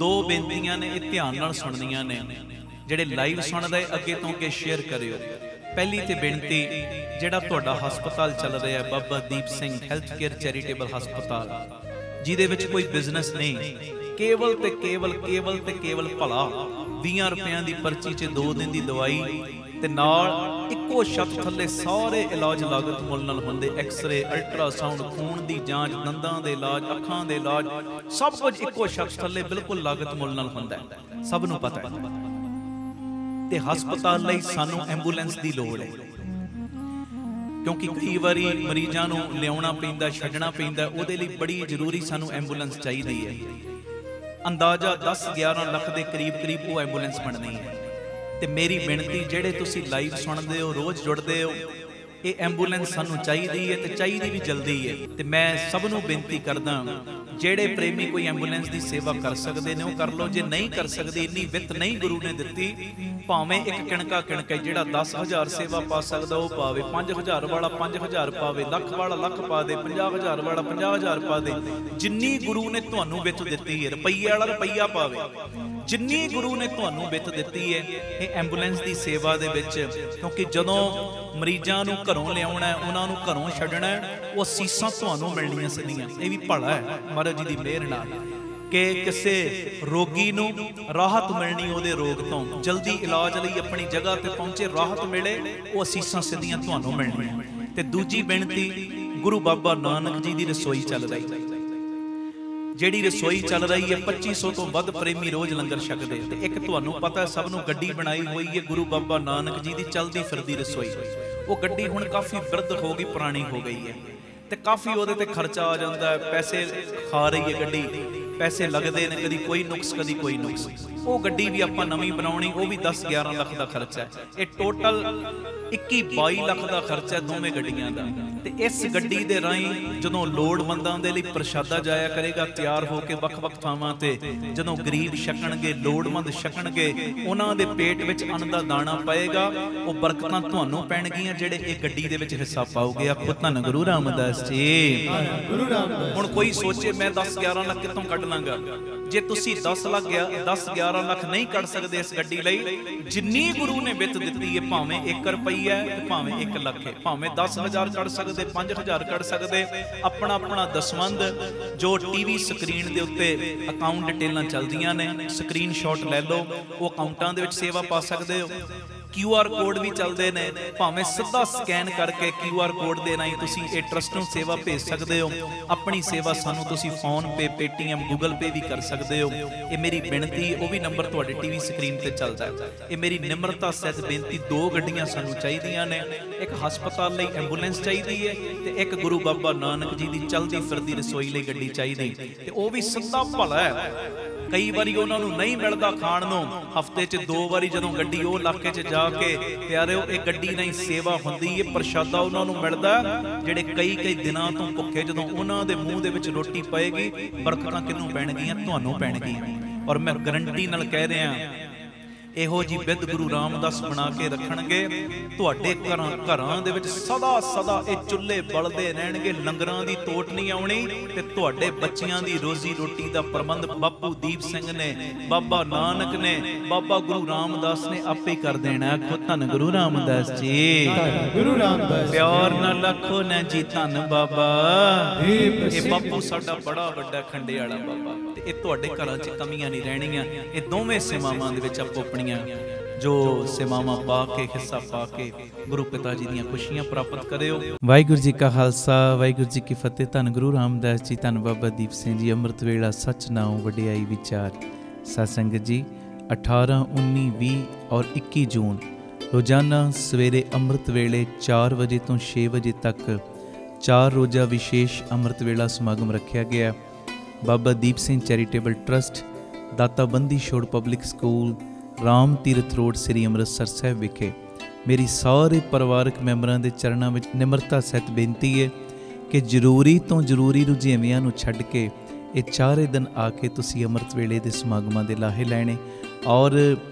दो बेनतियां ने, ये ध्यान नाल सुननियां ने। ਜਿਹੜੇ ਲਾਈਵ ਸੁਣਦੇ ਅੱਗੇ ਤੋਂ ਅੱਗੇ ਸ਼ੇਅਰ ਕਰਿਓ। ਪਹਿਲੀ ਤੇ ਬੇਨਤੀ, ਜਿਹੜਾ ਤੁਹਾਡਾ ਹਸਪਤਾਲ ਚੱਲ ਰਿਹਾ Baba Deep Singh health care charitable ਹਸਪਤਾਲ, ਜਿਹਦੇ ਵਿੱਚ ਕੋਈ ਬਿਜ਼ਨਸ ਨਹੀਂ, ਕੇਵਲ ਤੇ ਕੇਵਲ ਭਲਾ, 20 ਰੁਪਇਆਂ ਦੀ ਪਰਚੀ 'ਚ 2 ਦਿਨ ਦੀ ਦਵਾਈ ਤੇ ਨਾਲ ਇੱਕੋ ਛੱਤ ਥੱਲੇ ਸਾਰੇ ਇਲਾਜ ਲਾਗਤ ਮੁੱਲ ਨਾਲ ਹੁੰਦੇ। ਐਕਸਰੇ, ਅਲਟਰਾਸਾਊਂਡ, ਖੂਨ ਦੀ ਜਾਂਚ, ਦੰਦਾਂ ਦੇ ਇਲਾਜ, ਅੱਖਾਂ ਦੇ ਇਲਾਜ, ਸਭ ਕੁਝ ਇੱਕੋ ਛੱਤ ਥੱਲੇ ਬਿਲਕੁਲ ਲਾਗਤ ਮੁੱਲ ਨਾਲ ਹੁੰਦਾ, ਸਭ ਨੂੰ ਪਤਾ ਹੈ। ਤੇ ਹਸਪਤਾਲ ਲਈ ਸਾਨੂੰ ਐਂਬੂਲੈਂਸ ਦੀ ਲੋੜ ਹੈ, ਕਿਉਂਕਿ ਕਈ ਵਾਰੀ ਮਰੀਜ਼ਾਂ ਨੂੰ ਲਿਆਉਣਾ ਪੈਂਦਾ, ਛੱਡਣਾ ਪੈਂਦਾ, ਉਹਦੇ ਲਈ ਬੜੀ ਜ਼ਰੂਰੀ ਸਾਨੂੰ ਐਂਬੂਲੈਂਸ ਚਾਹੀਦੀ ਹੈ। ਅੰਦਾਜ਼ਾ 10-11 ਲੱਖ ਦੇ ਕਰੀਬ ਉਹ ਐਂਬੂਲੈਂਸ ਬਣਨੀ ਹੈ। ਤੇ ਮੇਰੀ ਬੇਨਤੀ, ਜਿਹੜੇ ਤੁਸੀਂ ਲਾਈਵ ਸੁਣਦੇ ਹੋ, ਰੋਜ਼ ਜੁੜਦੇ ਹੋ, ਇਹ ਐਂਬੂਲੈਂਸ ਸਾਨੂੰ ਚਾਹੀਦੀ ਹੈ ਤੇ ਚਾਹੀਦੀ ਵੀ ਜਲਦੀ ਹੈ। ਤੇ ਮੈਂ ਸਭ ਨੂੰ ਬੇਨਤੀ ਕਰਦਾ, ਜਿਹੜੇ ਪ੍ਰੇਮੀ ਕੋਈ ਐਂਬੂਲੈਂਸ ਦੀ ਸੇਵਾ ਕਰ ਸਕਦੇ ਨੇ ਉਹ ਕਰ ਲਓ। ਜੇ ਨਹੀਂ ਕਰ ਸਕਦੇ, ਇੰਨੀ ਵਿੱਤ ਨਹੀਂ ਗੁਰੂ ਨੇ ਦਿੱਤੀ, ਭਾਵੇਂ ਇੱਕ ਕਿਣਕਾ ਜਿਹੜਾ 10,000 ਸੇਵਾ ਪਾ ਸਕਦਾ ਉਹ ਪਾਵੇ, 5,000 ਵਾਲਾ 5,000 ਪਾਵੇ, ਲੱਖ ਵਾਲਾ ਲੱਖ ਪਾ ਦੇ, 50,000 ਵਾਲਾ 50,000 ਪਾ ਦੇ। ਜਿੰਨੀ ਗੁਰੂ ਨੇ ਤੁਹਾਨੂੰ ਵਿੱਤ ਦਿੱਤੀ ਹੈ, ਰੁਪਈਏ ਵਾਲਾ ਰੁਪਈਆ ਪਾਵੇ, ਜਿੰਨੀ ਗੁਰੂ ਨੇ ਤੁਹਾਨੂੰ ਵਿੱਤ ਦਿੱਤੀ ਹੈ ਇਹ ਐਂਬੂਲੈਂਸ ਦੀ ਸੇਵਾ ਦੇ ਵਿੱਚ। ਕਿਉਂਕਿ ਜਦੋਂ ਮਰੀਜ਼ਾਂ ਨੂੰ ਘਰੋਂ ਲਿਆਉਣਾ, ਉਹਨਾਂ ਨੂੰ ਘਰੋਂ ਛੱਡਣਾ, ਉਹ ਅਸੀਸਾਂ ਤੁਹਾਨੂੰ ਮਿਲਣੀਆਂ ਸਿੱਧੀਆਂ। ਇਹ ਵੀ ਭਲਾ ਹੈ ਮਹਾਰਾਜ ਜੀ ਦੀ ਮਿਹਰ ਨਾਲ ਕਿ ਕਿਸੇ ਰੋਗੀ ਨੂੰ ਰਾਹਤ ਮਿਲਣੀ, ਉਹਦੇ ਰੋਗ ਤੋਂ ਜਲਦੀ ਇਲਾਜ ਲਈ ਆਪਣੀ ਜਗ੍ਹਾ ਤੇ ਪਹੁੰਚੇ, ਰਾਹਤ ਮਿਲੇ, ਉਹ ਅਸੀਸਾਂ ਸਿੱਧੀਆਂ ਤੁਹਾਨੂੰ ਮਿਲਣੀਆਂ। ਤੇ ਦੂਜੀ ਬੇਨਤੀ, ਗੁਰੂ ਬਾਬਾ ਨਾਨਕ ਜੀ ਦੀ ਰਸੋਈ ਚੱਲ ਰਹੀ, ਜਿਹੜੀ ਰਸੋਈ ਚੱਲ ਰਹੀ ਹੈ, 2500 ਤੋਂ ਵੱਧ ਪ੍ਰੇਮੀ ਰੋਜ਼ ਲੰਗਰ ਛਕਦੇ। ਤੇ ਇੱਕ ਤੁਹਾਨੂੰ ਪਤਾ ਸਭ ਨੂੰ ਗੱਡੀ ਬਣਾਈ ਹੋਈ ਹੈ ਗੁਰੂ ਬਾਬਾ ਨਾਨਕ ਜੀ ਦੀ ਚਲਦੀ ਫਿਰਦੀ ਰਸੋਈ। ਉਹ ਗੱਡੀ ਹੁਣ ਕਾਫੀ ਬਿਰਧ ਹੋ ਗਈ, ਪੁਰਾਣੀ ਹੋ ਗਈ ਹੈ ਤੇ ਕਾਫੀ ਉਹਦੇ ਤੇ ਖਰਚਾ ਆ ਜਾਂਦਾ ਹੈ, ਪੈਸੇ ਖਾ ਰਹੀ ਹੈ ਗੱਡੀ, ਪੈਸੇ ਲੱਗਦੇ ਨੇ, ਕਦੀ ਕੋਈ ਨੁਕਸ ਕਦੀ ਕੋਈ ਨੁਕਸ। ਉਹ ਗੱਡੀ ਵੀ ਆਪਾਂ ਨਵੀਂ ਬਣਾਉਣੀ, ਉਹ ਵੀ 10-11 ਲੱਖ ਦਾ ਖਰਚਾ ਹੈ। ਇਹ ਟੋਟਲ 21-22 ਲੱਖ ਦਾ ਖਰਚਾ ਹੈ ਦੋਵੇਂ ਗੱਡੀਆਂ ਦਾ। ਤੇ ਇਸ ਗੱਡੀ ਦੇ ਰਾਹੀਂ ਜਦੋਂ ਲੋੜਵੰਦਾਂ ਦੇ ਲਈ ਪ੍ਰਸ਼ਾਦਾ ਜਾਇਆ ਕਰੇਗਾ ਤਿਆਰ ਹੋ ਕੇ ਵੱਖ-ਵੱਖ ਥਾਵਾਂ ਤੇ, ਜਦੋਂ ਗਰੀਬ ਛਕਣਗੇ, ਲੋੜਵੰਦ ਛਕਣਗੇ, ਉਹਨਾਂ ਦੇ ਪੇਟ ਵਿੱਚ ਅੰਨ ਦਾ ਦਾਣਾ ਪਏਗਾ, ਉਹ ਬਰਕਤਾਂ ਤੁਹਾਨੂੰ ਪੈਣਗੀਆਂ ਜਿਹੜੇ ਇਹ ਗੱਡੀ ਦੇ ਵਿੱਚ ਹਿੱਸਾ ਪਾਓਗੇ। ਆਖੋ ਧੰਨ ਗੁਰੂ ਰਾਮਦਾਸ ਜੀ। ਹੁਣ ਕੋਈ ਸੋਚੇ ਮੈਂ 10-11 ਲੱਖ ਕਿੱਥੋਂ ਕੱਢ ਲਾਂਗਾ। ਜੇ ਤੁਸੀਂ 10-11 ਲੱਖ ਨਹੀਂ ਕੱਢ ਸਕਦੇ ਇਸ ਗੱਡੀ ਲਈ, ਜਿੰਨੀ ਗੁਰੂ ਨੇ ਵਿੱਤ ਦਿੱਤੀ ਹੈ, ਭਾਵੇਂ 1 ਰੁਪਈਆ ਹੈ, ਭਾਵੇਂ 1 ਲੱਖ ਹੈ, ਭਾਵੇਂ 10,000 ਕੱਢ ਸਕਦੇ, 5,000 ਕੱਢ ਸਕਦੇ, ਆਪਣਾ ਦਸਵੰਧ ਜੋ ਟੀਵੀ ਸਕਰੀਨ ਦੇ ਉੱਤੇ ਅਕਾਊਂਟ ਡਿਟੇਲਾਂ ਚੱਲਦੀਆਂ ਨੇ, ਸਕਰੀਨ ਸ਼ਾਟ ਲੈ ਲਓ, ਉਹ ਅਕਾਊਂਟਾਂ ਦੇ ਵਿੱਚ ਸੇਵਾ ਪਾ ਸਕਦੇ ਹੋ। QR ਕੋਡ ਵੀ ਚੱਲਦੇ ਨੇ, ਭਾਵੇਂ ਸਿੱਧਾ ਸਕੈਨ ਕਰਕੇ QR ਕੋਡ ਦੇ ਰਾਹੀਂ ਤੁਸੀਂ ਇਹ ਟਰਸਟ ਨੂੰ ਸੇਵਾ ਭੇਜ ਸਕਦੇ ਹੋ। ਆਪਣੀ ਸੇਵਾ ਸਾਨੂੰ ਤੁਸੀਂ ਫੋਨਪੇ, ਪੇਟੀਐਮ, ਗੂਗਲ ਪੇ ਵੀ ਕਰ ਸਕਦੇ ਹੋ। ਇਹ ਮੇਰੀ ਬੇਨਤੀ, ਉਹ ਵੀ ਨੰਬਰ ਤੁਹਾਡੇ ਟੀਵੀ ਸਕਰੀਨ ਤੇ ਚੱਲਦਾ ਹੈ। ਇਹ ਮੇਰੀ ਨਿਮਰਤਾ ਸਹਿਤ ਬੇਨਤੀ, 2 ਗੱਡੀਆਂ ਸਾਨੂੰ ਚਾਹੀਦੀਆਂ ਨੇ, ਇੱਕ ਹਸਪਤਾਲ ਲਈ ਐਂਬੂਲੈਂਸ ਚਾਹੀਦੀ ਹੈ ਤੇ ਇੱਕ ਗੁਰੂ ਬਾਬਾ ਨਾਨਕ ਜੀ ਦੀ ਚਲਦੀ ਫਿਰਦੀ ਰਸੋਈ ਲਈ ਗੱਡੀ ਚਾਹੀਦੀ। ਤੇ ਉਹ ਵੀ ਸਿੱਧਾ ਭਲਾ ਹੈ, ਕਈ ਵਾਰੀ ਉਹਨਾਂ ਨੂੰ ਨਹੀਂ ਮਿਲਦਾ ਖਾਣ ਨੂੰ, ਹਫ਼ਤੇ 'ਚ 2 ਵਾਰੀ ਜਦੋਂ ਗੱਡੀ ਉਹ ਇਲਾਕੇ 'ਚ ਜਾ ਕੇ, ਪਿਆਰਿਓ ਇਹ ਗੱਡੀ ਨਾਲ ਹੀ ਸੇਵਾ ਹੁੰਦੀ ਹੈ, ਪ੍ਰਸ਼ਾਦਾ ਉਹਨਾਂ ਨੂੰ ਮਿਲਦਾ ਜਿਹੜੇ ਕਈ ਦਿਨਾਂ ਤੋਂ ਭੁੱਖੇ। ਜਦੋਂ ਉਹਨਾਂ ਦੇ ਮੂੰਹ ਦੇ ਵਿੱਚ ਰੋਟੀ ਪਏਗੀ, ਬਰਕਤਾਂ ਕਿਹਨੂੰ ਪੈਣਗੀਆਂ? ਤੁਹਾਨੂੰ ਪੈਣਗੀਆਂ। ਔਰ ਮੈਂ ਗਰੰਟੀ ਨਾਲ ਕਹਿ ਰਿਹਾ, ਇਹੋ ਜੀ ਵਿਧ ਗੁਰੂ ਰਾਮਦਾਸ ਬਣਾ ਕੇ ਰੱਖਣਗੇ, ਤੁਹਾਡੇ ਘਰਾਂ ਦੇ ਵਿੱਚ ਸਦਾ ਇਹ ਚੁੱਲ੍ਹੇ ਬਲਦੇ ਰਹਿਣਗੇ, ਲੰਗਰਾਂ ਦੀ ਤੋਟ ਨਹੀਂ ਆਉਣੀ ਤੇ ਤੁਹਾਡੇ ਬੱਚਿਆਂ ਦੀ ਰੋਜ਼ੀ ਰੋਟੀ ਦਾ ਪ੍ਰਬੰਧ ਬਾਪੂ ਦੀਪ ਸਿੰਘ ਨੇ, ਬਾਬਾ ਨਾਨਕ ਨੇ, ਬਾਬਾ ਗੁਰੂ ਰਾਮਦਾਸ ਨੇ ਆਪੇ ਕਰ ਦੇਣਾ। ਆਖੋ ਧੰਨ ਗੁਰੂ ਰਾਮਦਾਸ ਜੀ। ਗੁਰੂ ਰਾਮਦਾਸ ਪਿਆਰ ਨਾਲ ਆਖੋ ਨਾ ਜੀ ਧੰਨ ਬਾਬਾ। ਇਹ ਬਾਪੂ ਸਾਡਾ ਬੜਾ ਵੱਡਾ ਖੰਡੇ ਵਾਲਾ ਬਾਬਾ, ਤੇ ਇਹ ਤੁਹਾਡੇ ਘਰਾਂ 'ਚ ਕਮੀਆਂ ਨਹੀਂ ਰਹਿਣੀਆਂ। ਇਹ ਦੋਵੇਂ ਸੇਵਾਵਾਂ ਦੇ ਵਿੱਚ ਆਪੋ ਆਪਣੀਆਂ ਜੋ ਸੇਵਾਵਾਂ ਪਾ ਕੇ, ਹਿੱਸਾ ਪਾ ਕੇ ਗੁਰੂ ਪਿਤਾ ਜੀ ਦੀਆਂ ਖੁਸ਼ੀਆਂ ਪ੍ਰਾਪਤ ਕਰਿਓ। ਵਾਹਿਗੁਰੂ ਜੀ ਕਾ ਖਾਲਸਾ, ਵਾਹਿਗੁਰੂ ਜੀ ਕੀ ਫਤਿਹ। ਧੰਨ ਗੁਰੂ ਰਾਮਦਾਸ ਜੀ, ਧੰਨ ਬਾਬਾ ਦੀਪ ਸਿੰਘ ਜੀ। ਅੰਮ੍ਰਿਤ ਵੇਲਾ ਸੱਚ ਨਾਉ ਵਡਿਆਈ ਵਿਚਾਰ। ਸਤ ਸੰਗਤ ਜੀ, 18, 19, 20 ਔਰ 21 ਜੂਨ ਰੋਜ਼ਾਨਾ ਸਵੇਰੇ ਅੰਮ੍ਰਿਤ ਵੇਲੇ 4 ਵਜੇ ਤੋਂ 6 ਵਜੇ ਤੱਕ 4 ਰੋਜ਼ਾ ਵਿਸ਼ੇਸ਼ ਅੰਮ੍ਰਿਤ ਵੇਲਾ ਸਮਾਗਮ ਰੱਖਿਆ ਗਿਆ। ਬਾਬਾ ਦੀਪ ਸਿੰਘ ਚੈਰੀਟੇਬਲ ਟਰਸਟ, ਦਾਤਾ Bandi Chhor public school, Ram Tirath road, ਸ੍ਰੀ ਅੰਮ੍ਰਿਤਸਰ ਸਾਹਿਬ ਵਿਖੇ ਮੇਰੀ ਸਾਰੇ ਪਰਿਵਾਰਕ ਮੈਂਬਰਾਂ ਦੇ ਚਰਨਾਂ ਵਿੱਚ ਨਿਮਰਤਾ ਸਹਿਤ ਬੇਨਤੀ ਹੈ ਕਿ ਜ਼ਰੂਰੀ ਤੋਂ ਜ਼ਰੂਰੀ ਰੁਝੇਵਿਆਂ ਨੂੰ ਛੱਡ ਕੇ ਇਹ 4 ਦਿਨ ਆ ਕੇ ਤੁਸੀਂ ਅੰਮ੍ਰਿਤ ਵੇਲੇ ਦੇ ਸਮਾਗਮਾਂ ਦੇ ਲਾਹੇ ਲੈਣੇ ਔਰ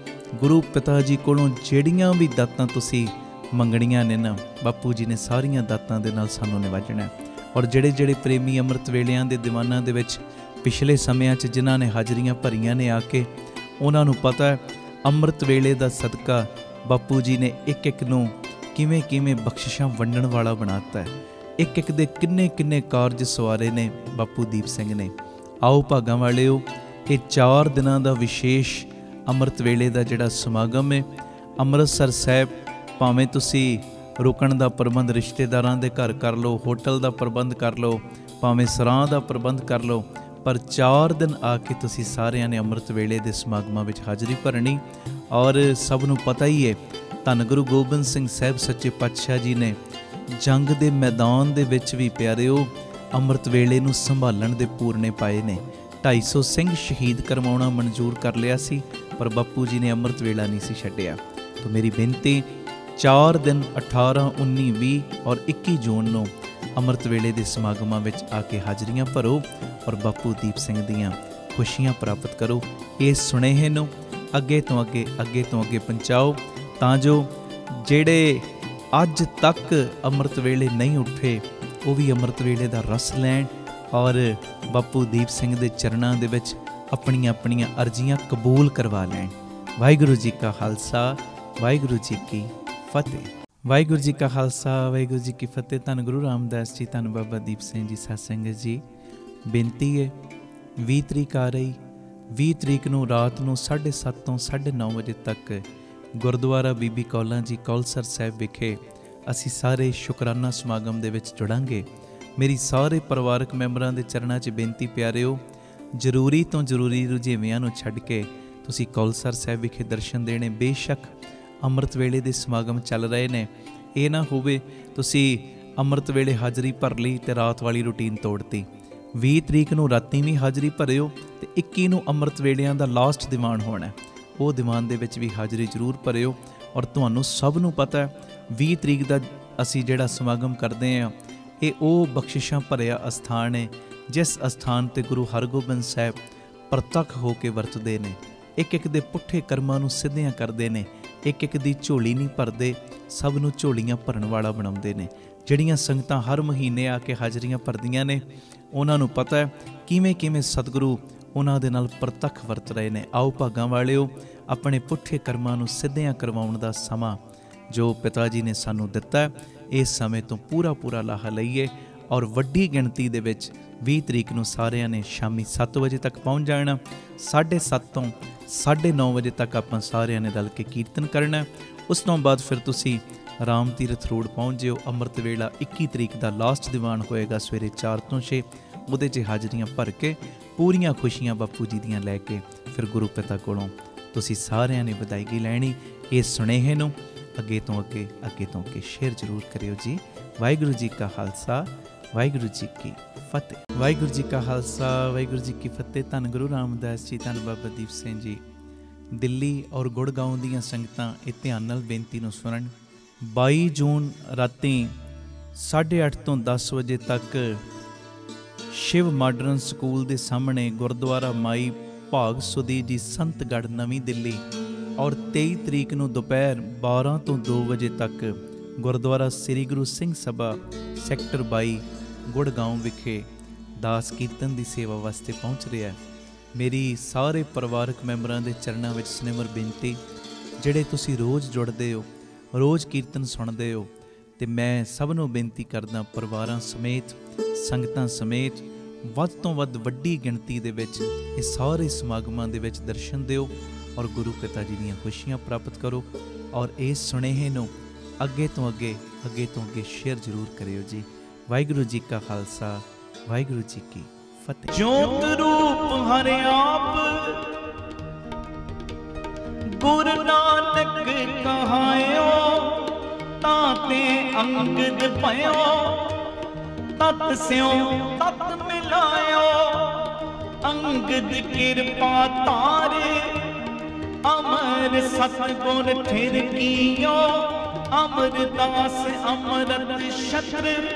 ਗੁਰੂ ਪਿਤਾ ਜੀ ਕੋਲੋਂ ਜਿਹੜੀਆਂ ਵੀ ਦਾਤਾਂ ਤੁਸੀਂ ਮੰਗਣੀਆਂ ਨੇ ਨਾ, ਬਾਪੂ ਜੀ ਨੇ ਸਾਰੀਆਂ ਦਾਤਾਂ ਦੇ ਨਾਲ ਸਾਨੂੰ ਨਿਵਾਜਣਾ। ਔਰ ਜਿਹੜੇ ਪ੍ਰੇਮੀ ਅੰਮ੍ਰਿਤ ਵੇਲਿਆਂ ਦੇ ਦੀਵਾਨਾਂ ਦੇ ਵਿੱਚ पिछले ਸਮਿਆਂ 'ਚ ਜਿਨ੍ਹਾਂ ਨੇ ਹਾਜ਼ਰੀਆਂ ਭਰੀਆਂ ਨੇ ਆ ਕੇ, ਉਹਨਾਂ ਨੂੰ ਪਤਾ ਹੈ ਅੰਮ੍ਰਿਤ ਵੇਲੇ ਦਾ ਸਦਕਾ ਬਾਪੂ ਜੀ ਨੇ ਇੱਕ ਇੱਕ ਨੂੰ ਕਿਵੇਂ ਕਿਵੇਂ ਬਖਸ਼ਿਸ਼ਾਂ ਵੰਡਣ ਵਾਲਾ ਬਣਾਤਾ ਹੈ। ਇੱਕ ਇੱਕ ਦੇ ਕਿੰਨੇ ਕਿੰਨੇ ਕਾਰਜ ਸਵਾਰੇ ਨੇ ਬਾਪੂ ਦੀਪ ਸਿੰਘ ਨੇ। ਆਓ ਭਾਗਾਂ ਵਾਲਿਓ, ਇਹ 4 ਦਿਨਾਂ ਦਾ ਵਿਸ਼ੇਸ਼ ਅੰਮ੍ਰਿਤ ਵੇਲੇ ਦਾ ਜਿਹੜਾ ਸਮਾਗਮ ਹੈ ਅੰਮ੍ਰਿਤਸਰ ਸਾਹਿਬ, ਭਾਵੇਂ ਤੁਸੀਂ ਰੁਕਣ ਦਾ ਪ੍ਰਬੰਧ ਰਿਸ਼ਤੇਦਾਰਾਂ ਦੇ ਘਰ ਕਰ ਲਓ, ਹੋਟਲ ਦਾ ਪ੍ਰਬੰਧ ਕਰ ਲਓ, ਭਾਵੇਂ ਸਰਾਂ ਦਾ ਪ੍ਰਬੰਧ ਕਰ ਲਓ, ਪਰ 4 ਦਿਨ ਆ ਕੇ ਤੁਸੀਂ ਸਾਰਿਆਂ ਨੇ ਅੰਮ੍ਰਿਤ ਵੇਲੇ ਦੇ ਸਮਾਗਮਾਂ ਵਿੱਚ ਹਾਜ਼ਰੀ ਭਰਨੀ। ਔਰ ਸਭ ਨੂੰ ਪਤਾ ਹੀ ਹੈ ਧੰਨ ਗੁਰੂ ਗੋਬਿੰਦ ਸਿੰਘ ਸਾਹਿਬ ਸੱਚੇ ਪਾਤਸ਼ਾਹ ਜੀ ਨੇ ਜੰਗ ਦੇ ਮੈਦਾਨ ਦੇ ਵਿੱਚ ਵੀ ਪਿਆਰਿਓ ਅੰਮ੍ਰਿਤ ਵੇਲੇ ਨੂੰ ਸੰਭਾਲਣ ਦੇ ਪੂਰਨੇ ਪਾਏ ਨੇ। 250 ਸਿੰਘ ਸ਼ਹੀਦ ਕਰਵਾਉਣਾ ਮਨਜ਼ੂਰ ਕਰ ਲਿਆ ਸੀ, ਪਰ ਬਾਪੂ ਜੀ ਨੇ ਅੰਮ੍ਰਿਤ ਵੇਲਾ ਨਹੀਂ ਸੀ ਛੱਡਿਆ। ਤਾਂ ਮੇਰੀ ਬੇਨਤੀ 4 ਦਿਨ 18, 19, 20 ਔਰ 21 ਜੂਨ ਨੂੰ ਅੰਮ੍ਰਿਤ ਵੇਲੇ ਦੇ ਸਮਾਗਮਾਂ ਵਿੱਚ ਆ ਕੇ ਹਾਜ਼ਰੀਆਂ ਭਰੋ ਔਰ ਬਾਪੂ ਦੀਪ ਸਿੰਘ ਦੀਆਂ ਖੁਸ਼ੀਆਂ ਪ੍ਰਾਪਤ ਕਰੋ। ਇਸ ਸੁਨੇਹੇ ਨੂੰ ਅੱਗੇ ਤੋਂ ਅੱਗੇ ਪਹੁੰਚਾਓ, ਤਾਂ ਜੋ ਜਿਹੜੇ ਅੱਜ ਤੱਕ ਅੰਮ੍ਰਿਤ ਵੇਲੇ ਨਹੀਂ ਉੱਠੇ ਉਹ ਵੀ ਅੰਮ੍ਰਿਤ ਵੇਲੇ ਦਾ ਰਸ ਲੈਣ ਔਰ ਬਾਪੂ ਦੀਪ ਸਿੰਘ ਦੇ ਚਰਨਾਂ ਦੇ ਵਿੱਚ ਆਪਣੀਆਂ ਆਪਣੀਆਂ ਅਰਜ਼ੀਆਂ ਕਬੂਲ ਕਰਵਾ ਲੈਣ। ਵਾਹਿਗੁਰੂ ਜੀ ਕਾ ਖਾਲਸਾ, ਵਾਹਿਗੁਰੂ ਜੀ ਕੀ ਫਤਿਹ। ਵਾਹਿਗੁਰੂ ਜੀ ਕਾ ਖਾਲਸਾ, ਵਾਹਿਗੁਰੂ ਜੀ ਕੀ ਫਤਿਹ। ਧੰਨ ਗੁਰੂ ਰਾਮਦਾਸ ਜੀ, ਧੰਨ ਬਾਬਾ ਦੀਪ ਸਿੰਘ ਜੀ, ਸਾਧ ਸੰਗਤ ਜੀ। ਬੇਨਤੀ ਹੈ 20 ਤਰੀਕ ਆ ਰਹੀ, 20 ਤਰੀਕ ਨੂੰ ਰਾਤ ਨੂੰ 7:30 ਤੋਂ 9:30 ਵਜੇ ਤੱਕ ਗੁਰਦੁਆਰਾ ਬੀਬੀ ਕੌਲਾਂ ਜੀ ਕੌਲਸਰ ਸਾਹਿਬ ਵਿਖੇ ਅਸੀਂ ਸਾਰੇ ਸ਼ੁਕਰਾਨਾ ਸਮਾਗਮ ਦੇ ਵਿੱਚ ਜੁੜਾਂਗੇ। ਮੇਰੀ ਸਾਰੇ ਪਰਿਵਾਰਕ ਮੈਂਬਰਾਂ ਦੇ ਚਰਨਾਂ 'ਚ ਬੇਨਤੀ ਪਿਆਰਿਓ, ਜ਼ਰੂਰੀ ਤੋਂ ਜ਼ਰੂਰੀ ਰੁਝੇਵਿਆਂ ਨੂੰ ਛੱਡ ਕੇ ਤੁਸੀਂ ਕੌਲਸਰ ਸਾਹਿਬ ਵਿਖੇ ਦਰਸ਼ਨ ਦੇਣੇ। ਬੇਸ਼ੱਕ ਅੰਮ੍ਰਿਤ ਵੇਲੇ ਦੇ ਸਮਾਗਮ ਚੱਲ ਰਹੇ ਨੇ, ਇਹ ਨਾ ਹੋਵੇ ਤੁਸੀਂ ਅੰਮ੍ਰਿਤ ਵੇਲੇ ਹਾਜ਼ਰੀ ਭਰ ਲਈ ਤੇ ਰਾਤ ਵਾਲੀ ਰੂਟੀਨ ਤੋੜਤੀ। 20 ਤਰੀਕ ਨੂੰ ਰਾਤੀ ਵੀ ਹਾਜ਼ਰੀ ਭਰਿਓ ਤੇ 21 ਨੂੰ ਅੰਮ੍ਰਿਤ ਵੇਲਿਆਂ ਦਾ ਲਾਸਟ ਦੀਵਾਨ ਹੋਣਾ, ਉਹ ਦੀਵਾਨ ਦੇ ਵਿੱਚ ਵੀ ਹਾਜ਼ਰੀ ਜ਼ਰੂਰ ਭਰਿਓ। ਔਰ ਤੁਹਾਨੂੰ ਸਭ ਨੂੰ ਪਤਾ ਹੈ 20 ਤਰੀਕ ਦਾ ਅਸੀਂ ਜਿਹੜਾ ਸਮਾਗਮ ਕਰਦੇ ਹਾਂ, ਇਹ ਉਹ ਬਖਸ਼ਿਸ਼ਾਂ ਭਰਿਆ ਅਸਥਾਨ ਹੈ ਜਿਸ ਅਸਥਾਨ 'ਤੇ ਗੁਰੂ ਹਰਗੋਬਿੰਦ ਸਾਹਿਬ ਪ੍ਰਤੱਖ ਹੋ ਕੇ ਵਰਤਦੇ ਨੇ। ਇੱਕ ਇੱਕ ਦੇ ਪੁੱਠੇ ਕਰਮਾਂ ਨੂੰ ਸਿੱਧਿਆਂ ਕਰਦੇ ਨੇ, ਇੱਕ ਇੱਕ ਦੀ ਝੋਲੀ ਨਹੀਂ ਭਰਦੇ, ਸਭ ਨੂੰ ਝੋਲੀਆਂ ਭਰਨ ਵਾਲਾ ਬਣਾਉਂਦੇ ਨੇ। ਜਿਹੜੀਆਂ ਸੰਗਤਾਂ ਹਰ ਮਹੀਨੇ ਆ ਕੇ ਹਾਜ਼ਰੀਆਂ ਭਰਦੀਆਂ ਨੇ, ਉਹਨਾਂ ਨੂੰ ਪਤਾ ਹੈ ਕਿਵੇਂ ਕਿਵੇਂ ਸਤਿਗੁਰੂ ਉਹਨਾਂ ਦੇ ਨਾਲ ਪ੍ਰਤੱਖ ਵਰਤ ਰਹੇ ਨੇ। ਆਓ ਭਾਗਾਂ ਵਾਲਿਓ, ਆਪਣੇ ਪੁੱਠੇ ਕਰਮਾਂ ਨੂੰ ਸਿੱਧਿਆਂ ਕਰਵਾਉਣ ਦਾ ਸਮਾਂ ਜੋ ਪਿਤਾ ਜੀ ਨੇ ਸਾਨੂੰ ਦਿੱਤਾ ਹੈ, ਇਸ ਸਮੇਂ ਤੋਂ ਪੂਰਾ ਲਾਹਾ ਲਈਏ। ਔਰ ਵੱਡੀ ਗਿਣਤੀ ਦੇ ਵਿੱਚ 20 ਤਰੀਕ ਨੂੰ ਸਾਰਿਆਂ ਨੇ ਸ਼ਾਮੀ 7 ਵਜੇ ਤੱਕ ਪਹੁੰਚ ਜਾਣਾ। 7:30 ਤੋਂ 9:30 ਵਜੇ ਤੱਕ ਆਪਾਂ ਸਾਰਿਆਂ ਨੇ ਰਲ ਕੇ ਕੀਰਤਨ ਕਰਨਾ। ਉਸ ਤੋਂ ਬਾਅਦ ਫਿਰ ਤੁਸੀਂ ਰਾਮ ਤੀਰਥ ਰੋਡ ਪਹੁੰਚ ਜਿਓ। ਅੰਮ੍ਰਿਤ ਵੇਲਾ 21 ਤਰੀਕ ਦਾ ਲਾਸਟ ਦੀਵਾਨ ਹੋਏਗਾ ਸਵੇਰੇ 4 ਤੋਂ 6। ਉਹਦੇ 'ਚ ਹਾਜ਼ਰੀਆਂ ਭਰ ਕੇ ਪੂਰੀਆਂ ਖੁਸ਼ੀਆਂ ਬਾਪੂ ਜੀ ਦੀਆਂ ਲੈ ਕੇ ਫਿਰ ਗੁਰੂ ਪਿਤਾ ਕੋਲੋਂ ਤੁਸੀਂ ਸਾਰਿਆਂ ਨੇ ਵਿਦਾਇਗੀ ਲੈਣੀ। ਇਸ ਸੁਨੇਹੇ ਨੂੰ ਅੱਗੇ ਤੋਂ ਅੱਗੇ ਸ਼ੇਅਰ ਜ਼ਰੂਰ ਕਰਿਓ ਜੀ। ਵਾਹਿਗੁਰੂ ਜੀ ਕਾ ਖਾਲਸਾ, ਵਾਹਿਗੁਰੂ ਜੀ ਕੀ ਫਤਿਹ। ਵਾਹਿਗੁਰੂ ਜੀ ਕਾ ਖਾਲਸਾ, ਵਾਹਿਗੁਰੂ ਜੀ ਕੀ ਫਤਿਹ। ਧੰਨ ਗੁਰੂ ਰਾਮਦਾਸ ਜੀ, ਧੰਨ ਬਾਬਾ ਦੀਪ ਸਿੰਘ ਜੀ। ਦਿੱਲੀ ਔਰ ਗੁੜਗਾਉਂ ਦੀਆਂ ਸੰਗਤਾਂ ਇਹ ਧਿਆਨ ਨਾਲ ਬੇਨਤੀ ਨੂੰ ਸੁਣਨ। 22 ਜੂਨ ਰਾਤੀ 8:30 ਤੋਂ 10 ਵਜੇ ਤੱਕ ਸ਼ਿਵ ਮਾਡਰਨ ਸਕੂਲ ਦੇ ਸਾਹਮਣੇ ਗੁਰਦੁਆਰਾ ਮਾਈ ਭਾਗ ਸੁਦੀ ਜੀ ਸੰਤਗੜ੍ਹ ਨਵੀਂ ਦਿੱਲੀ। ਔਰ 23 ਤਰੀਕ ਨੂੰ ਦੁਪਹਿਰ 12 ਤੋਂ 2 ਵਜੇ ਤੱਕ ਗੁਰਦੁਆਰਾ ਸ੍ਰੀ ਗੁਰੂ ਸਿੰਘ ਸਭਾ ਸੈਕਟਰ 22 ਗੁੜਗਾਉਂ ਵਿਖੇ ਦਾਸ ਕੀਰਤਨ ਦੀ ਸੇਵਾ ਵਾਸਤੇ ਪਹੁੰਚ ਰਿਹਾ ਹੈ। ਮੇਰੀ ਸਾਰੇ ਪਰਿਵਾਰਕ ਮੈਂਬਰਾਂ ਦੇ ਚਰਨਾਂ ਵਿੱਚ ਸਨੇਮਰ ਬੇਨਤੀ, ਜਿਹੜੇ ਤੁਸੀਂ ਰੋਜ਼ ਜੁੜਦੇ ਹੋ, ਰੋਜ਼ ਕੀਰਤਨ ਸੁਣਦੇ ਹੋ, ਤੇ ਮੈਂ ਸਭ ਨੂੰ ਬੇਨਤੀ ਕਰਦਾ ਪਰਿਵਾਰਾਂ ਸਮੇਤ, ਸੰਗਤਾਂ ਸਮੇਤ ਵੱਧ ਤੋਂ ਵੱਧ ਵੱਡੀ ਗਿਣਤੀ ਦੇ ਵਿੱਚ ਇਹ ਸਾਰੇ ਸਮਾਗਮਾਂ ਦੇ ਵਿੱਚ ਦਰਸ਼ਨ ਦਿਓ ਔਰ ਗੁਰੂ ਪਿਤਾ ਜੀ ਦੀਆਂ ਖੁਸ਼ੀਆਂ ਪ੍ਰਾਪਤ ਕਰੋ। ਔਰ ਇਸ ਸੁਨੇਹੇ ਨੂੰ ਅੱਗੇ ਤੋਂ ਅੱਗੇ ਸ਼ੇਅਰ ਜ਼ਰੂਰ ਕਰਿਓ ਜੀ। ਵਾਹਿਗੁਰੂ ਜੀ ਕਾ ਖਾਲਸਾ, ਵਾਹਿਗੁਰੂ ਜੀ ਕੀ ਫਤਿਹ। ਜੋਤ ਰੂਪ ਹਰਿ ਆਪ ਗੁਰ ਨਾਨਕ ਕਹਾਇਓ, ਤਾਤੇ ਅੰਗਦ ਭਇਓ, ਤਤ ਸਿਉ ਤਤ ਮਿਲਾਇਓ। ਅੰਗਦ ਕਿਰਪਾ ਤਾਰੇ, ਅਮਰ ਸਤਿਗੁਰ ਠਿਰ ਕੀਓ। ਅਮਰਦਾਸ ਅੰਮ੍ਰਿਤ ਛਤਰ,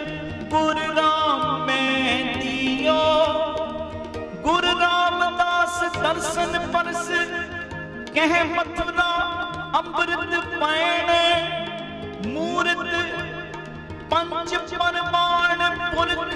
ਗੁਰ ਰਾਮ ਮੈਂ ਦਿਓ। ਗੁਰ ਰਾਮਦਾਸ ਦਰਸ਼ਨ ਪਰਸ, ਕਹਿ ਮਥੁਰਾ ਅੰਮ੍ਰਿਤ ਪੈਣ। ਮੂਰਤ ਪੰਜ ਪਰਮਾਨ ਪੁਰਖ,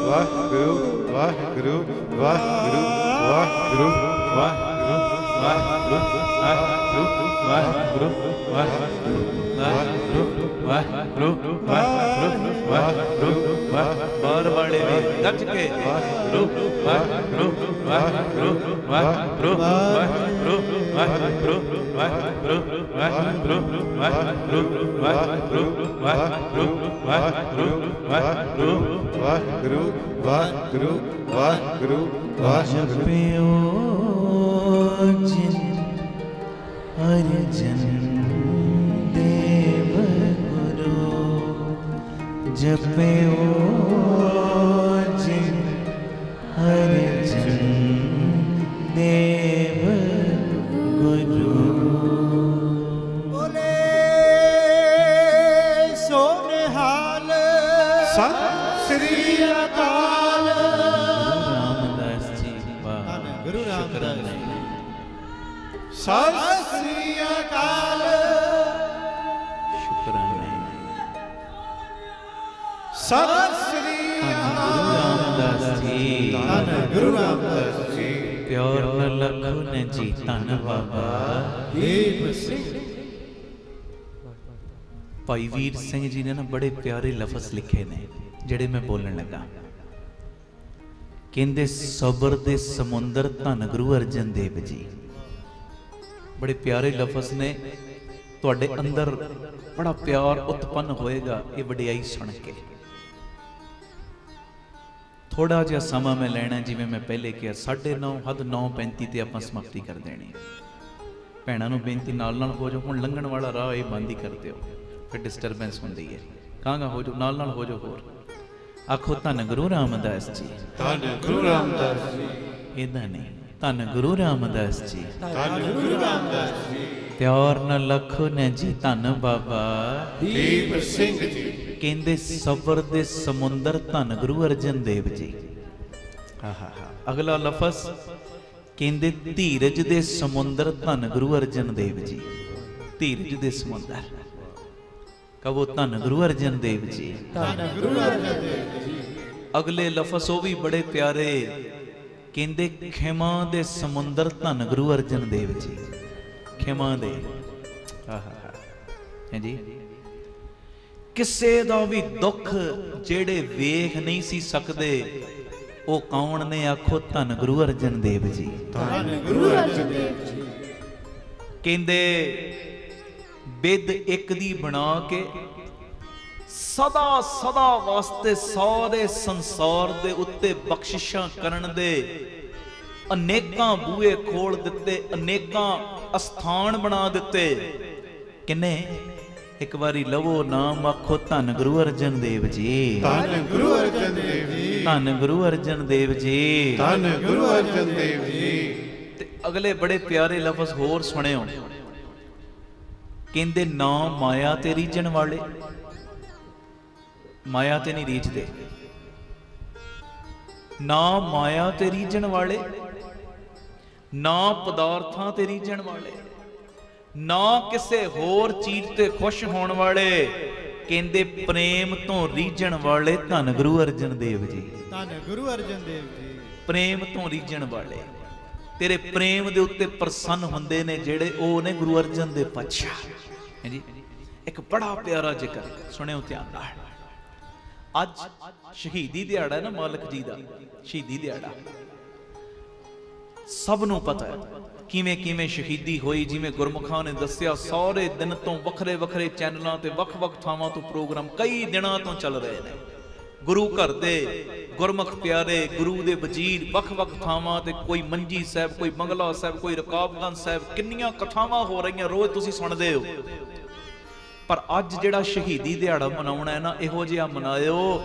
ਵਾਹਿਗੁਰੂ ਵਾਹਿਗੁਰੂ ਵਾਹਿਗੁਰੂ ਵਾਹਿਗੁਰੂ ਵਾਹਿਗੁਰੂ ਵਾਹਿਗੁਰੂ ਵਾਹਿਗੁਰੂ ਵਾਹਿਗੁਰੂ ਵਾਹਿਗੁਰੂ ਵਾਹਿਗੁਰੂ ਵਾਹਿਗੁਰੂ ਬਾਰ ਬਾੜੇ ਵੀ ਗੱਜ ਕੇ ਵਾਹਿਗੁਰੂ ਵਾਹਿਗੁਰੂ ਵਾਹਿਗੁਰੂ ਵਾਹਿਗੁਰੂ ਵਾਹਿਗੁਰੂ ਵਾਹਿਗੁਰੂ ਵਾਹਿਗੁਰੂ ਵਾਹਿਗੁਰੂ ਵਾਹਿਗੁਰੂ ਵਾਹਿਗੁਰੂ ਵਾਹਿਗੁਰੂ ਵਾਹਿਗੁਰੂ ਵਾਹਿਗੁਰੂ ਵਾਹਿਗੁਰੂ ਵਾਹਿਗੁਰੂ ਵਾਹਿਗੁਰੂ ਵਾਹਿਗੁਰੂ ਜਪਿਓ ਜਿਨ ਅਰਜਨ ਦੇਵ ਗੁਰੂ ਜਪਿਓ ਜਿਨ ਅਰਜਨ ਦੇਵ ਗੁਰੂ ਬੋਲੇ ਸੋ ਨਿਹਾਲ ਸਤਿ ਸ੍ਰੀ ਅਕਾਲ। ਰਾਮਦਾਸ ਜੀ ਧੰਨ ਗੁਰੂ ਰਾਮਦਾਸ ਜੀ ਸਤਿ ਸ੍ਰੀ ਅਕਾਲ। ਸ਼ੁਕਰਾਨੇ ਸਤਿ ਸ੍ਰੀ ਗੁਰੂ ਰਾਮਦਾਸ ਜੀ ਧੰਨ ਗੁਰੂ ਰਾਮਦਾਸ ਜੀ ਪਿਆਰ ਨਾਲ ਲਖੋ ਨੇ ਜੀ ਧੰਨ ਬਾਬਾ ਦੀਪ ਸਿੰਘ। ਭਾਈ ਵੀਰ ਸਿੰਘ ਜੀ ਨੇ ਨਾ ਬੜੇ ਪਿਆਰੇ ਲਫ਼ਜ਼ ਲਿਖੇ ਨੇ ਜਿਹੜੇ ਮੈਂ ਬੋਲਣ ਲੱਗਾ। ਕਹਿੰਦੇ ਸਬਰ ਦੇ ਸਮੁੰਦਰ ਧੰਨ ਗੁਰੂ ਅਰਜਨ ਦੇਵ ਜੀ। ਬੜੇ ਪਿਆਰੇ ਲਫ਼ਜ਼ ਨੇ, ਤੁਹਾਡੇ ਅੰਦਰ ਬੜਾ ਪਿਆਰ ਉਤਪੰਨ ਹੋਏਗਾ ਇਹ ਵਡਿਆਈ ਸੁਣ ਕੇ। ਥੋੜਾ ਜਿਹਾ ਸਮਾਂ ਮੈਂ ਲੈਣਾ, ਜਿਵੇਂ ਮੈਂ ਪਹਿਲੇ ਕਿਹਾ 9:30 ਹੱਦ 9:35 ਤੇ ਆਪਾਂ ਸਮਾਪਤੀ ਕਰ ਦੇਣੀ। ਭੈਣਾਂ ਨੂੰ ਬੇਨਤੀ ਨਾਲ ਨਾਲ ਹੋ ਜਾਓ, ਹੁਣ ਲੰਘਣ ਵਾਲਾ ਰਾਹ ਇਹ ਬੰਦ ਹੀ ਕਰ ਦਿਓ, ਫਿਰ ਡਿਸਟਰਬੈਂਸ ਹੁੰਦੀ ਹੈ। ਕਾਂਗਾ ਹੋ ਜਾਓ, ਨਾਲ ਨਾਲ ਹੋ ਜਾਓ। ਹੋਰ ਆਖੋ ਧੰਨ ਗੁਰੂ ਰਾਮਦਾਸ ਜੀ, ਧੰਨ ਗੁਰੂ ਰਾਮਦਾਸ ਜੀ। ਇਹਦਾ ਨਹੀਂ, ਧੰਨ ਗੁਰੂ ਰਾਮਦਾਸ ਜੀ, ਧੰਨ ਗੁਰੂ ਰਾਮਦਾਸ ਜੀ। ਪਿਆਰ ਨਾਲ ਲਖੋ ਨੇ ਜੀ ਧੰਨ ਬਾਬਾ ਦੀਪ ਸਿੰਘ ਜੀ। ਕਹਿੰਦੇ ਸਬਰ ਦੇ ਸਮੁੰਦਰ ਧੰਨ ਗੁਰੂ ਅਰਜਨ ਦੇਵ ਜੀ। ਅਗਲਾ ਲਫ਼ਜ਼ ਕਹਿੰਦੇ ਧੀਰਜ ਦੇ ਸਮੁੰਦਰ ਧੰਨ ਗੁਰੂ ਅਰਜਨ ਦੇਵ ਜੀ। ਧੀਰਜ ਦੇ ਸਮੁੰਦਰ ਕਹੋ ਧੰਨ ਗੁਰੂ ਅਰਜਨ ਦੇਵ ਜੀ। ਧੰਨ ਗੁਰੂ ਅਰਜਨ ਦੇਵ ਜੀ। ਅਗਲੇ ਲਫ਼ਜ਼ ਉਹ ਵੀ ਬੜੇ ਪਿਆਰੇ, ਕਹਿੰਦੇ ਖਿਮਾ ਦੇ ਸਮੁੰਦਰ ਧੰਨ ਗੁਰੂ ਅਰਜਨ ਦੇਵ ਜੀ। ਖਿਮਾ ਦੇ ਹੈ ਜੀ। ਕਿਸੇ ਦਾ ਵੀ ਦੁੱਖ ਜਿਹੜੇ ਵੇਖ ਨਹੀਂ ਸੀ ਸਕਦੇ ਉਹ ਕੌਣ ਨੇ? ਆਖੋ ਧੰਨ ਗੁਰੂ ਅਰਜਨ ਦੇਵ ਜੀ। ਧੰਨ ਗੁਰੂ ਅਰਜਨ ਦੇਵ ਜੀ। ਕਹਿੰਦੇ ਬਿਦ ਇੱਕ ਦੀ ਬਣਾ ਕੇ ਸਦਾ ਸਦਾ ਵਾਸਤੇ ਸਾਰੇ ਸੰਸਾਰ ਦੇ ਉੱਤੇ ਬਖਸ਼ਿਸ਼ਾਂ ਕਰਨ ਦੇ ਅਨੇਕਾਂ ਬੂਹੇ ਖੋਲ ਦਿੱਤੇ, ਅਨੇਕਾਂ ਅਸਥਾਨ ਬਣਾ ਦਿੱਤੇ। ਕਿੰਨੇ? ਇੱਕ ਵਾਰੀ ਲਵੋ ਨਾਮ, ਆਖੋ ਧੰਨ ਗੁਰੂ ਅਰਜਨ ਦੇਵ ਜੀ। ਧੰਨ ਗੁਰੂ ਅਰਜਨ ਦੇਵ ਜੀ। ਧੰਨ ਗੁਰੂ ਅਰਜਨ ਦੇਵ ਜੀ। ਧੰਨ ਗੁਰੂ ਅਰਜਨ ਦੇਵ ਜੀ। ਤੇ ਅਗਲੇ ਬੜੇ ਪਿਆਰੇ ਲਫ਼ਜ਼ ਹੋਰ ਸੁਣਿਓ। ਕਹਿੰਦੇ ਨਾ ਮਾਇਆ ਤੇ ਰੀਝਣ ਵਾਲੇ, ਮਾਇਆ ਤੇ ਨਹੀਂ ਰੀਝਦੇ, ਨਾ ਮਾਇਆ ਤੇ ਰੀਝਣ ਵਾਲੇ, ਨਾ ਪਦਾਰਥਾਂ ਤੇ ਰੀਝਣ ਵਾਲੇ, ਨਾ ਕਿਸੇ ਹੋਰ ਚੀਜ਼ ਤੇ ਖੁਸ਼ ਹੋਣ ਵਾਲੇ। ਕਹਿੰਦੇ ਪ੍ਰੇਮ ਤੋਂ ਰੀਝਣ ਵਾਲੇ ਧੰਨ ਗੁਰੂ ਅਰਜਨ ਦੇਵ ਜੀ। ਧੰਨ ਗੁਰੂ ਅਰਜਨ ਦੇਵ ਜੀ। ਪ੍ਰੇਮ ਤੋਂ ਰੀਝਣ ਵਾਲੇ, ਤੇਰੇ ਪ੍ਰੇਮ ਦੇ ਉੱਤੇ ਪ੍ਰਸੰਨ ਹੁੰਦੇ ਨੇ ਜਿਹੜੇ, ਉਹ ਨੇ ਗੁਰੂ ਅਰਜਨ ਦੇ ਪਾਤਸ਼ਾਹ ਹੈ ਜੀ। ਇੱਕ ਬੜਾ ਪਿਆਰਾ ਜ਼ਿਕਰ ਸੁਣਿਓ ਧਿਆਨ ਨਾਲ। ਅੱਜ ਸ਼ਹੀਦੀ ਦਿਹਾੜਾ ਹੈ ਨਾ ਮਾਲਕ ਜੀ ਦਾ, ਸ਼ਹੀਦੀ ਦਿਹਾੜਾ ਸਭ ਨੂੰ ਪਤਾ ਹੈ ਕਿਵੇਂ ਕਿਵੇਂ ਸ਼ਹੀਦੀ ਹੋਈ। ਜਿਵੇਂ ਗੁਰਮੁਖਾਂ ਨੇ ਦੱਸਿਆ, ਸਾਰੇ ਦਿਨ ਤੋਂ ਵੱਖਰੇ ਵੱਖਰੇ ਚੈਨਲਾਂ ਤੇ ਵੱਖ ਵੱਖ ਥਾਵਾਂ ਤੋਂ ਪ੍ਰੋਗਰਾਮ ਕਈ ਦਿਨਾਂ ਤੋਂ ਚੱਲ ਰਹੇ ਨੇ। ਗੁਰੂ ਘਰ ਦੇ ਗੁਰਮੁਖ ਪਿਆਰੇ, ਗੁਰੂ ਦੇ ਵਜ਼ੀਰ ਵੱਖ ਵੱਖ ਥਾਵਾਂ ਤੇ, ਕੋਈ ਮੰਜੀ ਸਾਹਿਬ, ਕੋਈ ਬੰਗਲਾ ਸਾਹਿਬ, ਕੋਈ ਰਕਾਬਗੰਜ ਸਾਹਿਬ, ਕਿੰਨੀਆਂ ਕਥਾਵਾਂ ਹੋ ਰਹੀਆਂ, ਰੋਜ਼ ਤੁਸੀਂ ਸੁਣਦੇ ਹੋ। ਪਰ ਅੱਜ ਜਿਹੜਾ ਸ਼ਹੀਦੀ ਦਿਹਾੜਾ ਮਨਾਉਣਾ ਹੈ ਨਾ, ਇਹੋ ਜਿਹਾ ਮਨਾਇਓ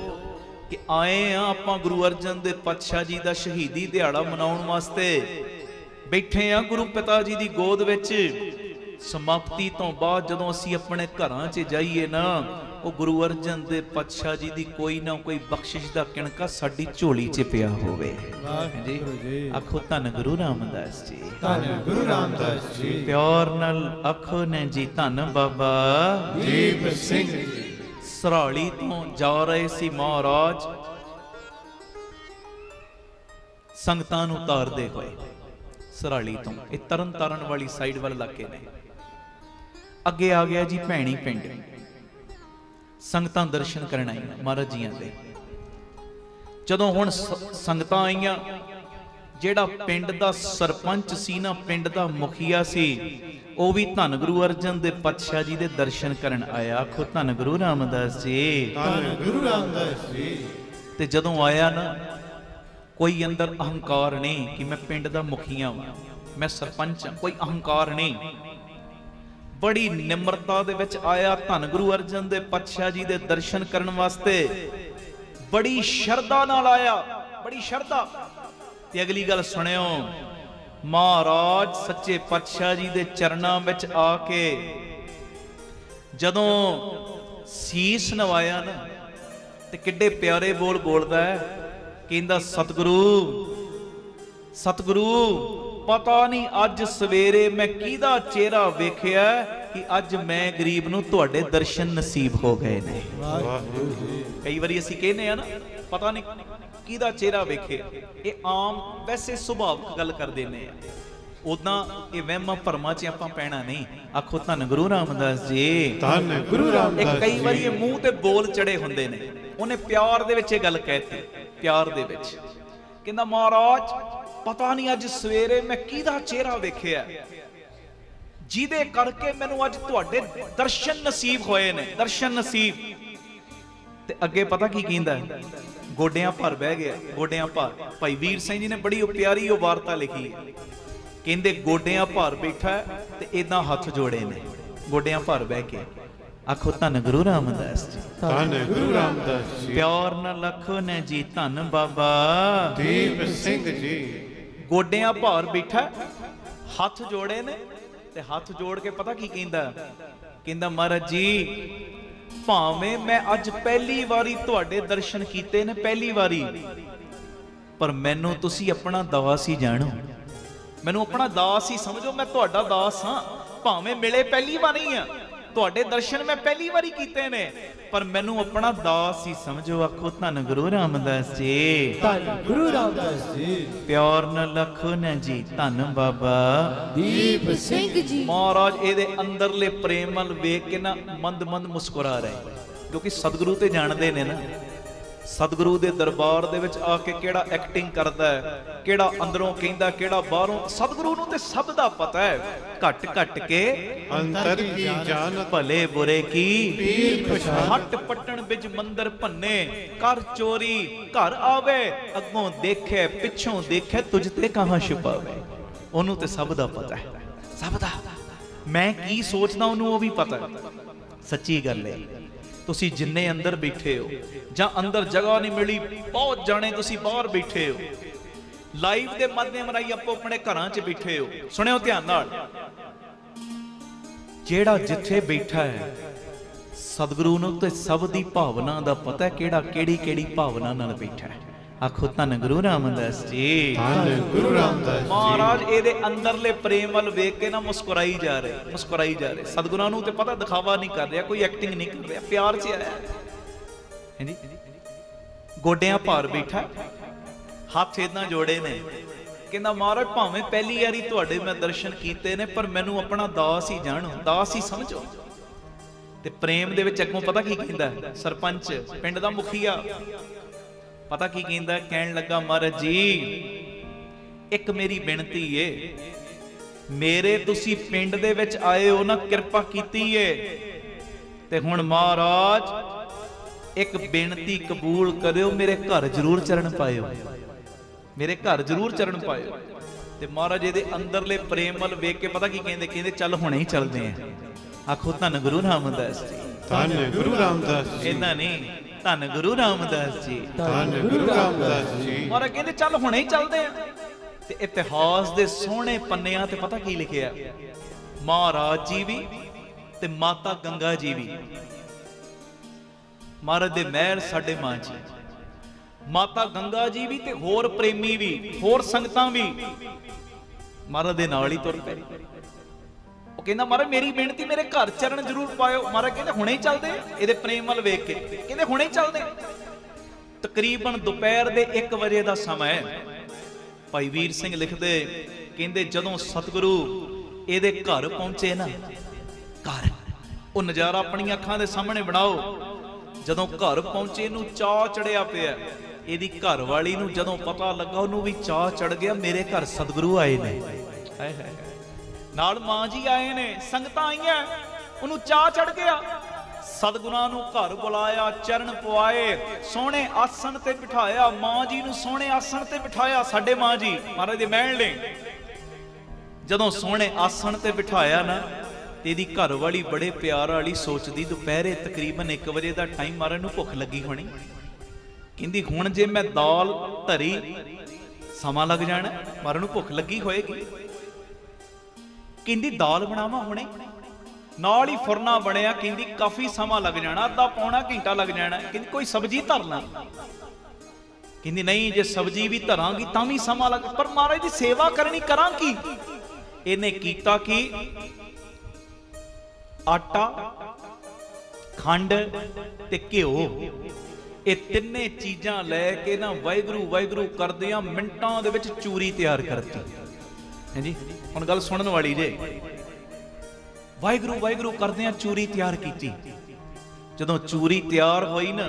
ਕਿ ਆਏ ਆ ਆਪਾਂ ਗੁਰੂ ਅਰਜਨ ਦੇ ਪਾਤਸ਼ਾਹ ਜੀ ਦਾ ਸ਼ਹੀਦੀ ਦਿਹਾੜਾ ਮਨਾਉਣ ਵਾਸਤੇ। ਬੈਠੇ ਆ ਗੁਰੂ ਪਿਤਾ ਜੀ ਦੀ ਗੋਦ ਵਿੱਚ। ਸਮਾਪਤੀ ਤੋਂ ਬਾਅਦ ਜਦੋਂ ਅਸੀਂ ਆਪਣੇ ਘਰਾਂ 'ਚ ਜਾਈਏ ਨਾ, ਉਹ ਗੁਰੂ ਅਰਜਨ ਦੇ ਪਾਤਸ਼ਾਹ ਜੀ ਦੀ ਕੋਈ ਨਾ ਕੋਈ ਬਖਸ਼ਿਸ਼ ਦਾ ਕਿਣਕਾ ਸਾਡੀ ਝੋਲੀ 'ਚ ਪਿਆ ਹੋਵੇ ਜੀ। ਆਖੋ ਧੰਨ ਗੁਰੂ ਰਾਮਦਾਸ ਜੀ। ਧੰਨ ਗੁਰੂ ਰਾਮਦਾਸ ਜੀ। ਪਿਆਰ ਨਾਲ ਆਖੋ ਨੇ ਜੀ ਧੰਨ ਬਾਬਾ ਦੀਪ ਸਿੰਘ ਜੀ। ਸਰਾਲੀ ਤੋਂ ਜਾ ਰਹੇ ਸੀ ਮਹਾਰਾਜ, ਸੰਗਤਾਂ ਨੂੰ ਉਤਾਰਦੇ ਹੋਏ ਸਰਾਲੀ ਤੋਂ। ਇਹ ਤਰਨ ਤਾਰਨ ਵਾਲੀ ਸਾਈਡ ਵੱਲ ਇਲਾਕੇ ਨੇ। ਅੱਗੇ ਆ ਗਿਆ ਜੀ ਭੈਣੀ ਪਿੰਡ। ਸੰਗਤਾਂ ਦਰਸ਼ਨ ਕਰਨ ਆਈਆਂ ਮਹਾਰਾਜ ਜੀਆਂ ਦੇ। ਜਦੋਂ ਹੁਣ ਸੰਗਤਾਂ ਆਈਆਂ, ਜਿਹੜਾ ਪਿੰਡ ਦਾ ਸਰਪੰਚ ਸੀ ਨਾ, ਪਿੰਡ ਦਾ ਮੁਖੀਆ ਸੀ, ਉਹ ਵੀ ਧੰਨ ਗੁਰੂ ਅਰਜਨ ਦੇਵ ਪਾਤਸ਼ਾਹ ਜੀ ਦੇ ਦਰਸ਼ਨ ਕਰਨ ਆਇਆ। ਆਖੋ ਧੰਨ ਗੁਰੂ ਰਾਮਦਾਸ ਜੀ, ਧੰਨ ਗੁਰੂ ਰਾਮਦਾਸ ਜੀ। ਤੇ ਜਦੋਂ ਆਇਆ ਨਾ, ਕੋਈ ਅੰਦਰ ਅਹੰਕਾਰ ਨਹੀਂ ਕਿ ਮੈਂ ਪਿੰਡ ਦਾ ਮੁਖੀਆ ਹਾਂ, ਮੈਂ ਸਰਪੰਚ ਹਾਂ, ਕੋਈ ਅਹੰਕਾਰ ਨਹੀਂ। ਬੜੀ ਨਿਮਰਤਾ ਦੇ ਵਿੱਚ ਆਇਆ ਧੰਨ ਗੁਰੂ ਅਰਜਨ ਦੇਵ ਪਾਤਸ਼ਾਹ ਜੀ ਦੇ ਦਰਸ਼ਨ ਕਰਨ ਵਾਸਤੇ। ਬੜੀ ਸ਼ਰਧਾ ਨਾਲ ਆਇਆ, ਬੜੀ ਸ਼ਰਧਾ। ਤੇ ਅਗਲੀ ਗੱਲ ਸੁਣਿਓ, ਮਹਾਰਾਜ ਸੱਚੇ ਪਾਤਸ਼ਾਹ ਜੀ ਦੇ ਚਰਨਾਂ ਵਿੱਚ ਆ ਕੇ ਜਦੋਂ ਸੀਸ ਨਵਾਇਆ ਨਾ, ਤੇ ਕਿੱਡੇ ਪਿਆਰੇ ਬੋਲ ਬੋਲਦਾ ਹੈ, ਕਹਿੰਦਾ ਸਤਿਗੁਰੂ ਸਤਿਗੁਰੂ, ਪਤਾ ਨਹੀਂ ਅੱਜ ਸਵੇਰੇ ਮੈਂ ਕਿਹਦਾ ਚਿਹਰਾ ਵੇਖਿਆ ਕਿ ਅੱਜ ਮੈਂ ਗਰੀਬ ਨੂੰ ਤੁਹਾਡੇ ਦਰਸ਼ਨ ਨਸੀਬ ਹੋ ਗਏ ਨੇ। ਕਈ ਵਾਰੀ ਅਸੀਂ ਕਹਿੰਦੇ ਆ ਨਾ, ਪਤਾ ਨਹੀਂ ਕਿਹਦਾ ਚਿਹਰਾ ਵੇਖਿਆ। ਇਹ ਆਮ ਵੈਸੇ ਸੁਭਾਵਿਕ ਗੱਲ ਕਰਦੇ ਨੇ। ਉਦਾਂ ਇਹ ਵਹਿਮਾਂ ਭਰਮਾਂ 'ਚ ਆਪਾਂ ਪੈਣਾ ਨਹੀਂ। ਆਖੋ ਧੰਨ ਗੁਰੂ ਰਾਮਦਾਸ ਜੀ, ਧੰਨ ਗੁਰੂ ਰਾਮਦਾਸ ਜੀ। ਕਈ ਵਾਰੀ ਇਹ ਮੂੰਹ ਤੇ ਬੋਲ ਚੜੇ ਹੁੰਦੇ ਨੇ। ਉਹਨੇ ਪਿਆਰ ਦੇ ਵਿੱਚ ਇਹ ਗੱਲ ਕਹਿਤੀ, ਪਿਆਰ ਦੇ ਵਿੱਚ ਕਹਿੰਦਾ ਮਹਾਰਾਜ ਪਤਾ ਨਹੀਂ ਅੱਜ ਸਵੇਰੇ ਮੈਂ ਕਿਹਦਾ ਚਿਹਰਾ ਵੇਖਿਆ ਜਿਹਦੇ ਕਰਕੇ ਮੈਨੂੰ ਅੱਜ ਤੁਹਾਡੇ ਦਰਸ਼ਨ ਨਸੀਬ ਹੋਏ ਨੇ, ਦਰਸ਼ਨ ਨਸੀਬ। ਤੇ ਅੱਗੇ ਪਤਾ ਕੀ ਕਹਿੰਦਾ, ਗੋਡਿਆਂ ਭਰ ਬਹਿ ਗਿਆ, ਗੋਡਿਆਂ ਭਰ। ਭਾਈ ਵੀਰ ਸਿੰਘ ਜੀ ਨੇ ਬੜੀ ਪਿਆਰੀ ਉਹ ਵਾਰਤਾ ਲਿਖੀ ਹੈ। ਕਹਿੰਦੇ ਗੋਡਿਆਂ ਭਰ ਬੈਠਾ ਤੇ ਇਦਾਂ ਹੱਥ ਜੋੜੇ ਨੇ, ਗੋਡਿਆਂ ਭਰ ਬਹਿ ਕੇ। ਆਖੋ ਧੰਨ ਗੁਰੂ ਰਾਮਦਾਸ ਜੀ, ਧੰਨ ਗੁਰੂ ਰਾਮਦਾਸ ਜੀ। ਪਿਆਰ ਨਾਲ ਲਖੋ ਨੇ ਜੀ, ਧੰਨ ਬਾਬਾ ਦੀਪ ਸਿੰਘ ਜੀ। ਗੋਡਿਆਂ ਭਾਰ ਬੈਠਾ, ਹੱਥ ਜੋੜੇ ਨੇ, ਤੇ ਹੱਥ ਜੋੜ ਕੇ ਪਤਾ ਕੀ ਕਹਿੰਦਾ, ਕਹਿੰਦਾ ਮਹਾਰਾਜ ਜੀ ਭਾਵੇਂ ਮੈਂ ਅੱਜ ਪਹਿਲੀ ਵਾਰੀ ਤੁਹਾਡੇ ਦਰਸ਼ਨ ਕੀਤੇ ਨੇ, ਪਹਿਲੀ ਵਾਰੀ, ਪਰ ਮੈਨੂੰ ਤੁਸੀਂ ਆਪਣਾ ਦਾਸ ਹੀ ਜਾਣੋ, ਮੈਨੂੰ ਆਪਣਾ ਦਾਸ ਹੀ ਸਮਝੋ। ਮੈਂ ਤੁਹਾਡਾ ਦਾਸ ਹਾਂ, ਭਾਵੇਂ ਮਿਲੇ ਪਹਿਲੀ ਵਾਰੀ ਆ, ਤੁਹਾਡੇ ਦਰਸ਼ਨ ਮੈਂ ਪਹਿਲੀ ਵਾਰੀ ਕੀਤੇ ਨੇ, ਪਰ ਮੈਨੂੰ ਆਪਣਾ ਦਾਸ ਹੀ ਸਮਝੋ। ਆਖੋ ਧੰਨ ਗੁਰੂ ਰਾਮਦਾਸ ਜੀ, ਧੰਨ ਗੁਰੂ ਰਾਮਦਾਸ ਜੀ। ਪਿਆਰ ਨਾਲ ਲਖੋ ਨਾ ਜੀ, ਧੰਨ ਬਾਬਾ ਦੀਪ ਸਿੰਘ ਜੀ। ਮਹਾਰਾਜ ਇਹਦੇ ਅੰਦਰਲੇ ਪ੍ਰੇਮ ਵੱਲ ਵੇਖ ਕੇ ਨਾ ਮੰਦ ਮੰਦ ਮੁਸਕਰਾ ਰਹੇ, ਕਿਉਂਕਿ ਸਤਿਗੁਰੂ ਤੇ ਜਾਣਦੇ ਨੇ ਨਾ, ਸਤਿਗੁਰੂ ਦੇ ਦਰਬਾਰ ਦੇ ਵਿੱਚ ਆ ਕੇ ਕਿਹੜਾ ਐਕਟਿੰਗ ਕਰਦਾ ਹੈ, ਕਿਹੜਾ ਅੰਦਰੋਂ ਕਹਿੰਦਾ, ਕਿਹੜਾ ਬਾਹਰੋਂ। ਸਤਿਗੁਰੂ ਨੂੰ ਤੇ ਸਭ ਦਾ ਪਤਾ ਹੈ। ਘਟ ਘਟ ਕੇ ਅੰਤਰ ਕੀ ਜਾਣਤ, ਭਲੇ ਬੁਰੇ ਕੀ ਪੀਰ ਪਛਾਣ। ਹੱਟ ਪੱਟਣ ਵਿੱਚ ਮੰਦਰ ਭੰਨੇ, ਕਰ ਚੋਰੀ ਘਰ ਆਵੇ, ਅੱਗੋਂ ਦੇਖੇ ਪਿੱਛੋਂ ਦੇਖੇ, ਤੁਝ ਤੇ ਕਹਾਂ ਛੁਪਾਵੇ। ਉਹਨੂੰ ਤੇ ਸਭ ਦਾ ਪਤਾ ਹੈ, ਸਭ ਦਾ। ਮੈਂ ਕੀ ਸੋਚਦਾ ਉਹਨੂੰ ਉਹ ਵੀ ਪਤਾ ਹੈ। ਸੱਚੀ ਗੱਲ ਹੈ। ਤੁਸੀਂ ਜਿੰਨੇ ਅੰਦਰ ਬੈਠੇ ਹੋ, ਜਾਂ ਅੰਦਰ ਜਗ੍ਹਾ ਨਹੀਂ ਮਿਲੀ, ਬਹੁਤ ਜਾਣੇ ਤੁਸੀਂ ਬਾਹਰ ਬੈਠੇ ਹੋ, ਲਾਈਵ ਦੇ ਮਾਧਿਅਮ ਰਾਹੀਂ ਆਪੋ ਆਪਣੇ ਘਰਾਂ 'ਚ ਬੈਠੇ ਹੋ, ਸੁਣਿਓ ਧਿਆਨ ਨਾਲ। ਜਿਹੜਾ ਜਿੱਥੇ ਬੈਠਾ ਹੈ, ਸਤਿਗੁਰੂ ਨੂੰ ਤੇ ਸਭ ਦੀ ਭਾਵਨਾ ਦਾ ਪਤਾ, ਕਿਹੜਾ ਕਿਹੜੀ ਕਿਹੜੀ ਭਾਵਨਾ ਨਾਲ ਬੈਠਾ ਹੈ। ਆਖੋ ਧੰਨ ਗੁਰੂ ਰਾਮਦਾਸ ਜੀ, ਧੰਨ ਗੁਰੂ ਰਾਮਦਾਸ ਜੀ। ਮਹਾਰਾਜ ਇਹਦੇ ਅੰਦਰਲੇ ਪ੍ਰੇਮ ਵੱਲ ਵੇਖ ਕੇ ਨਾ ਮੁਸਕਰਾਈ ਜਾ ਰਹੇ, ਮੁਸਕਰਾਈ ਜਾ ਰਹੇ। ਸਤਿਗੁਰਾਂ ਨੂੰ ਤੇ ਪਤਾ ਦਿਖਾਵਾ ਨਹੀਂ ਕਰ ਰਿਹਾ, ਕੋਈ ਐਕਟਿੰਗ ਨਹੀਂ ਕਰ ਰਿਹਾ, ਪਿਆਰ 'ਚ ਆਇਆ ਹੈ ਜੀ। ਗੋਡਿਆਂ ਭਾਰ ਬੈਠਾ, ਹੱਥ ਇਦਾਂ ਜੋੜੇ ਨੇ, ਕਹਿੰਦਾ ਮਹਾਰਾਜ ਭਾਵੇਂ ਪਹਿਲੀ ਵਾਰੀ ਤੁਹਾਡੇ ਮੈਂ ਦਰਸ਼ਨ ਕੀਤੇ ਨੇ, ਪਰ ਮੈਨੂੰ ਆਪਣਾ ਦਾਸ ਹੀ ਜਾਣੋ, ਦਾਸ ਹੀ ਸਮਝੋ। ਤੇ ਪ੍ਰੇਮ ਦੇ ਵਿੱਚ ਅੱਗੋਂ ਪਤਾ ਕੀ ਕਹਿੰਦਾ, ਸਰਪੰਚ ਪਿੰਡ ਦਾ ਮੁਖੀਆ ਪਤਾ ਕੀ ਕਹਿੰਦਾ, ਕਹਿਣ ਲੱਗਾ ਮਹਾਰਾਜ ਜੀ ਇੱਕ ਮੇਰੀ ਬੇਨਤੀ ਏ, ਮੇਰੇ ਤੁਸੀਂ ਪਿੰਡ ਦੇ ਵਿੱਚ ਆਏ ਹੋ ਨਾ, ਕਿਰਪਾ ਕੀਤੀ ਏ, ਤੇ ਹੁਣ ਮਹਾਰਾਜ ਇੱਕ ਬੇਨਤੀ ਕਬੂਲ ਕਰਿਓ, ਮੇਰੇ ਘਰ ਜ਼ਰੂਰ ਚਰਨ ਪਾਇਓ, ਮੇਰੇ ਘਰ ਜ਼ਰੂਰ ਚਰਨ ਪਾਇਓ। ਤੇ ਮਹਾਰਾਜ ਇਹਦੇ ਅੰਦਰਲੇ ਪ੍ਰੇਮ ਵੱਲ ਵੇਖ ਕੇ ਪਤਾ ਕੀ ਕਹਿੰਦੇ, ਕਹਿੰਦੇ ਚੱਲ ਹੁਣੇ ਹੀ ਚੱਲਦੇ ਆਂ। ਆਖੋ ਧੰਨ ਗੁਰੂ ਰਾਮਦਾਸ ਜੀ, ਧੰਨ ਗੁਰੂ ਰਾਮਦਾਸ ਜੀ। ਇਦਾਂ ਨਹੀਂ, ਧੰਨ ਗੁਰੂ ਰਾਮਦਾਸ ਜੀ, ਧੰਨ ਗੁਰੂ ਰਾਮਦਾਸ ਜੀ। ਮਹਾਰਾਜ ਕਹਿੰਦੇ ਚੱਲ ਹੁਣੇ ਹੀ ਚੱਲਦੇ ਆਂ। ਤੇ ਇਤਿਹਾਸ ਦੇ ਸੋਹਣੇ ਪੰਨਿਆਂ ਤੇ ਪਤਾ ਕੀ ਲਿਖਿਆ, ਮਹਾਰਾਜ ਜੀ ਵੀ ਤੇ ਮਾਤਾ ਗੰਗਾ ਜੀ ਵੀ, ਮਹਾਰਾਜ ਦੇ ਮਹਿਲ ਸਾਡੇ ਮਾਂ ਜੀ, ਮਾਤਾ ਗੰਗਾ ਜੀ ਵੀ, ਤੇ ਹੋਰ ਪ੍ਰੇਮੀ ਵੀ, ਹੋਰ ਸੰਗਤਾਂ ਵੀ ਮਹਾਰਾਜ ਦੇ ਨਾਲ ਹੀ ਤੁਰ ਪਏ। ਉਹ ਕਹਿੰਦਾ ਮਹਾਰਾਜ ਮੇਰੀ ਬੇਨਤੀ, ਮੇਰੇ ਘਰ ਚਰਨ ਜ਼ਰੂਰ ਪਾਇਓ। ਮਹਾਰਾਜ ਕਹਿੰਦੇ ਹੁਣੇ ਹੀ ਚੱਲਦੇ, ਇਹਦੇ ਪ੍ਰੇਮ ਵੱਲ ਵੇਖ ਕੇ ਕਹਿੰਦੇ ਹੁਣੇ ਹੀ ਚੱਲਦੇ। ਤਕਰੀਬਨ ਦੁਪਹਿਰ ਦੇ 1 ਵਜੇ ਦਾ ਸਮਾਂ ਹੈ। ਭਾਈ ਵੀਰ ਸਿੰਘ ਲਿਖਦੇ ਕਹਿੰਦੇ ਜਦੋਂ ਸਤਿਗੁਰੂ ਇਹਦੇ ਘਰ ਪਹੁੰਚੇ ਨਾ, ਘਰ ਉਹ ਨਜ਼ਾਰਾ ਆਪਣੀਆਂ ਅੱਖਾਂ ਦੇ ਸਾਹਮਣੇ ਬਣਾਓ। ਜਦੋਂ ਘਰ ਪਹੁੰਚੇ ਇਹਨੂੰ ਚਾਅ ਚੜਿਆ ਪਿਆ। ਇਹਦੀ ਘਰ ਵਾਲੀ ਨੂੰ ਜਦੋਂ ਪਤਾ ਲੱਗਾ ਉਹਨੂੰ ਵੀ ਚਾਅ ਚੜ ਗਿਆ, ਮੇਰੇ ਘਰ ਸਤਿਗੁਰੂ ਆਏ ਨੇ। ਹਾਏ ਹਾਏ, ਨਾਲ ਮਾਂ ਜੀ ਆਏ ਨੇ, ਸੰਗਤਾਂ ਆਈਆਂ, ਉਹਨੂੰ ਚਾਅ ਚੜ ਗਿਆ। ਸਤਿਗੁਰਾਂ ਨੂੰ ਘਰ ਬੁਲਾਇਆ, ਚਰਨ ਪਵਾਏ, ਸੋਹਣੇ ਆਸਣ ਤੇ ਬਿਠਾਇਆ। ਮਾਂ ਜੀ ਨੂੰ ਸੋਹਣੇ ਆਸਣ ਤੇ ਬਿਠਾਇਆ। ਸਾਡੇ ਮਾਂ ਜੀ ਮਹਾਰਾਜ ਦੇ ਮਹਿਲ ਨੇ। ਜਦੋਂ ਸੋਹਣੇ ਆਸਣ ਤੇ ਬਿਠਾਇਆ ਨਾ, ਤੇ ਇਹਦੀ ਘਰ ਵਾਲੀ ਬੜੇ ਪਿਆਰ ਵਾਲੀ ਸੋਚਦੀ, ਦੁਪਹਿਰੇ ਤਕਰੀਬਨ 1 ਵਜੇ ਦਾ ਟਾਈਮ, ਮਹਾਰਾਜ ਨੂੰ ਭੁੱਖ ਲੱਗੀ ਹੋਣੀ। ਕਹਿੰਦੀ ਹੁਣ ਜੇ ਮੈਂ ਦਾਲ ਧਰੀ ਸਮਾਂ ਲੱਗ ਜਾਣਾ, ਮਹਾਰਾਜ ਨੂੰ ਭੁੱਖ ਲੱਗੀ ਹੋਏਗੀ। ਕਹਿੰਦੀ ਦਾਲ ਬਣਾਵਾਂ ਹੁਣੇ, ਨਾਲ ਹੀ ਫੁਰਨਾ ਬਣਿਆ। ਕਹਿੰਦੀ ਕਾਫੀ ਸਮਾਂ ਲੱਗ ਜਾਣਾ, ਅੱਧਾ ਪੌਣਾ ਘੰਟਾ ਲੱਗ ਜਾਣਾ। ਕਹਿੰਦੀ ਕੋਈ ਸਬਜ਼ੀ ਧਰ ਲਾਂ। ਕਹਿੰਦੀ ਨਹੀਂ, ਜੇ ਸਬਜ਼ੀ ਵੀ ਧਰਾਂਗੀ ਤਾਂ ਵੀ ਸਮਾਂ ਲੱਗ, ਪਰ ਮਹਾਰਾਜ ਦੀ ਸੇਵਾ ਕਰਨੀ, ਕਰਾਂ ਕੀ? ਇਹਨੇ ਕੀਤਾ ਕਿ ਆਟਾ, ਖੰਡ ਤੇ ਘਿਓ, ਇਹ ਤਿੰਨੇ ਚੀਜ਼ਾਂ ਲੈ ਕੇ ਨਾ ਵਾਹਿਗੁਰੂ ਵਾਹਿਗੁਰੂ ਕਰਦਿਆਂ ਮਿੰਟਾਂ ਦੇ ਵਿੱਚ ਚੂਰੀ ਤਿਆਰ ਕਰਤੀ। ਹਾਂਜੀ, ਹੁਣ ਗੱਲ ਸੁਣਨ ਵਾਲੀ ਜੇ। ਵਾਹਿਗੁਰੂ ਵਾਹਿਗੁਰੂ ਕਰਦਿਆਂ ਚੂਰੀ ਤਿਆਰ ਕੀਤੀ। ਜਦੋਂ ਚੂਰੀ ਤਿਆਰ ਹੋਈ ਨਾ,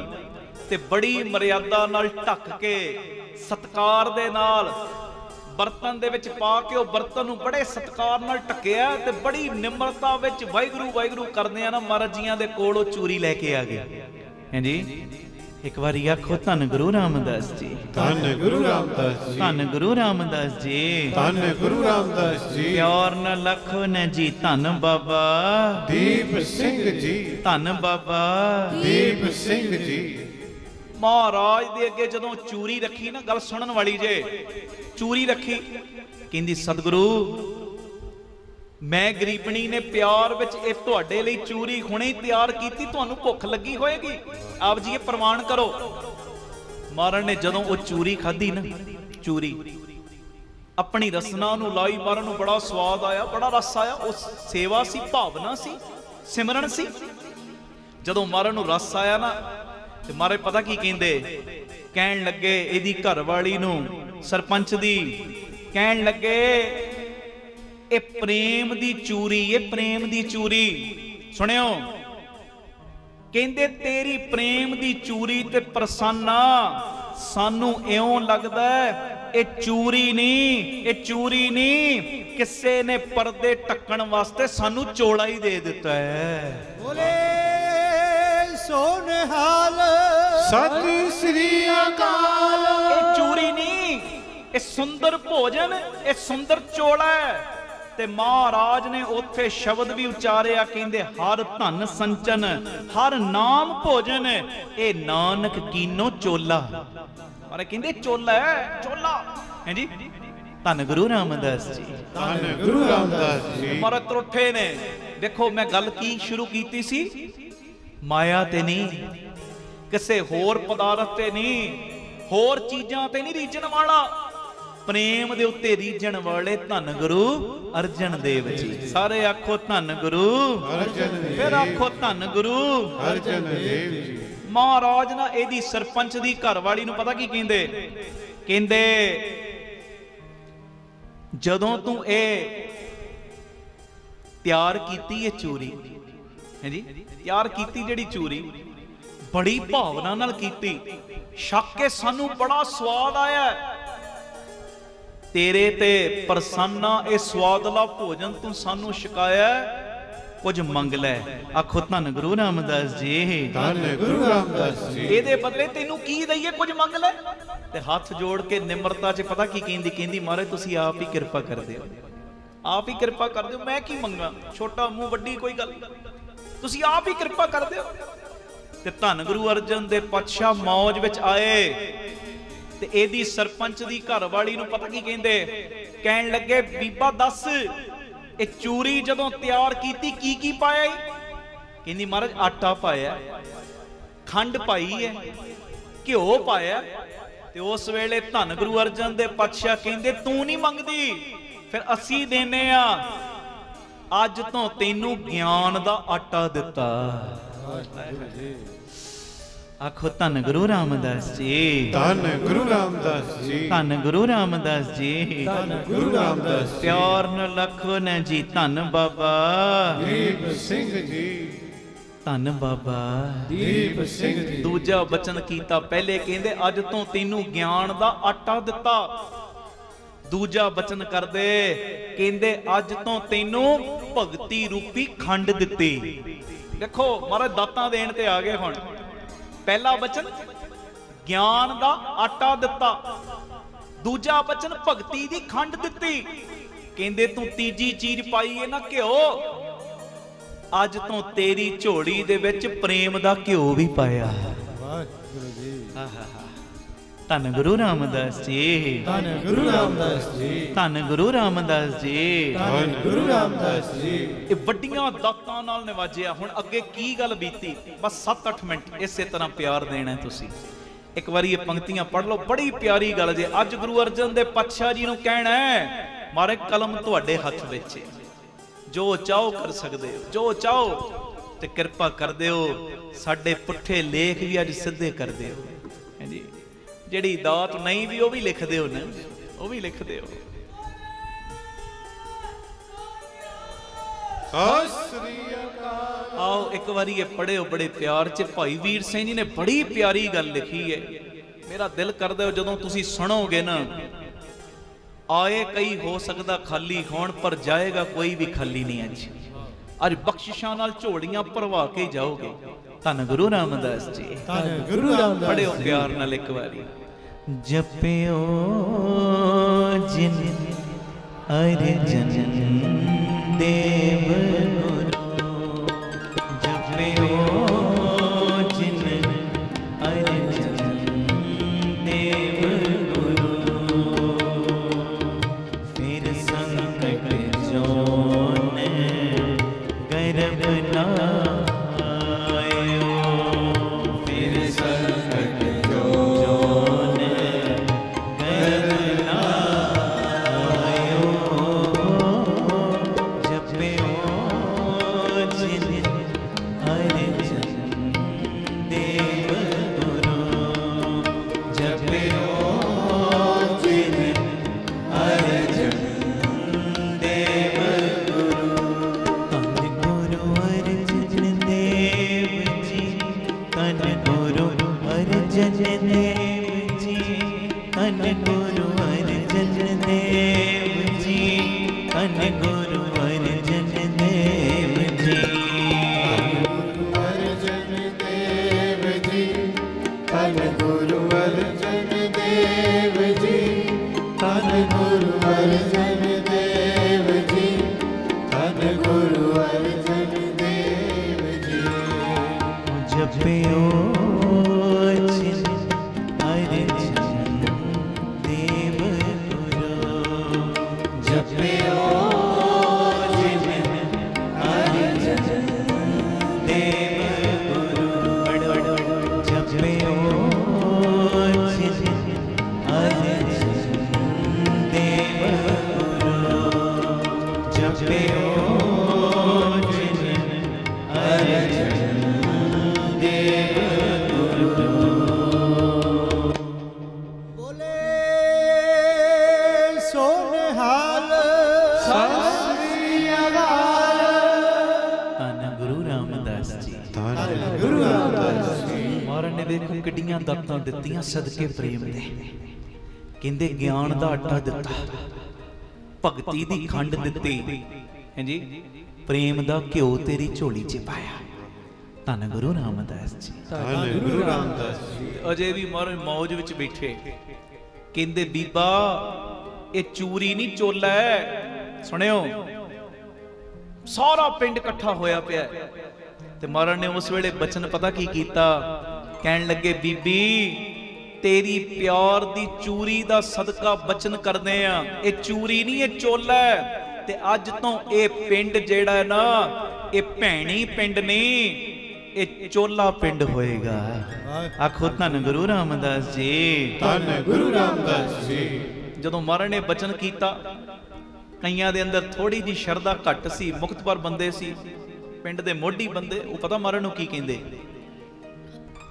ਤੇ ਬੜੀ ਮਰਿਆਦਾ ਨਾਲ ਢੱਕ ਕੇ, ਸਤਿਕਾਰ ਦੇ ਨਾਲ ਬਰਤਨ ਦੇ ਵਿੱਚ ਪਾ ਕੇ, ਉਹ ਬਰਤਨ ਨੂੰ ਬੜੇ ਸਤਿਕਾਰ ਨਾਲ ਢੱਕਿਆ ਤੇ ਬੜੀ ਨਿਮਰਤਾ ਵਿੱਚ ਵਾਹਿਗੁਰੂ ਵਾਹਿਗੁਰੂ ਕਰਦਿਆਂ ਨਾ ਮਹਾਰਾਜ ਜੀਆਂ ਦੇ ਕੋਲ ਉਹ ਚੂਰੀ ਲੈ ਕੇ ਆ ਗਏ। ਹਾਂਜੀ, ਇੱਕ ਵਾਰੀ ਆਖੋ ਧੰਨ ਗੁਰੂ ਰਾਮਦਾਸ ਜੀ, ਧੰਨ ਗੁਰੂ ਰਾਮਦਾਸ ਜੀ, ਧੰਨ ਗੁਰੂ ਰਾਮਦਾਸ ਜੀ, ਧੰਨ ਗੁਰੂ ਰਾਮਦਾਸ ਜੀ। ਪਿਆਰ ਨਾਲ ਲੱਖੋ ਨੇ ਜੀ, ਧੰਨ ਬਾਬਾ ਦੀਪ ਸਿੰਘ ਜੀ, ਧੰਨ ਬਾਬਾ ਦੀਪ ਸਿੰਘ ਜੀ। ਮਹਾਰਾਜ ਦੇ ਅੱਗੇ ਜਦੋਂ ਚੂਰੀ ਰੱਖੀ ਨਾ, ਗੱਲ ਸੁਣਨ ਵਾਲੀ ਜੇ, ਚੂਰੀ ਰੱਖੀ। ਕਹਿੰਦੀ ਸਤਿਗੁਰੂ, ਮੈਂ ਗਰੀਬਣੀ ਨੇ ਪਿਆਰ ਵਿੱਚ ਇਹ ਤੁਹਾਡੇ ਲਈ ਚੂਰੀ ਹੁਣੇ ਹੀ ਤਿਆਰ ਕੀਤੀ, ਤੁਹਾਨੂੰ ਭੁੱਖ ਲੱਗੀ ਹੋਏਗੀ, ਆਪ ਜੀ ਇਹ ਪ੍ਰਮਾਣ ਕਰੋ। ਮਹਾਰਾਜ ਨੇ ਜਦੋਂ ਉਹ ਚੂਰੀ ਖਾਧੀ ਨਾ, ਚੂਰੀ ਆਪਣੀ ਰਸਨਾ ਨੂੰ ਲਾਈ, ਮਹਾਰਾਜ ਨੂੰ ਬੜਾ ਸਵਾਦ ਆਇਆ, ਬੜਾ ਰਸ ਆਇਆ। ਉਹ ਸੇਵਾ ਸੀ, ਭਾਵਨਾ ਸੀ, ਸਿਮਰਨ ਸੀ। ਜਦੋਂ ਮਹਾਰਾਜ ਨੂੰ ਰਸ ਆਇਆ ਨਾ, ਤੇ ਮਹਾਰਾਜ ਪਤਾ ਕੀ ਕਹਿੰਦੇ? ਕਹਿਣ ਲੱਗੇ ਇਹਦੀ ਘਰ ਵਾਲੀ ਨੂੰ, ਸਰਪੰਚ ਦੀ, ਕਹਿਣ ਲੱਗੇ ਇਹ ਪ੍ਰੇਮ ਦੀ ਚੂਰੀ, ਇਹ ਪ੍ਰੇਮ ਦੀ ਚੂਰੀ। ਸੁਣਿਓ, ਕਹਿੰਦੇ ਤੇਰੀ ਪ੍ਰੇਮ ਦੀ ਚੂਰੀ ਤੇ ਪ੍ਰਸੰਨਾ, ਸਾਨੂੰ ਇਉਂ ਲੱਗਦਾ ਇਹ ਚੂਰੀ ਨਹੀਂ, ਇਹ ਚੂਰੀ ਨਹੀਂ, ਕਿਸੇ ਨੇ ਪਰਦੇ ਢੱਕਣ ਵਾਸਤੇ ਸਾਨੂੰ ਚੋਲਾ ਹੀ ਦੇ ਦਿੱਤਾ ਹੈ। ਬੋਲੇ ਸੋਨਹਾਲ ਸਤਿ ਸ੍ਰੀ ਅਕਾਲ। ਇਹ ਚੂਰੀ ਨਹੀਂ, ਇਹ ਸੁੰਦਰ ਭੋਜਨ, ਇਹ ਸੁੰਦਰ ਚੋਲਾ ਹੈ। ਤੇ ਮਹਾਰਾਜ ਨੇ ਉੱਥੇ ਸ਼ਬਦ ਵੀ ਉਚਾਰਿਆ, ਕਹਿੰਦੇ ਹਰ ਧਨ ਸੰਚਨ, ਹਰ ਨਾਮ ਭੋਜਨ, ਇਹ ਨਾਨਕ ਕੀਨੋ ਚੋਲਾ। ਪਰ ਕਹਿੰਦੇ ਚੋਲਾ ਹੈ, ਚੋਲਾ। ਹਾਂਜੀ, ਧੰਨ ਗੁਰੂ ਰਾਮਦਾਸ ਜੀ, ਧੰਨ ਗੁਰੂ ਰਾਮਦਾਸ ਜੀ। ਮਹਾਰਾਜ ਤਰੁੱਠੇ ਨੇ। ਦੇਖੋ ਮੈਂ ਗੱਲ ਕੀ ਸ਼ੁਰੂ ਕੀਤੀ ਸੀ, ਮਾਇਆ ਤੇ ਨਹੀਂ, ਕਿਸੇ ਹੋਰ ਪਦਾਰਥ ਤੇ ਨਹੀਂ, ਹੋਰ ਚੀਜ਼ਾਂ ਤੇ ਨਹੀਂ ਰੀਝਣ ਵਾਲਾ, ਪ੍ਰੇਮ ਦੇ ਉੱਤੇ ਰੀਝਣ ਵਾਲੇ ਧੰਨ ਗੁਰੂ ਅਰਜਨ ਦੇਵ ਜੀ। ਸਾਰੇ ਆਖੋ ਧੰਨ ਗੁਰੂ ਅਰਜਨ ਦੇਵ, ਫਿਰ ਆਖੋ ਧੰਨ ਗੁਰੂ ਅਰਜਨ ਦੇਵ ਜੀ। ਮਹਾਰਾਜ ਨਾ ਇਹਦੀ ਸਰਪੰਚ ਦੀ ਘਰ ਵਾਲੀ ਨੂੰ ਪਤਾ ਕੀ ਕਹਿੰਦੇ? ਕਹਿੰਦੇ ਜਦੋਂ ਤੂੰ ਇਹ ਤਿਆਰ ਕੀਤੀ ਇਹ ਚੂਰੀ, ਹੈ ਜੀ, ਤਿਆਰ ਕੀਤੀ ਜਿਹੜੀ ਚੂਰੀ, ਬੜੀ ਭਾਵਨਾ ਨਾਲ ਕੀਤੀ, ਛਕ ਕੇ ਸਾਨੂੰ ਬੜਾ ਸਵਾਦ ਆਇਆ, ਤੇਰੇ ਤੇ ਪ੍ਰਸੰਨਾ ਇਹ ਸਵਾਦਲਾ ਭੋਜਨ ਤੂੰ ਸਾਨੂੰ ਛਕਾਇਆ, ਕੁਝ ਮੰਗ ਲੈ। ਆਖੋ ਧੰਨ ਗੁਰੂ ਰਾਮਦਾਸ ਜੀ, ਧੰਨ ਗੁਰੂ ਰਾਮਦਾਸ ਜੀ। ਇਹਦੇ ਬਦਲੇ ਤੈਨੂੰ ਕੀ ਦਈਏ, ਕੁਝ ਮੰਗ ਲੈ। ਤੇ ਹੱਥ ਜੋੜ ਕੇ ਨਿਮਰਤਾ 'ਚ ਪਤਾ ਕੀ ਕਹਿੰਦੀ? ਕਹਿੰਦੀ ਮਹਾਰਾਜ ਤੁਸੀਂ ਆਪ ਹੀ ਕਿਰਪਾ ਕਰ ਦਿਓ, ਆਪ ਹੀ ਕਿਰਪਾ ਕਰ ਦਿਓ, ਮੈਂ ਕੀ ਮੰਗਾ, ਛੋਟਾ ਮੂੰਹ ਵੱਡੀ ਕੋਈ ਗੱਲ, ਤੁਸੀਂ ਆਪ ਹੀ ਕਿਰਪਾ ਕਰ ਦਿਓ। ਤੇ ਧੰਨ ਗੁਰੂ ਅਰਜਨ ਦੇ ਪਾਤਸ਼ਾਹ ਮੌਜ ਵਿੱਚ ਆਏ ਤੇ ਇਹਦੀ ਸਰਪੰਚ ਦੀ ਘਰ ਵਾਲੀ ਨੂੰ ਪਤਾ ਕੀ ਕਹਿੰਦੇ? ਕਹਿਣ ਲੱਗੇ ਬੀਬਾ ਦੱਸ ਇਹ ਚੂਰੀ ਜਦੋਂ ਤਿਆਰ ਕੀਤੀ ਕੀ ਕੀ ਪਾਇਆ? ਕਹਿੰਦੀ ਮਹਾਰਾਜ ਆਟਾ ਪਾਇਆ, ਖੰਡ ਪਾਈ ਹੈ, ਘਿਓ ਪਾਇਆ। ਤੇ ਉਸ ਵੇਲੇ ਧੰਨ ਗੁਰੂ ਅਰਜਨ ਦੇ ਪਾਤਸ਼ਾਹ ਕਹਿੰਦੇ ਤੂੰ ਨਹੀਂ ਮੰਗਦੀ, ਫਿਰ ਅਸੀਂ ਦੇਨੇ ਆ, ਅੱਜ ਤੋਂ ਤੈਨੂੰ ਗਿਆਨ ਦਾ ਆਟਾ ਦਿੱਤਾ। आखो धन गुरु रामदास जी, धन गुरु रामदास जी, धन गुरु रामदास जी, धन गुरु रामदास जी। प्यार न लखो न जी धन बाबा दीप सिंह जी, धन बाबा दीप सिंह जी। दूजा बचन कीता, पहले कहंदे अज तो तैनू ज्ञान दा आटा दिता। दूजा बचन करदे कहंदे अज तो तैनू भगती रूपी खंड दित्ती। देखो महाराज दातां देण ते आ गए हुण। पहला बचन ज्ञान दा आटा दिता, दूजा बचन भगती दी खंड दित्ती। कहंदे तू तीजी चीज पाई है ना घिओ, अज तो तेरी झोली दे विच प्रेम दा घिओ भी पाया। वाहिगुरू जी, धन गुरु रामदास जी, धन गुरु रामदास जी, धन गुरु रामदास जी, धन गुरु रामदास जी। ਇਹ ਵੱਡੀਆਂ ਦਾਤਾਂ ਨਾਲ ਨਿਵਾਜਿਆ। ਹੁਣ ਅੱਗੇ ਕੀ ਗੱਲ ਬੀਤੀ, ਬਸ 7-8 ਮਿੰਟ ਇਸੇ ਤਰ੍ਹਾਂ ਪਿਆਰ ਦੇਣਾ ਤੁਸੀਂ। ਇੱਕ ਵਾਰੀ ਇਹ ਪੰਕਤੀਆਂ ਪੜ੍ਹ ਲਓ, ਬੜੀ ਪਿਆਰੀ ਗੱਲ ਜੇ। ਅੱਜ ਗੁਰੂ ਅਰਜਨ ਦੇ ਪਾਤਸ਼ਾਹ ਜੀ ਨੂੰ ਕਹਿਣਾ ਹੈ, ਮਾਰੇ ਕਲਮ ਤੁਹਾਡੇ ਹੱਥ ਵਿੱਚ, ਜੋ ਚਾਹੋ ਕਰ ਸਕਦੇ ਹੋ, ਜੋ ਚਾਹੋ, ਤੇ ਕਿਰਪਾ ਕਰ ਦਿਓ ਸਾਡੇ ਪੁੱਠੇ ਲੇਖ ਵੀ ਅੱਜ ਸਿੱਧੇ ਕਰ ਦਿਓ। ਹਾਂਜੀ, ਜਿਹੜੀ ਦਾਤ ਨਹੀਂ ਵੀ ਉਹ ਵੀ ਲਿਖ ਦਿਓ ਨਾ, ਉਹ ਵੀ ਲਿਖ ਦਿਓ। आओ एक बारी ये पढ़ियो बड़े प्यार च। भाई वीर सिंह जी ने बड़ी प्यारी गल लिखी है। मेरा दिल करदा है जदों तुसी सुनोगे ना, आए कई हो सकदा खाली होण पर जाएगा कोई भी खाली नहीं। अज बख्शिशां नाल झोलियां भरवा के जाओगे। धन गुरु रामदास जी, धन गुरु रामदास। पढ़ियो प्यार नाल एक बारी। जपियो जिन अर्जन देव गुरु, जपियो जिन अर्जन देव गुरु, फिर संकट जोन गर्भ ना आयो, फिर संकट जोन गर्भ ना आयो, जपियो जिन अर्जन देव गुरु, जपियो जिन अर्जन देव गुरु। धन गुरु अर्जन देव जी, धन गुरु अर्जन देव जी, धन गुरु अर्जन देव जी, धन गुरु अर्जन देव जी। अर्जन देव जी, धन गुरु अर्जन देव जी, धन गुरु अर्जन देव जी, धन गुरु अर्जन देव जी। जपियो जिन अर्जन देव गुरु, जपियो जिन अर्जन देव गुरु, जपियो जिन अर्जन देव गुरु, जपियो जिन अर्जन देव गुरु। बोले सोनिहाल सत श्री अकाल। धन गुरु रामदास जी, धन गुरु रामदास जी। ਮਹਾਰਾਜ ਨੇ ਵੇਖੋ ਕਿੱਡੀਆਂ ਦਾਤਾਂ ਦਿੱਤੀਆਂ ਸਦਕੇ ਪ੍ਰੇਮ ਦੇ। ਕਹਿੰਦੇ ਗਿਆਨ ਦਾ ਆਟਾ ਦਿੱਤਾ, ਭਗਤੀ ਦੀ ਖੰਡ ਦਿੱਤੀ, ਹਾਂਜੀ, ਪ੍ਰੇਮ ਦਾ ਘਿਓ ਤੇਰੀ ਝੋਲੀ 'ਚ ਪਾਇਆ। ਧੰਨ ਗੁਰੂ ਰਾਮਦਾਸ ਜੀ, ਧੰਨ ਗੁਰੂ ਰਾਮਦਾਸ ਜੀ। ਅਜੇ ਵੀ ਮਹਾਰਾਜ ਮੌਜ ਵਿੱਚ ਬੈਠੇ। ਕਹਿੰਦੇ ਬੀਬਾ ਇਹ ਚੂਰੀ ਨਹੀਂ ਚੋਲਾ ਹੈ। ਸੁਣਿਓ, ਸਾਰਾ ਪਿੰਡ ਇਕੱਠਾ ਹੋਇਆ ਪਿਆ ਤੇ ਮਹਾਰਾਜ ਨੇ ਉਸ ਵੇਲੇ ਬਚਨ ਪਤਾ ਕੀ ਕੀਤਾ। ਕਹਿਣ ਲੱਗੇ ਬੀਬੀ ਤੇਰੀ ਪਿਆਰ ਦੀ ਚੂਰੀ ਦਾ ਸਦਕਾ ਬਚਨ ਕਰਦੇ ਆ, ਇਹ ਚੂਰੀ ਨਹੀਂ ਇਹ ਚੋਲਾ ਹੈ। ਤੇ ਅੱਜ ਤੋਂ ਇਹ ਪਿੰਡ ਜਿਹੜਾ ਹੈ ਨਾ, ਇਹ ਭੈਣੀ ਪਿੰਡ ਨਹੀਂ, ਇਹ ਚੋਲਾ ਪਿੰਡ ਹੋਏਗਾ। ਆਖੋ ਧੰਨ ਗੁਰੂ ਰਾਮਦਾਸ ਜੀ, ਧੰਨ ਗੁਰੂ ਰਾਮਦਾਸ ਜੀ। ਜਦੋਂ ਮਹਾਰਾਜ ਨੇ ਬਚਨ ਕੀਤਾ, ਕਈਆਂ ਦੇ ਅੰਦਰ ਥੋੜੀ ਜੀ ਸ਼ਰਧਾ ਘੱਟ ਸੀ, ਮੁਕਤਪਰ ਬੰਦੇ ਸੀ, ਪਿੰਡ ਦੇ ਮੋਢੀ ਬੰਦੇ, ਉਹ ਪਤਾ ਮਹਾਰਾਜ ਨੂੰ ਕੀ ਕਹਿੰਦੇ।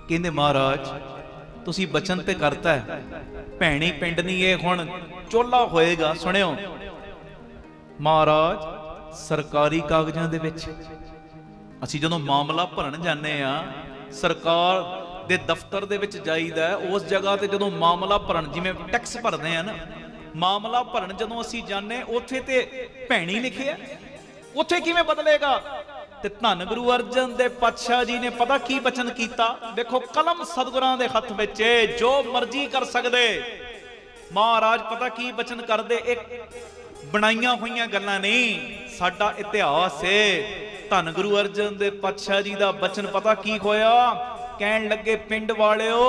ਕਹਿੰਦੇ महाराज ਤੁਸੀਂ बचन ते करता है, भैणी पिंड नहीं ये हुण चोला होएगा। सुनियो महाराज सरकारी कागजां दे विच ਅਸੀਂ ਜਦੋਂ ਮਾਮਲਾ ਭਰਨ ਜਾਂਦੇ ਆ, ਸਰਕਾਰ ਦੇ ਦਫ਼ਤਰ ਦੇ ਵਿੱਚ ਜਾਈਦਾ, ਉਸ ਜਗ੍ਹਾ ਤੇ ਜਦੋਂ ਮਾਮਲਾ ਭਰਨ, ਜਿਵੇਂ ਟੈਕਸ ਭਰਦੇ ਆ ਨਾ, ਮਾਮਲਾ ਭਰਨ ਜਦੋਂ ਅਸੀਂ ਜਾਂਦੇ, ਉੱਥੇ ਤੇ ਭੈਣੀ ਲਿਖਿਆ, ਉੱਥੇ ਕਿਵੇਂ ਬਦਲੇਗਾ? ਤੇ ਧੰਨ ਗੁਰੂ ਅਰਜਨ ਦੇਵ ਪਾਤਸ਼ਾਹ ਜੀ ਨੇ ਪਤਾ ਕੀ ਬਚਨ ਕੀਤਾ? ਦੇਖੋ ਕਲਮ ਸਤਿਗੁਰਾਂ ਦੇ ਹੱਥ ਵਿੱਚ ਜੋ ਮਰਜ਼ੀ ਕਰ ਸਕਦੇ। ਮਹਾਰਾਜ ਪਤਾ ਕੀ ਬਚਨ ਕਰਦੇ? ਇੱਕ ਬਣਾਈਆਂ ਹੋਈਆਂ ਗੱਲਾਂ ਨਹੀਂ, ਸਾਡਾ ਇਤਿਹਾਸ ਹੈ। ਧੰਨ ਗੁਰੂ ਅਰਜਨ ਦੇਵ ਪਾਤਸ਼ਾਹ ਜੀ ਦਾ ਬਚਨ ਪਤਾ ਕੀ ਹੋਇਆ? ਕਹਿਣ ਲੱਗੇ ਪਿੰਡ ਵਾਲਿਓ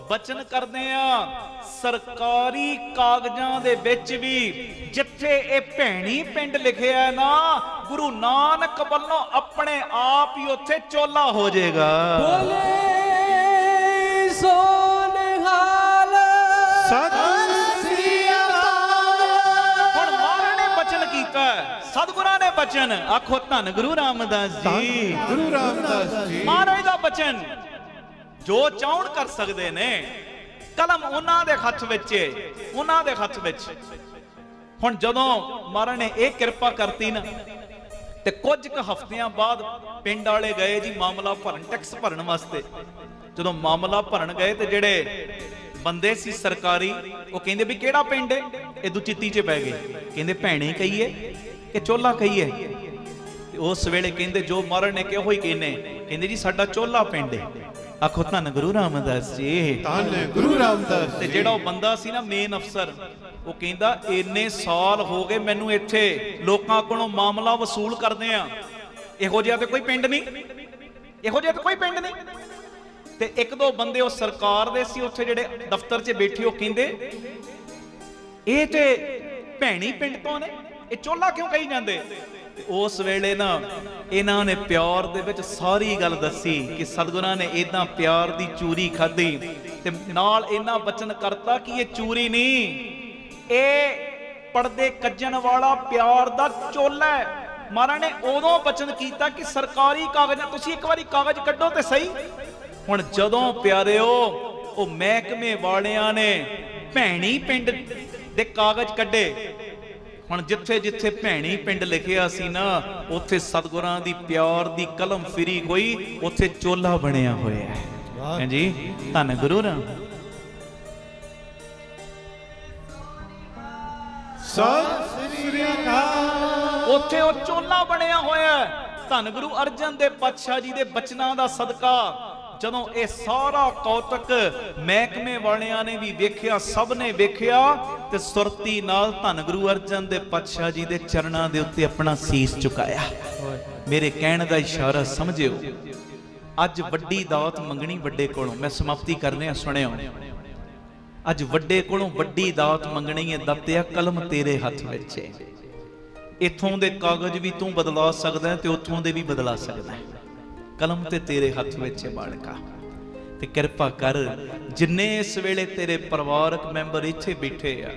ਬਚਨ ਕਰਦੇ ਆ, ਸਰਕਾਰੀ ਕਾਗਜ਼ਾਂ ਦੇ ਵਿੱਚ ਵੀ ਜਿੱਥੇ ਇਹ ਭੈਣੀ ਪਿੰਡ ਲਿਖਿਆ ਨਾ, ਗੁਰੂ ਨਾਨਕ ਵੱਲੋਂ ਆਪਣੇ ਆਪ ਹੀ ਉੱਥੇ ਚੋਲਾ ਹੋ ਜਾਏਗਾ। ਬੋਲੇ ਸੋ ਨਿਹਾਲ ਸਤਿ ਸ੍ਰੀ ਅਕਾਲ। ਹੁਣ ਮਹਾਰਾਜ ਨੇ ਬਚਨ ਕੀਤਾ, ਸਤਿਗੁਰਾਂ ਨੇ ਬਚਨ, ਆਖੋ ਧੰਨ ਗੁਰੂ ਰਾਮਦਾਸ ਜੀ। ਗੁਰੂ ਰਾਮਦਾਸ ਜੀ ਮਹਾਰਾਜ ਦਾ ਬਚਨ ਜੋ ਚਾਹਣ ਕਰ ਸਕਦੇ ਨੇ, ਕਲਮ ਉਹਨਾਂ ਦੇ ਹੱਥ ਵਿੱਚ, ਉਹਨਾਂ ਦੇ ਹੱਥ ਵਿੱਚ। ਹੁਣ ਜਦੋਂ ਮਹਾਰਾਜ ਨੇ ਇਹ ਕਿਰਪਾ ਕਰਤੀ ਨਾ, ਤੇ ਕੁਝ ਕੁ ਹਫ਼ਤਿਆਂ ਬਾਅਦ ਪਿੰਡ ਵਾਲੇ ਗਏ ਜੀ ਮਾਮਲਾ ਭਰਨ, ਟੈਕਸ ਭਰਨ ਵਾਸਤੇ। ਜਦੋਂ ਮਾਮਲਾ ਭਰਨ ਗਏ ਤੇ ਜਿਹੜੇ ਬੰਦੇ ਸੀ ਸਰਕਾਰੀ, ਉਹ ਕਹਿੰਦੇ ਵੀ ਕਿਹੜਾ ਪਿੰਡ ਹੈ? ਇਹ ਦੁਚਿੱਤੀ 'ਚ ਪੈ ਗਏ, ਕਹਿੰਦੇ ਭੈਣੀ ਕਹੀਏ ਕਿ ਚੋਲਾ ਕਹੀਏ? ਤੇ ਉਸ ਵੇਲੇ ਕਹਿੰਦੇ ਜੋ ਮਹਾਰਾਜ ਨੇ ਕਿਹਾ ਹੋਈ ਕਹਿੰਦੇ ਜੀ ਸਾਡਾ ਚੋਲਾ ਪਿੰਡ ਹੈ। ਆਖੋ ਧੰਨ ਗੁਰੂ ਰਾਮਦਾਸ ਜੀ, ਧੰਨ ਗੁਰੂ ਰਾਮਦਾਸ। ਤੇ ਜਿਹੜਾ ਉਹ ਬੰਦਾ ਸੀ ਨਾ ਮੇਨ ਅਫਸਰ, ਉਹ ਕਹਿੰਦਾ ਇੰਨੇ ਸਾਲ ਹੋ ਗਏ ਮੈਨੂੰ ਇੱਥੇ ਲੋਕਾਂ ਕੋਲੋਂ ਮਾਮਲਾ ਵਸੂਲ ਕਰਦੇ ਆ, ਇਹੋ ਜਿਹਾ ਤੇ ਕੋਈ ਪਿੰਡ ਨਹੀਂ, ਇਹੋ ਜਿਹਾ ਤੇ ਕੋਈ ਪਿੰਡ ਨਹੀਂ। ਤੇ ਇੱਕ ਦੋ ਬੰਦੇ ਉਹ ਸਰਕਾਰ ਦੇ ਸੀ ਉੱਥੇ ਜਿਹੜੇ ਦਫ਼ਤਰ 'ਚ ਬੈਠੇ, ਉਹ ਕਹਿੰਦੇ ਇਹ ਤੇ ਭੈਣੀ ਪਿੰਡ ਤੋਂ ਨੇ, ਇਹ ਚੋਲਾ ਕਿਉਂ ਕਹੀ ਜਾਂਦੇ? ਤੇ ਉਸ ਵੇਲੇ ਨਾ ਇਹਨਾਂ ਨੇ ਪਿਆਰ ਦੇ ਵਿੱਚ ਸਾਰੀ ਗੱਲ ਦੱਸੀ ਕਿ ਸਤਿਗੁਰਾਂ ਨੇ ਇਦਾਂ ਪਿਆਰ ਦੀ ਚੂਰੀ ਖਾਧੀ, ਤੇ ਨਾਲ ਇਹਨਾਂ ਬਚਨ ਕਰਤਾ ਕਿ ਇਹ ਚੂਰੀ ਨਹੀਂ, ਇਹ ਪਰਦੇ ਕੱਜਣ ਵਾਲਾ ਪਿਆਰ ਦਾ ਚੋਲਾ ਹੈ। ਮਹਾਰਾਜ ਨੇ ਉਦੋਂ ਬਚਨ ਕੀਤਾ ਕਿ ਸਰਕਾਰੀ ਕਾਗਜ਼ਾਂ, ਤੁਸੀਂ ਇੱਕ ਵਾਰੀ ਕਾਗਜ਼ ਕੱਢੋ ਤੇ ਸਹੀ। ਹੁਣ ਜਦੋਂ ਪਿਆਰਿਓ ਉਹ ਮਹਿਕਮੇ ਵਾਲਿਆਂ ਨੇ ਭੈਣੀ ਪਿੰਡ ਦੇ ਕਾਗਜ਼ ਕੱਢੇ, ਹੁਣ ਜਿੱਥੇ ਜਿੱਥੇ ਭੈਣੀ ਪਿੰਡ ਲਿਖਿਆ ਸੀ ਨਾ, ਉੱਥੇ ਸਤਿਗੁਰਾਂ ਦੀ ਪਿਆਰ ਦੀ ਕਲਮ ਫਿਰੀ ਹੋਈ, ਉੱਥੇ ਚੋਲਾ ਬਣਿਆ ਹੋਇਆ ਹੈ। ਹਾਂਜੀ ਧੰਨ ਗੁਰੂ ਰਾਮ। ਸਤਿ ਸ੍ਰੀ ਅਕਾਲ। ਉੱਥੇ ਉਹ ਚੋਲਾ ਬਣਿਆ ਹੋਇਆ। ਧੰਨ ਗੁਰੂ ਅਰਜਨ ਦੇਵ ਪਾਤਸ਼ਾਹ ਜੀ ਦੇ ਬਚਨਾਂ ਦਾ ਸਦਕਾ ਜਦੋਂ ਇਹ ਸਾਰਾ ਕੌਤਕ ਮਹਿਕਮੇ ਵਾਲਿਆਂ ਨੇ ਵੀ ਵੇਖਿਆ, ਸਭ ਨੇ ਵੇਖਿਆ, ਤੇ ਸੁਰਤੀ ਨਾਲ ਧੰਨ ਗੁਰੂ ਅਰਜਨ ਦੇਵ ਪਾਤਸ਼ਾਹ ਜੀ ਦੇ ਚਰਨਾਂ ਦੇ ਉੱਤੇ ਆਪਣਾ ਸੀਸ ਝੁਕਾਇਆ। ਮੇਰੇ ਕਹਿਣ ਦਾ ਇਸ਼ਾਰਾ ਸਮਝਿਓ, ਅੱਜ ਵੱਡੀ ਦਾਤ ਮੰਗਣੀ ਵੱਡੇ ਕੋਲੋਂ। ਮੈਂ ਸਮਾਪਤੀ ਕਰਨੇ ਆ, ਸੁਣਿਓ। ਅੱਜ ਵੱਡੇ ਕੋਲੋਂ ਵੱਡੀ ਦਾਤ ਮੰਗਣੀ ਹੈ। ਦਾਤਿਆ ਕਲਮ ਤੇਰੇ ਹੱਥ ਵਿੱਚ ਹੈ, ਇੱਥੋਂ ਦੇ ਕਾਗਜ਼ ਵੀ ਤੂੰ ਬਦਲਾ ਸਕਦਾ ਹੈ ਤੇ ਉੱਥੋਂ ਦੇ ਵੀ ਬਦਲਾ ਸਕਦਾ ਹੈ। ਕਲਮ ਤੇ ਤੇਰੇ ਹੱਥ ਵਿੱਚ ਹੈ ਮਾਲਕਾ, ਤੇ ਕਿਰਪਾ ਕਰ ਜਿੰਨੇ ਇਸ ਵੇਲੇ ਤੇਰੇ ਪਰਿਵਾਰਕ ਮੈਂਬਰ ਇੱਥੇ ਬੈਠੇ ਆ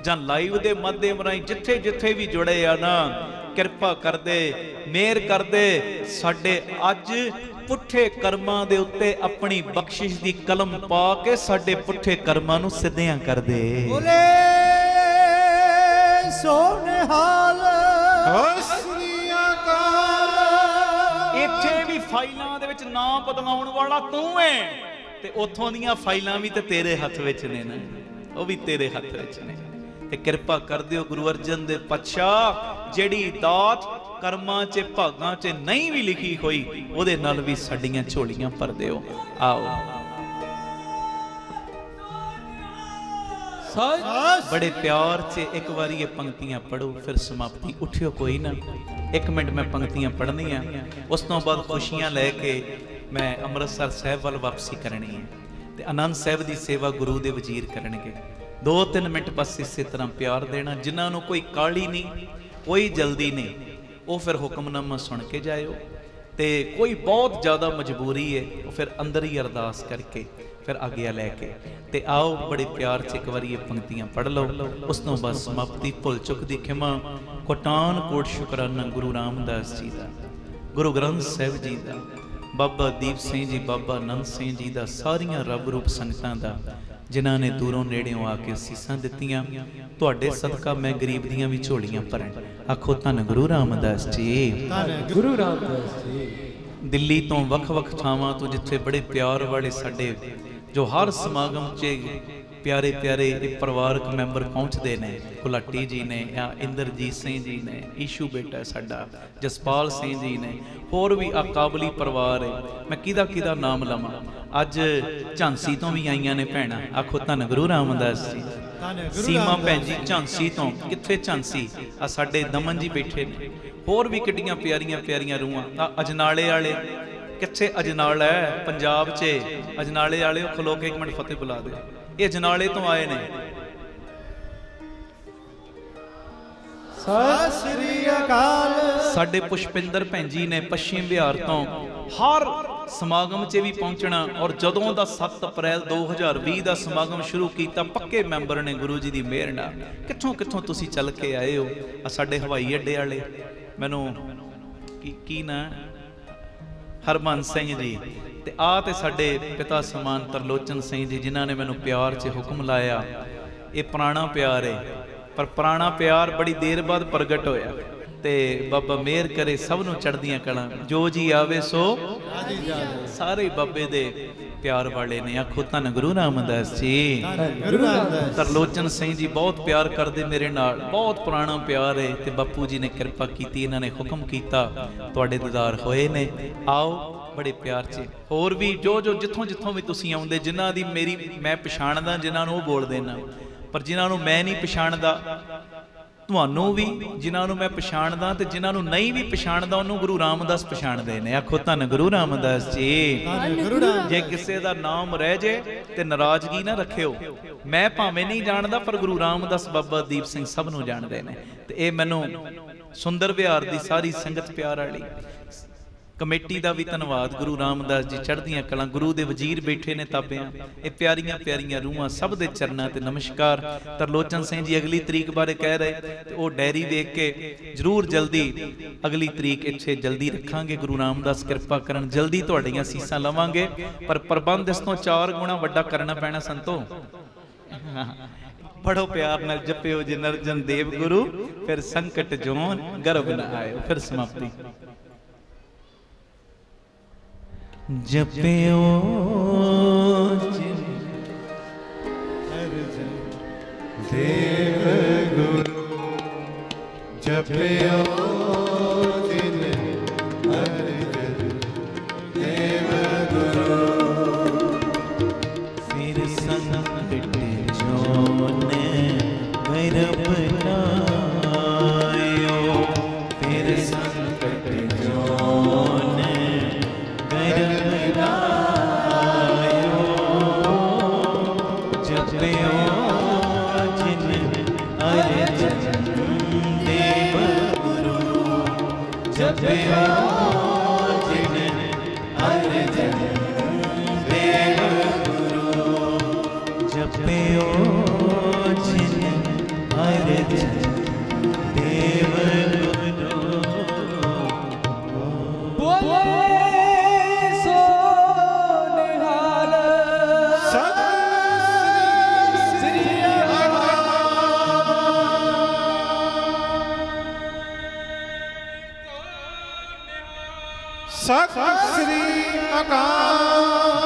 ਜਾਂ ਲਾਈਵ ਦੇ ਮਾਧਿਅਮ ਰਾਹੀਂ ਜਿੱਥੇ ਜਿੱਥੇ ਵੀ ਜੁੜੇ ਆ ਨਾ, ਕਿਰਪਾ ਕਰਦੇ, ਮਿਹਰ ਕਰਦੇ, ਸਾਡੇ ਅੱਜ ਪੁੱਠੇ ਕਰਮਾਂ ਦੇ ਉੱਤੇ ਆਪਣੀ ਬਖਸ਼ਿਸ਼ ਦੀ ਕਲਮ ਪਾ ਕੇ ਸਾਡੇ ਪੁੱਠੇ ਕਰਮਾਂ ਨੂੰ ਸਿੱਧਿਆਂ ਕਰ ਦੇ। ਬੋਲੇ ਸੋ ਨਿਹਾਲ ਸਤਿ ਸ੍ਰੀ ਅਕਾਲ। ਇੱਥੇ ਵੀ ਫਾਈਲਾਂ ਦੇ ਵਿੱਚ ਨਾਮ ਬਦਲਾਉਣ ਵਾਲਾ ਤੂੰ ਹੈ, ਤੇ ਉੱਥੋਂ ਦੀਆਂ ਫਾਈਲਾਂ ਵੀ ਤੇ ਤੇਰੇ ਹੱਥ ਵਿੱਚ ਨੇ ਨਾ, ਉਹ ਵੀ ਤੇਰੇ ਹੱਥ ਵਿੱਚ ਨੇ। ਤੇ ਕਿਰਪਾ ਕਰ ਦਿਓ ਗੁਰੂ ਅਰਜਨ ਦੇਵ ਪਾਤਸ਼ਾਹ, ਜਿਹੜੀ ਦਾਤ ਕਰਮਾਂ 'ਚ ਭਾਗਾਂ 'ਚ ਨਹੀਂ ਵੀ ਲਿਖੀ ਹੋਈ, ਉਹਦੇ ਨਾਲ ਵੀ ਸਾਡੀਆਂ ਝੋਲੀਆਂ ਭਰ ਦਿਓ। ਆਓ बड़े प्यार से एक बार ये पंक्तियां पढ़ो, फिर समाप्ति। उठियो कोई ना, एक मिनट मैं पंक्तियां पढ़नी है, उस तो बाद खुशियां लैके मैं अमृतसर साहब वाल वापसी करनी है, ते आनंद साहब की सेवा गुरु दे वजीर करनगे। 2-3 मिनट बस इस तरह प्यार देना। जिन्होंने कोई काली नहीं, कोई जल्दी नहीं, वो फिर हुक्मनामा सुन के जाओ, ते कोई बहुत ज़्यादा मजबूरी है वो फिर अंदर ही अरदास करके फिर आज्ञा लैके ते आओ। बड़े प्यार से एक बार ये पंक्तियां पढ़ लो, उस तो बाद समाप्ति। भुल चुक दी खिमा, कोटान कोट शुकराना गुरु रामदास जी का, गुरु ग्रंथ साहिब जी का, ਬਾਬਾ ਦੀਪ ਸਿੰਘ ਜੀ, ਬਾਬਾ ਆਨੰਦ ਸਿੰਘ ਜੀ ਦਾ, ਸਾਰੀਆਂ ਰੱਬ ਰੂਪ ਸੰਗਤਾਂ ਦਾ ਜਿਨ੍ਹਾਂ ਨੇ ਦੂਰੋਂ ਨੇੜਿਓਂ ਆ ਕੇ ਅਸੀਸਾਂ ਦਿੱਤੀਆਂ। ਤੁਹਾਡੇ ਸਦਕਾ ਮੈਂ ਗਰੀਬ ਦੀਆਂ ਵੀ ਝੋਲੀਆਂ ਭਰਨ। ਆਖੋ ਧੰਨ ਗੁਰੂ ਰਾਮਦਾਸ ਜੀ, ਧੰਨ ਗੁਰੂ ਰਾਮਦਾਸ ਜੀ। ਦਿੱਲੀ ਤੋਂ ਵੱਖ-ਵੱਖ ਥਾਵਾਂ ਤੋਂ ਜਿੱਥੇ ਬੜੇ ਪਿਆਰ ਵਾਲੇ ਸਾਡੇ ਜੋ ਹਰ ਸਮਾਗਮ 'ਚ ਪਿਆਰੇ ਪਿਆਰੇ ਇਹ ਪਰਿਵਾਰਕ ਮੈਂਬਰ ਪਹੁੰਚਦੇ ਨੇ, ਗੁਲਾਟੀ ਜੀ ਨੇ ਜਾਂ ਇੰਦਰਜੀਤ ਸਿੰਘ ਜੀ ਨੇ, ਈਸ਼ੂ ਬੇਟਾ ਸਾਡਾ, ਜਸਪਾਲ ਸਿੰਘ ਜੀ ਨੇ, ਹੋਰ ਵੀ ਅਕਾਬਲੀ ਪਰਿਵਾਰ ਹੈ। ਮੈਂ ਕਿਹਦਾ ਨਾਮ ਲਵਾਂ। ਅੱਜ ਝਾਂਸੀ ਤੋਂ ਵੀ ਆਈਆਂ ਨੇ ਭੈਣਾਂ। ਆਖੋ ਧੰਨ ਗੁਰੂ ਰਾਮਦਾਸ ਜੀ। ਸੀਮਾ ਭੈਣ ਜੀ ਝਾਂਸੀ ਤੋਂ, ਕਿੱਥੇ ਝਾਂਸੀ, ਆ ਸਾਡੇ ਦਮਨ ਜੀ ਬੈਠੇ ਨੇ। ਹੋਰ ਵੀ ਕਿੱਡੀਆਂ ਪਿਆਰੀਆਂ ਪਿਆਰੀਆਂ ਰੂਹਾਂ। ਆ ਅਜਨਾਲੇ ਵਾਲੇ, ਕਿੱਥੇ ਅਜਨਾਲਾ ਹੈ ਪੰਜਾਬ 'ਚ, ਅਜਨਾਲੇ ਵਾਲੇ ਉਹ ਖਲੋ ਕੇ ਇੱਕ ਮਿੰਟ ਫਤਿਹ ਬੁਲਾ ਦਿਓ। ਇਹ ਅਜਨਾਲੇ ਤੋਂ ਆਏ ਨੇ। ਸਤਿ ਸ੍ਰੀ ਅਕਾਲ। ਸਾਡੇ ਪੁਸ਼ਪਿੰਦਰ ਭੈਣ ਜੀ ਨੇ ਪੱਛਮੀ ਬਿਹਾਰ ਤੋਂ, ਹਰ ਸਮਾਗਮ 'ਚ ਵੀ ਪਹੁੰਚਣਾ। ਔਰ ਜਦੋਂ ਦਾ 7 ਅਪ੍ਰੈਲ 2020 ਦਾ ਸਮਾਗਮ ਸ਼ੁਰੂ ਕੀਤਾ, ਪੱਕੇ ਮੈਂਬਰ ਨੇ ਗੁਰੂ ਜੀ ਦੀ ਮਿਹਰ ਨਾਲ। ਕਿੱਥੋਂ ਕਿੱਥੋਂ ਤੁਸੀਂ ਚੱਲ ਕੇ ਆਏ ਹੋ। ਆ ਸਾਡੇ ਹਵਾਈ ਅੱਡੇ ਵਾਲੇ, ਮੈਨੂੰ ਕੀ ਨਾ ਹਰਬੰਸ ਸਿੰਘ ਜੀ, ਤੇ ਆ ਤੇ ਸਾਡੇ ਪਿਤਾ ਸਮਾਨ ਤਰਲੋਚਨ ਸਿੰਘ ਜੀ, ਜਿਨ੍ਹਾਂ ਨੇ ਮੈਨੂੰ ਪਿਆਰ 'ਚ ਹੁਕਮ ਲਾਇਆ। ਇਹ ਪੁਰਾਣਾ ਪਿਆਰ ਹੈ, ਪਰ ਪੁਰਾਣਾ ਪਿਆਰ ਬੜੀ ਦੇਰ ਬਾਅਦ ਪ੍ਰਗਟ ਹੋਇਆ। ਤੇ ਬਾਬਾ ਮਿਹਰ ਕਰੇ ਸਭ ਨੂੰ ਚੜ੍ਹਦੀਆਂ ਕਲਾਂ। ਜੋ ਜੀ ਆਵੇ ਸੋ ਸਾਰੇ ਬਾਬੇ ਦੇ ਪਿਆਰ ਵਾਲੇ ਨੇ। ਆਖੋ ਧੰਨ ਗੁਰੂ ਰਾਮਦਾਸ ਜੀ। ਤਰਲੋਚਨ ਸਿੰਘ ਜੀ ਬਹੁਤ ਪਿਆਰ ਕਰਦੇ ਮੇਰੇ ਨਾਲ, ਬਹੁਤ ਪੁਰਾਣਾ ਪਿਆਰ ਹੈ। ਤੇ ਬਾਪੂ ਜੀ ਨੇ ਕਿਰਪਾ ਕੀਤੀ, ਇਹਨਾਂ ਨੇ ਹੁਕਮ ਕੀਤਾ, ਤੁਹਾਡੇ ਦੀਦਾਰ ਹੋਏ ਨੇ। ਆਓ ਬੜੇ ਪਿਆਰ 'ਚ। ਹੋਰ ਵੀ ਜੋ ਜਿੱਥੋਂ ਵੀ ਤੁਸੀਂ ਆਉਂਦੇ, ਜਿਨ੍ਹਾਂ ਦੀ ਮੈਂ ਪਛਾਣਦਾ, ਜਿਨ੍ਹਾਂ ਨੂੰ ਉਹ ਬੋਲਦੇ ਨਾ, ਪਰ ਜਿਨ੍ਹਾਂ ਨੂੰ ਮੈਂ ਨਹੀਂ ਪਛਾਣਦਾ, ਤੁਹਾਨੂੰ ਵੀ ਜਿਨ੍ਹਾਂ ਨੂੰ ਮੈਂ ਪਛਾਣਦਾ ਤੇ ਜਿਨ੍ਹਾਂ ਨੂੰ ਨਹੀਂ ਵੀ ਪਛਾਣਦਾ, ਉਹਨੂੰ ਗੁਰੂ ਰਾਮਦਾਸ ਪਛਾਣਦੇ ਨੇ। ਆਖੋ ਧੰਨ ਗੁਰੂ ਰਾਮਦਾਸ ਜੀ। ਜੇ ਕਿਸੇ ਦਾ ਨਾਮ ਰਹਿ ਜੇ ਤੇ ਨਾਰਾਜ਼ਗੀ ਨਾ ਰੱਖਿਓ। ਮੈਂ ਭਾਵੇਂ ਨਹੀਂ ਜਾਣਦਾ, ਪਰ ਗੁਰੂ ਰਾਮਦਾਸ ਬਾਬਾ ਦੀਪ ਸਿੰਘ ਸਭ ਨੂੰ ਜਾਣਦੇ ਨੇ। ਤੇ ਇਹ ਮੈਨੂੰ ਸੁੰਦਰ ਵਿਹਾਰ ਦੀ ਸਾਰੀ ਸੰਗਤ ਪਿਆਰ ਵਾਲੀ ਕਮੇਟੀ ਦਾ ਵੀ ਧੰਨਵਾਦ। ਗੁਰੂ ਰਾਮਦਾਸ ਜੀ ਚੜ੍ਹਦੀਆਂ ਕਲਾਂ। ਗੁਰੂ ਦੇ ਵਜ਼ੀਰ ਬੈਠੇ ਨੇ ਤਾਬਿਆਂ। ਇਹ ਪਿਆਰੀਆਂ ਪਿਆਰੀਆਂ ਰੂਹਾਂ, ਸਭ ਦੇ ਚਰਨਾਂ ਤੇ ਨਮਸਕਾਰ। ਤਰਲੋਚਨ ਸਿੰਘ ਜੀ ਅਗਲੀ ਤਰੀਕ ਬਾਰੇ ਕਹਿ ਰਹੇ, ਤੇ ਉਹ ਡਾਇਰੀ ਵੇਖ ਕੇ ਜ਼ਰੂਰ ਜਲਦੀ ਅਗਲੀ ਤਰੀਕ ਇੱਥੇ ਜਲਦੀ ਰੱਖਾਂਗੇ। ਗੁਰੂ ਰਾਮਦਾਸ ਕਿਰਪਾ ਕਰਨ, ਜਲਦੀ ਤੁਹਾਡੀਆਂ ਸੀਸਾਂ ਲਵਾਂਗੇ। ਪਰ ਪ੍ਰਬੰਧ ਇਸ ਤੋਂ 4 ਗੁਣਾ ਵੱਡਾ ਕਰਨਾ ਪੈਣਾ ਸੰਤੋ। ਪੜੋ ਪਿਆਰ ਨਾਲ, ਜਪਿਓ ਜੇ ਨਰਜਨ ਦੇਵ ਗੁਰੂ, ਫਿਰ ਸੰਕਟ ਜੋਨ ਗਰਭ ਨਾ ਆਇਓ। ਫਿਰ ਸਮਾਪਤੀ। ਜਪਿਓ ਜਿਨ ਅਰਜਨ ਦੇਵ ਗੁਰੂ, ਜਪਿਓ ਜਿਨ ਅਰਜਨ ਦੇਵ ਗੁਰੂ, ਫਿਰ ਸੰਕਟ ਜੋਨ ਗਰਭ ਨਾ ਆਇਓ। ਫਿਰ ਸੰਕਟ ਜੋਨ ਜਪਿਓ ਜਿਨ ਅਰਜਨ ਦੇਵ ਗੁਰੂ, ਜਪਿਓ ਜਿਨ ਅਰਜਨ ਦੇਵ ਗੁਰੂ। ਬੋਲੇ ਸੋ ਨਿਹਾਲ। ਸਤਿ ਸ੍ਰੀ ਅਕਾਲ। ਸਤਿ ਸ੍ਰੀ ਅਕਾਲ।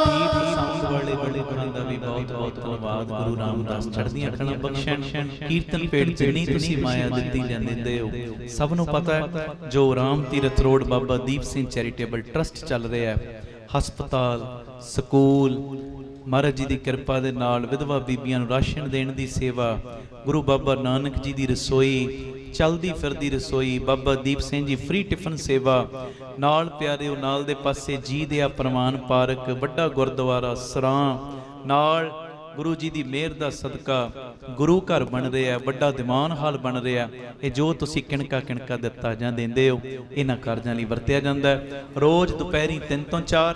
ਦੀਪ ਸੰਗ ਵਾਲੇ ਬੜੇ ਗੁਰਾਂ ਦਾ ਵੀ ਬਹੁਤ ਬਹੁਤ ਧੰਨਵਾਦ। ਗੁਰੂ ਰਾਮਦਾਸ ਚੜ੍ਹਦੀਆਂ ਕਲਾਂ ਬਖਸ਼ਣ। ਕੀਰਤਨ ਭੇਟ ਜਿੰਨੀ ਤੁਸੀਂ ਮਾਇਆ ਦਿੱਤੀ ਜਾਂਦੇ ਹੋ, ਸਭ ਨੂੰ ਪਤਾ ਹੈ ਜੋ Ram Tirath road Baba Deep Singh charitable trust ਚੱਲ ਰਿਹਾ ਹੈ। ਹਸਪਤਾਲ, ਸਕੂਲ, ਮਹਾਰਾਜ ਜੀ ਦੀ ਕਿਰਪਾ ਦੇ ਨਾਲ ਵਿਧਵਾ ਬੀਬੀਆਂ ਨੂੰ ਰਾਸ਼ਨ ਦੇਣ ਦੀ ਸੇਵਾ, ਗੁਰੂ ਬਾਬਾ ਨਾਨਕ ਜੀ ਦੀ ਰਸੋਈ, ਚਲਦੀ ਫਿਰਦੀ ਰਸੋਈ, ਬਾਬਾ ਦੀਪ ਸਿੰਘ ਜੀ ਫ੍ਰੀ ਟਿਫਨ ਸੇਵਾ, ਨਾਲ ਪਿਆਰਿਓ ਨਾਲ ਦੇ ਪਾਸੇ ਜੀ ਦਿਆ ਪ੍ਰਮਾਨ ਪਾਰਕ, ਵੱਡਾ ਗੁਰਦੁਆਰਾ ਸਰਾਂ, ਨਾਲ ਗੁਰੂ ਜੀ ਦੀ ਮਿਹਰ ਦਾ ਸਦਕਾ ਗੁਰੂ ਘਰ ਬਣ ਰਿਹਾ, ਵੱਡਾ ਦੀਵਾਨ ਹਾਲ ਬਣ ਰਿਹਾ। ਇਹ ਜੋ ਤੁਸੀਂ ਕਿਣਕਾ ਕਿਣਕਾ ਦਿੱਤਾ ਜਾਂ ਦਿੰਦੇ ਹੋ, ਇਹਨਾਂ ਕਾਰਜਾਂ ਲਈ ਵਰਤਿਆ ਜਾਂਦਾ ਹੈ। ਰੋਜ਼ ਦੁਪਹਿਰੀ 3 ਤੋਂ 4,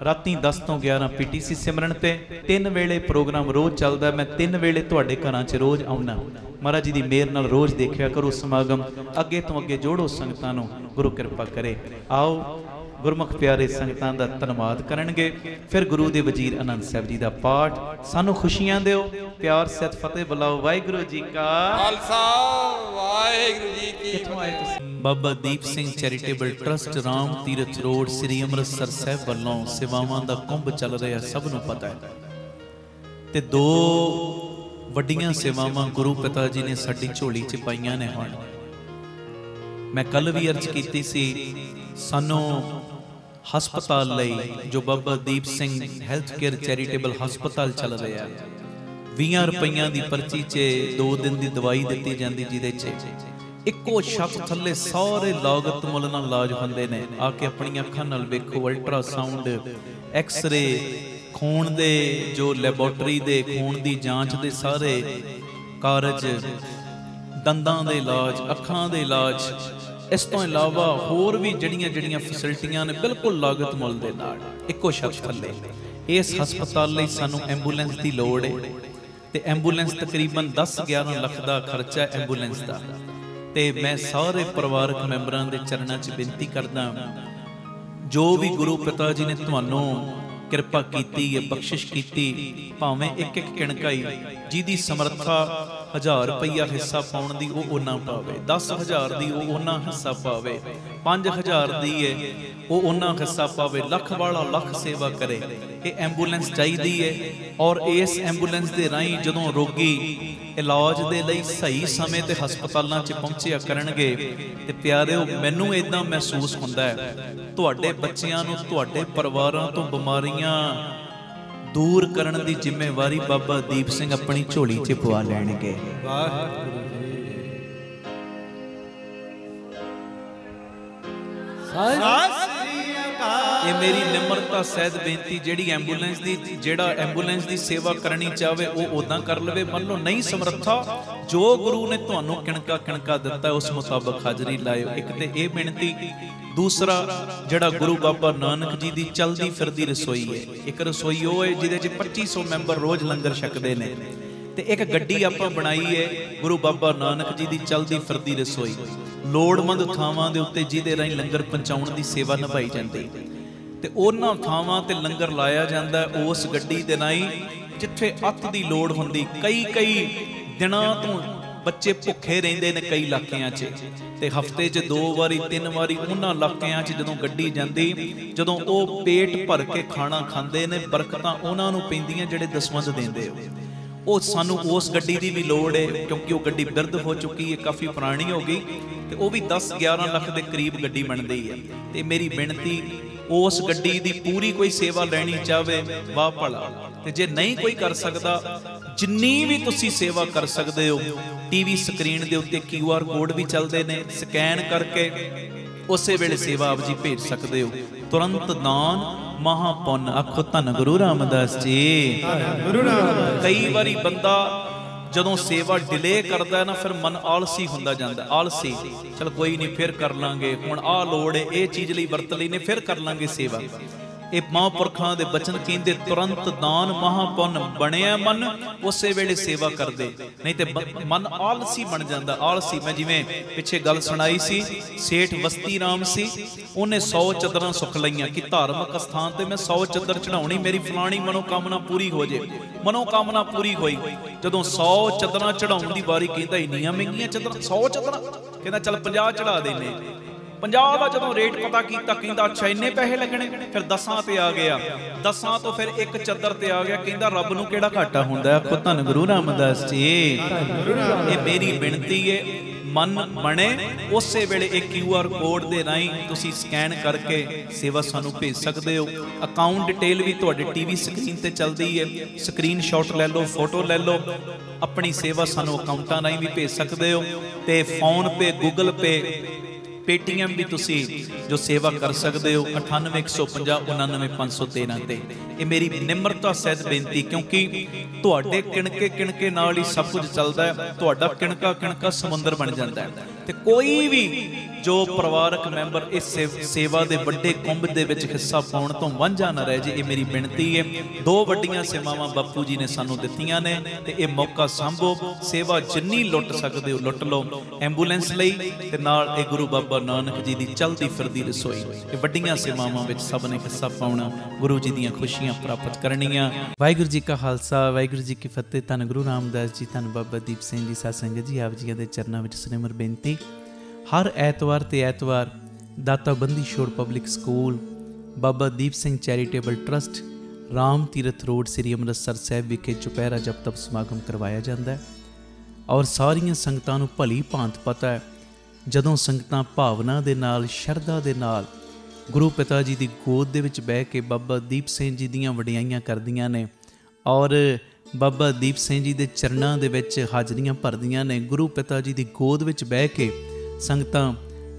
ਰਾਤੀ 10 ਤੋਂ 11 ਪੀਟੀਸੀ ਸਿਮਰਨ ਤੇ 3 ਵੇਲੇ ਪ੍ਰੋਗਰਾਮ ਰੋਜ਼ ਚੱਲਦਾ। ਮੈਂ 3 ਵੇਲੇ ਤੁਹਾਡੇ ਘਰਾਂ 'ਚ ਰੋਜ਼ ਆਉਣਾ। ਮਹਾਰਾਜ ਜੀ ਦੀ ਮਿਹਰ ਨਾਲ ਰੋਜ਼ ਦੇਖਿਆ ਕਰੋ ਸਮਾਗਮ। ਅੱਗੇ ਤੋਂ ਅੱਗੇ ਜੋੜੋ ਸੰਗਤਾਂ ਨੂੰ, ਗੁਰੂ ਕਿਰਪਾ ਕਰੇ। ਆਓ ਗੁਰਮੁਖ ਪਿਆਰੇ ਸੰਗਤਾਂ ਦਾ ਧੰਨਵਾਦ ਕਰਨਗੇ। ਫਿਰ ਗੁਰੂ ਦੇ ਵਜ਼ੀਰ ਆਨੰਦ ਸਾਹਿਬ ਜੀ ਦਾ ਪਾਠ। ਸਾਨੂੰ ਖੁਸ਼ੀਆਂ ਦਿਓ, ਪਿਆਰ ਸਹਿਤ ਫਤਿਹ ਬੁਲਾਓ। ਵਾਹਿਗੁਰੂ ਜੀ ਕਾ ਖਾਲਸਾ, ਵਾਹਿਗੁਰੂ ਜੀ ਕੀ ਕਿੱਥੋਂ ਆਏ ਤੁਸੀਂ? Baba Deep Singh charitable trust Ram Tirath road ਸ੍ਰੀ ਅੰਮ੍ਰਿਤਸਰ ਸਾਹਿਬ ਵੱਲੋਂ ਸੇਵਾਵਾਂ ਦਾ ਕੁੰਭ ਚੱਲ ਰਿਹਾ, ਸਭ ਨੂੰ ਪਤਾ ਹੈ। ਤੇ 2 ਵੱਡੀਆਂ ਸੇਵਾਵਾਂ ਗੁਰੂ ਪਿਤਾ ਜੀ ਨੇ ਸਾਡੀ ਝੋਲੀ 'ਚ ਪਾਈਆਂ ਨੇ। ਹੁਣ ਮੈਂ ਕੱਲ ਵੀ ਅਰਜ਼ ਕੀਤੀ ਸੀ, ਸਾਨੂੰ ਹਸਪਤਾਲ ਲਈ ਜੋ Baba Deep Singh health care charitable ਹਸਪਤਾਲ ਚੱਲ ਰਿਹਾ, 20 ਰੁਪਈਆਂ ਦੀ ਪਰਚੀ 'ਚ 2 ਦਿਨ ਦੀ ਦਵਾਈ ਦਿੱਤੀ ਜਾਂਦੀ, ਜਿਹਦੇ 'ਚ ਇੱਕੋ ਛੱਤ ਥੱਲੇ ਸਾਰੇ ਲਾਗਤ ਮੁੱਲ ਨਾਲ ਇਲਾਜ ਹੁੰਦੇ ਨੇ। ਆ ਕੇ ਆਪਣੀਆਂ ਅੱਖਾਂ ਨਾਲ ਵੇਖੋ, ਅਲਟਰਾਸਾਊਂਡ, ਐਕਸ-ਰੇ, ਖੂਨ ਦੇ ਜੋ ਲੈਬੋਰਟਰੀ ਦੇ ਖੂਨ ਦੀ ਜਾਂਚ ਦੇ ਸਾਰੇ ਕਾਰਜ, ਦੰਦਾਂ ਦੇ ਇਲਾਜ, ਅੱਖਾਂ ਦੇ ਇਲਾਜ, ਇਸ ਤੋਂ ਇਲਾਵਾ ਹੋਰ ਵੀ ਜਿਹੜੀਆਂ ਫੈਸਿਲਿਟੀਆਂ ਨੇ ਬਿਲਕੁਲ ਲਾਗਤ ਮੁੱਲ ਦੇ ਨਾਲ ਇੱਕੋ ਛੱਤ ਥੱਲੇ। ਇਸ ਹਸਪਤਾਲ ਲਈ ਸਾਨੂੰ ਐਂਬੂਲੈਂਸ ਦੀ ਲੋੜ ਹੈ ਤੇ ਐਂਬੂਲੈਂਸ ਤਕਰੀਬਨ 10-11 ਲੱਖ ਦਾ ਖਰਚਾ ਹੈ ਐਂਬੂਲੈਂਸ ਦਾ। ਤੇ ਮੈਂ ਸਾਰੇ ਪਰਿਵਾਰਕ ਮੈਂਬਰਾਂ ਦੇ ਚਰਨਾਂ 'ਚ ਬੇਨਤੀ ਕਰਦਾ, ਜੋ ਵੀ ਗੁਰੂ ਪਿਤਾ ਜੀ ਨੇ ਤੁਹਾਨੂੰ ਕਿਰਪਾ ਕੀਤੀ ਹੈ, ਬਖਸ਼ਿਸ਼ ਕੀਤੀ, ਭਾਵੇਂ ਇੱਕ ਕਿਣਕਾਈ, ਜਿਹਦੀ ਸਮਰੱਥਾ 1000 ਰੁਪਈਆ ਹਿੱਸਾ ਪਾਉਣ ਦੀ ਉਹ ਉਹਨਾਂ ਪਾਵੇ, 10,000 ਦੀ ਉਹ ਉਹਨਾਂ ਹਿੱਸਾ ਪਾਵੇ, 5,000 ਦੀ ਹੈ ਉਹ ਉਹਨਾਂ ਹਿੱਸਾ ਪਾਵੇ, ਲੱਖ ਵਾਲਾ ਲੱਖ ਸੇਵਾ ਕਰੇ। ਇਹ ਐਂਬੂਲੈਂਸ ਚਾਹੀਦੀ ਹੈ ਔਰ ਇਸ ਐਂਬੂਲੈਂਸ ਦੇ ਰਾਹੀਂ ਜਦੋਂ ਰੋਗੀ ਇਲਾਜ ਦੇ ਲਈ ਸਹੀ ਸਮੇਂ ਤੇ ਹਸਪਤਾਲਾਂ 'ਚ ਪਹੁੰਚਿਆ ਕਰਨਗੇ ਤੇ ਪਿਆਰਿਓ, ਮੈਨੂੰ ਇਦਾਂ ਮਹਿਸੂਸ ਹੁੰਦਾ ਹੈ ਤੁਹਾਡੇ ਬੱਚਿਆਂ ਨੂੰ, ਤੁਹਾਡੇ ਪਰਿਵਾਰਾਂ ਤੋਂ ਬਿਮਾਰੀਆਂ ਦੂਰ ਕਰਨ ਦੀ ਜ਼ਿੰਮੇਵਾਰੀ ਬਾਬਾ ਦੀਪ ਸਿੰਘ ਆਪਣੀ ਝੋਲੀ 'ਚ ਪਵਾ ਲੈਣਗੇ। ਵਾਹਿਗੁਰੂ ਜੀ। ਇਹ ਮੇਰੀ ਨਿਮਰਤਾ ਸਹਿਤ ਬੇਨਤੀ, ਜਿਹੜੀ ਐਂਬੂਲੈਂਸ ਦੀ ਸੇਵਾ ਕਰਨੀ ਚਾਹਵੇ ਉਹ ਉਦਾਂ ਕਰ ਲਵੇ। ਮੰਨ ਲਓ ਨਹੀਂ ਸਮਰੱਥਾ, ਜੋ ਗੁਰੂ ਨੇ ਤੁਹਾਨੂੰ ਕਿਣਕਾ ਦਿੱਤਾ ਉਸ ਮੁਤਾਬਕ ਹਾਜ਼ਰੀ ਲਾਇਓ। ਇੱਕ ਤੇ ਇਹ ਬੇਨਤੀ। ਦੂਸਰਾ, ਜਿਹੜਾ ਗੁਰੂ ਬਾਬਾ ਨਾਨਕ ਜੀ ਦੀ ਚਲਦੀ ਫਿਰਦੀ ਰਸੋਈ ਹੈ, ਇੱਕ ਰਸੋਈ ਉਹ ਹੈ ਜਿਹਦੇ 'ਚ 2500 ਮੈਂਬਰ ਰੋਜ਼ ਲੰਗਰ ਛਕਦੇ ਨੇ, ਤੇ ਇੱਕ ਗੱਡੀ ਆਪਾਂ ਬਣਾਈ ਹੈ ਗੁਰੂ ਬਾਬਾ ਨਾਨਕ ਜੀ ਦੀ ਚਲਦੀ ਫਿਰਦੀ ਰਸੋਈ, ਲੋੜਵੰਦ ਥਾਵਾਂ ਦੇ ਉੱਤੇ ਜਿਹਦੇ ਰਾਹੀਂ ਲੰਗਰ ਪਹੁੰਚਾਉਣ ਦੀ ਸੇਵਾ ਨਿਭਾਈ ਜਾਂਦੀ। ਤੇ ਉਹਨਾਂ ਥਾਵਾਂ ਤੇ ਲੰਗਰ ਲਾਇਆ ਜਾਂਦਾ ਉਸ ਗੱਡੀ ਦੇ ਰਾਹੀਂ ਜਿੱਥੇ ਅੱਤ ਦੀ ਲੋੜ ਹੁੰਦੀ। ਕਈ ਦਿਨਾਂ ਤੋਂ ਬੱਚੇ ਭੁੱਖੇ ਰਹਿੰਦੇ ਨੇ ਕਈ ਇਲਾਕਿਆਂ 'ਚ, ਤੇ ਹਫ਼ਤੇ 'ਚ 2 ਵਾਰੀ 3 ਵਾਰੀ ਉਹਨਾਂ ਇਲਾਕਿਆਂ 'ਚ ਜਦੋਂ ਗੱਡੀ ਜਾਂਦੀ, ਜਦੋਂ ਉਹ ਪੇਟ ਭਰ ਕੇ ਖਾਣਾ ਖਾਂਦੇ ਨੇ, ਬਰਕਤਾਂ ਉਹਨਾਂ ਨੂੰ ਪੈਂਦੀਆਂ ਜਿਹੜੇ ਦਸਵੰਧ ਦਿੰਦੇ ਹੋ। ਉਹ ਸਾਨੂੰ ਉਸ ਗੱਡੀ ਦੀ ਵੀ ਲੋੜ ਹੈ, ਕਿਉਂਕਿ ਉਹ ਗੱਡੀ ਬਿਰਧ ਹੋ ਚੁੱਕੀ ਹੈ, ਕਾਫੀ ਪੁਰਾਣੀ ਹੋ ਗਈ, ਤੇ ਉਹ ਵੀ 10-11 ਲੱਖ ਦੇ ਕਰੀਬ ਗੱਡੀ ਬਣਦੀ ਹੈ। ਤੇ ਮੇਰੀ ਬੇਨਤੀ, ਉਸ ਗੱਡੀ ਦੀ ਪੂਰੀ ਕੋਈ ਸੇਵਾ ਲੈਣੀ ਚਾਹਵੇ, ਵਾਹ ਭਲਾ। ਤੇ ਜੇ ਨਹੀਂ ਕੋਈ ਕਰ ਸਕਦਾ, ਜਿੰਨੀ ਵੀ ਤੁਸੀਂ ਸੇਵਾ ਕਰ ਸਕਦੇ ਹੋ, ਟੀਵੀ ਸਕਰੀਨ ਦੇ ਉੱਤੇ QR ਕੋਡ ਵੀ ਚੱਲਦੇ ਨੇ, ਸਕੈਨ ਕਰਕੇ ਉਸੇ ਵੇਲੇ ਸੇਵਾ ਆਪ ਜੀ ਭੇਜ ਸਕਦੇ ਹੋ। ਤੁਰੰਤ ਦਾਨ ਮਹਾਪੁੰਨ। ਆਖੋ ਧੰਨ ਗੁਰੂ ਰਾਮਦਾਸ ਜੀ। ਕਈ ਵਾਰੀ ਬੰਦਾ ਜਦੋਂ ਸੇਵਾ ਡਿਲੇ ਕਰਦਾ ਨਾ, ਫਿਰ ਮਨ ਆਲਸੀ ਹੁੰਦਾ ਜਾਂਦਾ, ਆਲਸੀ, ਚਲ ਕੋਈ ਨਹੀਂ ਫਿਰ ਕਰ ਲਾਂਗੇ, ਹੁਣ ਆਹ ਲੋੜ ਹੈ, ਇਹ ਚੀਜ਼ ਲਈ ਵਰਤ ਲਈ ਨੇ, ਫਿਰ ਕਰ ਲਾਂਗੇ ਸੇਵਾ। ਇਹ ਮਹਾਂਪੁਰਖਾਂ ਦੇ ਬਚਨ ਕਹਿੰਦੇ, ਤੁਰੰਤ ਦਾਨ ਮਹਾਪੁੰਨ, ਬਣਿਆ ਮਨ ਉਸੇ ਵੇਲੇ ਸੇਵਾ ਕਰਦੇ, ਨਹੀਂ ਤੇ ਮਨ ਆਲਸੀ ਬਣ ਜਾਂਦਾ, ਆਲਸੀ। ਮੈਂ ਜਿਵੇਂ ਪਿੱਛੇ ਗੱਲ ਸੁਣਾਈ ਸੀ, ਸੇਠ ਵਸਤੀ ਰਾਮ ਸੀ, ਉਹਨੇ 100 ਚੱਦਰਾਂ ਸੁੱਖ ਲਈਆਂ ਕਿ ਧਾਰਮਿਕ ਸਥਾਨ ਤੇ ਮੈਂ 100 ਚੱਦਰ ਚੜਾਉਣੀ, ਮੇਰੀ ਫਲਾਣੀ ਮਨੋਕਾਮਨਾ ਪੂਰੀ ਹੋ ਜੇ। ਮਨੋਕਾਮਨਾ ਪੂਰੀ ਹੋਈ, ਜਦੋਂ 100 ਚੱਦਰਾਂ ਚੜਾਉਣ ਦੀ ਵਾਰੀ ਕਹਿੰਦਾ ਇੰਨੀਆਂ ਮਹਿੰਗੀਆਂ ਚੱਦਰਾਂ, 100 ਚੱਦਰਾਂ, ਕਹਿੰਦਾ ਚੱਲ 50 ਚੜਾ ਦੇਨੇ। 50 ਦਾ ਜਦੋਂ ਰੇਟ ਪਤਾ ਕੀਤਾ, ਕਹਿੰਦਾ ਅੱਛਾ ਇੰਨੇ ਪੈਸੇ ਲੱਗਣੇ। ਫਿਰ 10 ਤੇ ਆ ਗਿਆ, 10 ਤੋਂ ਫਿਰ ਇੱਕ ਚੱਦਰ ਤੇ ਆ ਗਿਆ, ਕਹਿੰਦਾ ਰੱਬ ਨੂੰ ਕਿਹੜਾ ਘਾਟਾ ਹੁੰਦਾ। ਆਖੋ ਧੰਨ ਗੁਰੂ ਰਾਮਦਾਸ ਜੀ। ਇਹ ਮੇਰੀ ਬੇਨਤੀ ਹੈ, ਮਨ ਬਣੇ ਉਸੇ ਵੇਲੇ ਇੱਕ QR ਕੋਡ ਦੇ ਰਾਹੀਂ ਤੁਸੀਂ ਸਕੈਨ ਕਰਕੇ ਸੇਵਾ ਸਾਨੂੰ ਭੇਜ ਸਕਦੇ ਹੋ। ਅਕਾਊਂਟ ਡਿਟੇਲ ਵੀ ਤੁਹਾਡੇ ਟੀਵੀ ਸਕਰੀਨ ਤੇ ਚੱਲਦੀ ਹੈ, ਸਕਰੀਨਸ਼ਾਟ ਲੈ ਲਓ, ਫੋਟੋ ਲੈ ਲਓ, ਆਪਣੀ ਸੇਵਾ ਸਾਨੂੰ ਅਕਾਊਂਟਾਂ ਰਾਹੀਂ ਵੀ ਭੇਜ ਸਕਦੇ ਹੋ। ਤੇ ਫੋਨ ਪੇ, ਗੂਗਲ ਪੇ, ਪੇਟੀਐਮ ਵੀ ਤੁਸੀਂ ਜੋ ਸੇਵਾ ਕਰ ਸਕਦੇ ਹੋ 9815099513 ਤੇ। ਇਹ ਮੇਰੀ ਨਿਮਰਤਾ ਸਹਿਤ ਬੇਨਤੀ, ਕਿਉਂਕਿ ਤੁਹਾਡੇ ਕਿਣਕੇ ਨਾਲ ਹੀ ਸਭ ਕੁਝ ਚੱਲਦਾ ਹੈ। ਤੁਹਾਡਾ ਕਿਣਕਾ ਸਮੁੰਦਰ ਬਣ ਜਾਂਦਾ ਹੈ। ਤੇ ਕੋਈ ਵੀ ਜੋ ਪਰਿਵਾਰਕ ਮੈਂਬਰ ਇਸ ਸੇਵਾ ਦੇ ਵੱਡੇ ਕੁੰਭ ਦੇ ਵਿੱਚ ਹਿੱਸਾ ਪਾਉਣ ਤੋਂ ਵਾਂਝਾ ਨਾ ਰਹਿ ਜੇ, ਇਹ ਮੇਰੀ ਬੇਨਤੀ ਹੈ। 2 ਵੱਡੀਆਂ ਸੇਵਾਵਾਂ ਬਾਪੂ ਜੀ ਨੇ ਸਾਨੂੰ ਦਿੱਤੀਆਂ ਨੇ ਤੇ ਇਹ ਮੌਕਾ ਸੰਭੋ। ਸੇਵਾ ਜਿੰਨੀ ਲੁੱਟ ਸਕਦੇ ਹੋ ਲੁੱਟ ਲਓ ਐਂਬੂਲੈਂਸ ਲਈ, ਤੇ ਨਾਲ ਇਹ ਗੁਰੂ ਬਾਬਾ ਨਾਨਕ ਜੀ ਦੀ ਚਲਦੀ ਫਿਰਦੀ ਰਸੋਈ। ਇਹ ਵੱਡੀਆਂ ਸੇਵਾਵਾਂ ਵਿੱਚ ਸਭ ਨੇ ਹਿੱਸਾ ਪਾਉਣਾ, ਗੁਰੂ ਜੀ ਦੀਆਂ ਖੁਸ਼ੀਆਂ ਪ੍ਰਾਪਤ ਕਰਨੀਆਂ। ਵਾਹਿਗੁਰੂ ਜੀ ਕਾ ਖਾਲਸਾ, ਵਾਹਿਗੁਰੂ ਜੀ ਕੀ ਫਤਿਹ। ਧੰਨ ਗੁਰੂ ਰਾਮਦਾਸ ਜੀ, ਧੰਨ ਬਾਬਾ ਦੀਪ ਸਿੰਘ ਜੀ। ਸਾਧ ਸੰਗਤ ਜੀ, ਆਪ ਜੀਆਂ ਦੇ ਚਰਨਾਂ ਵਿੱਚ ਸਿਮਰ ਬੇਨਤੀ। ਹਰ ਐਤਵਾਰ ਤੇ ਐਤਵਾਰ ਦਾਤਾ Bandi Chhor public school, Baba Deep Singh charitable trust, Ram Tirath road, ਸ੍ਰੀ ਅੰਮ੍ਰਿਤਸਰ ਸਾਹਿਬ ਵਿਖੇ ਚੁਪਹਿਰਾ ਜਪ ਤਪ ਸਮਾਗਮ ਕਰਵਾਇਆ ਜਾਂਦਾ ਹੈ। ਔਰ ਸਾਰੀਆਂ ਸੰਗਤਾਂ ਨੂੰ ਭਲੀ ਭਾਂਤ ਪਤਾ ਹੈ, ਜਦੋਂ ਸੰਗਤਾਂ ਭਾਵਨਾ ਦੇ ਨਾਲ, ਸ਼ਰਧਾ ਦੇ ਨਾਲ ਗੁਰੂ ਪਿਤਾ ਜੀ ਦੀ ਗੋਦ ਦੇ ਵਿੱਚ ਬਹਿ ਕੇ ਬਾਬਾ ਦੀਪ ਸਿੰਘ ਜੀ ਦੀਆਂ ਵਡਿਆਈਆਂ ਕਰਦੀਆਂ ਨੇ ਔਰ ਬਾਬਾ ਦੀਪ ਸਿੰਘ ਜੀ ਦੇ ਚਰਨਾਂ ਦੇ ਵਿੱਚ ਹਾਜ਼ਰੀਆਂ ਭਰਦੀਆਂ ਨੇ। ਗੁਰੂ ਪਿਤਾ ਜੀ ਦੀ ਗੋਦ ਵਿੱਚ ਬਹਿ ਕੇ ਸੰਗਤਾਂ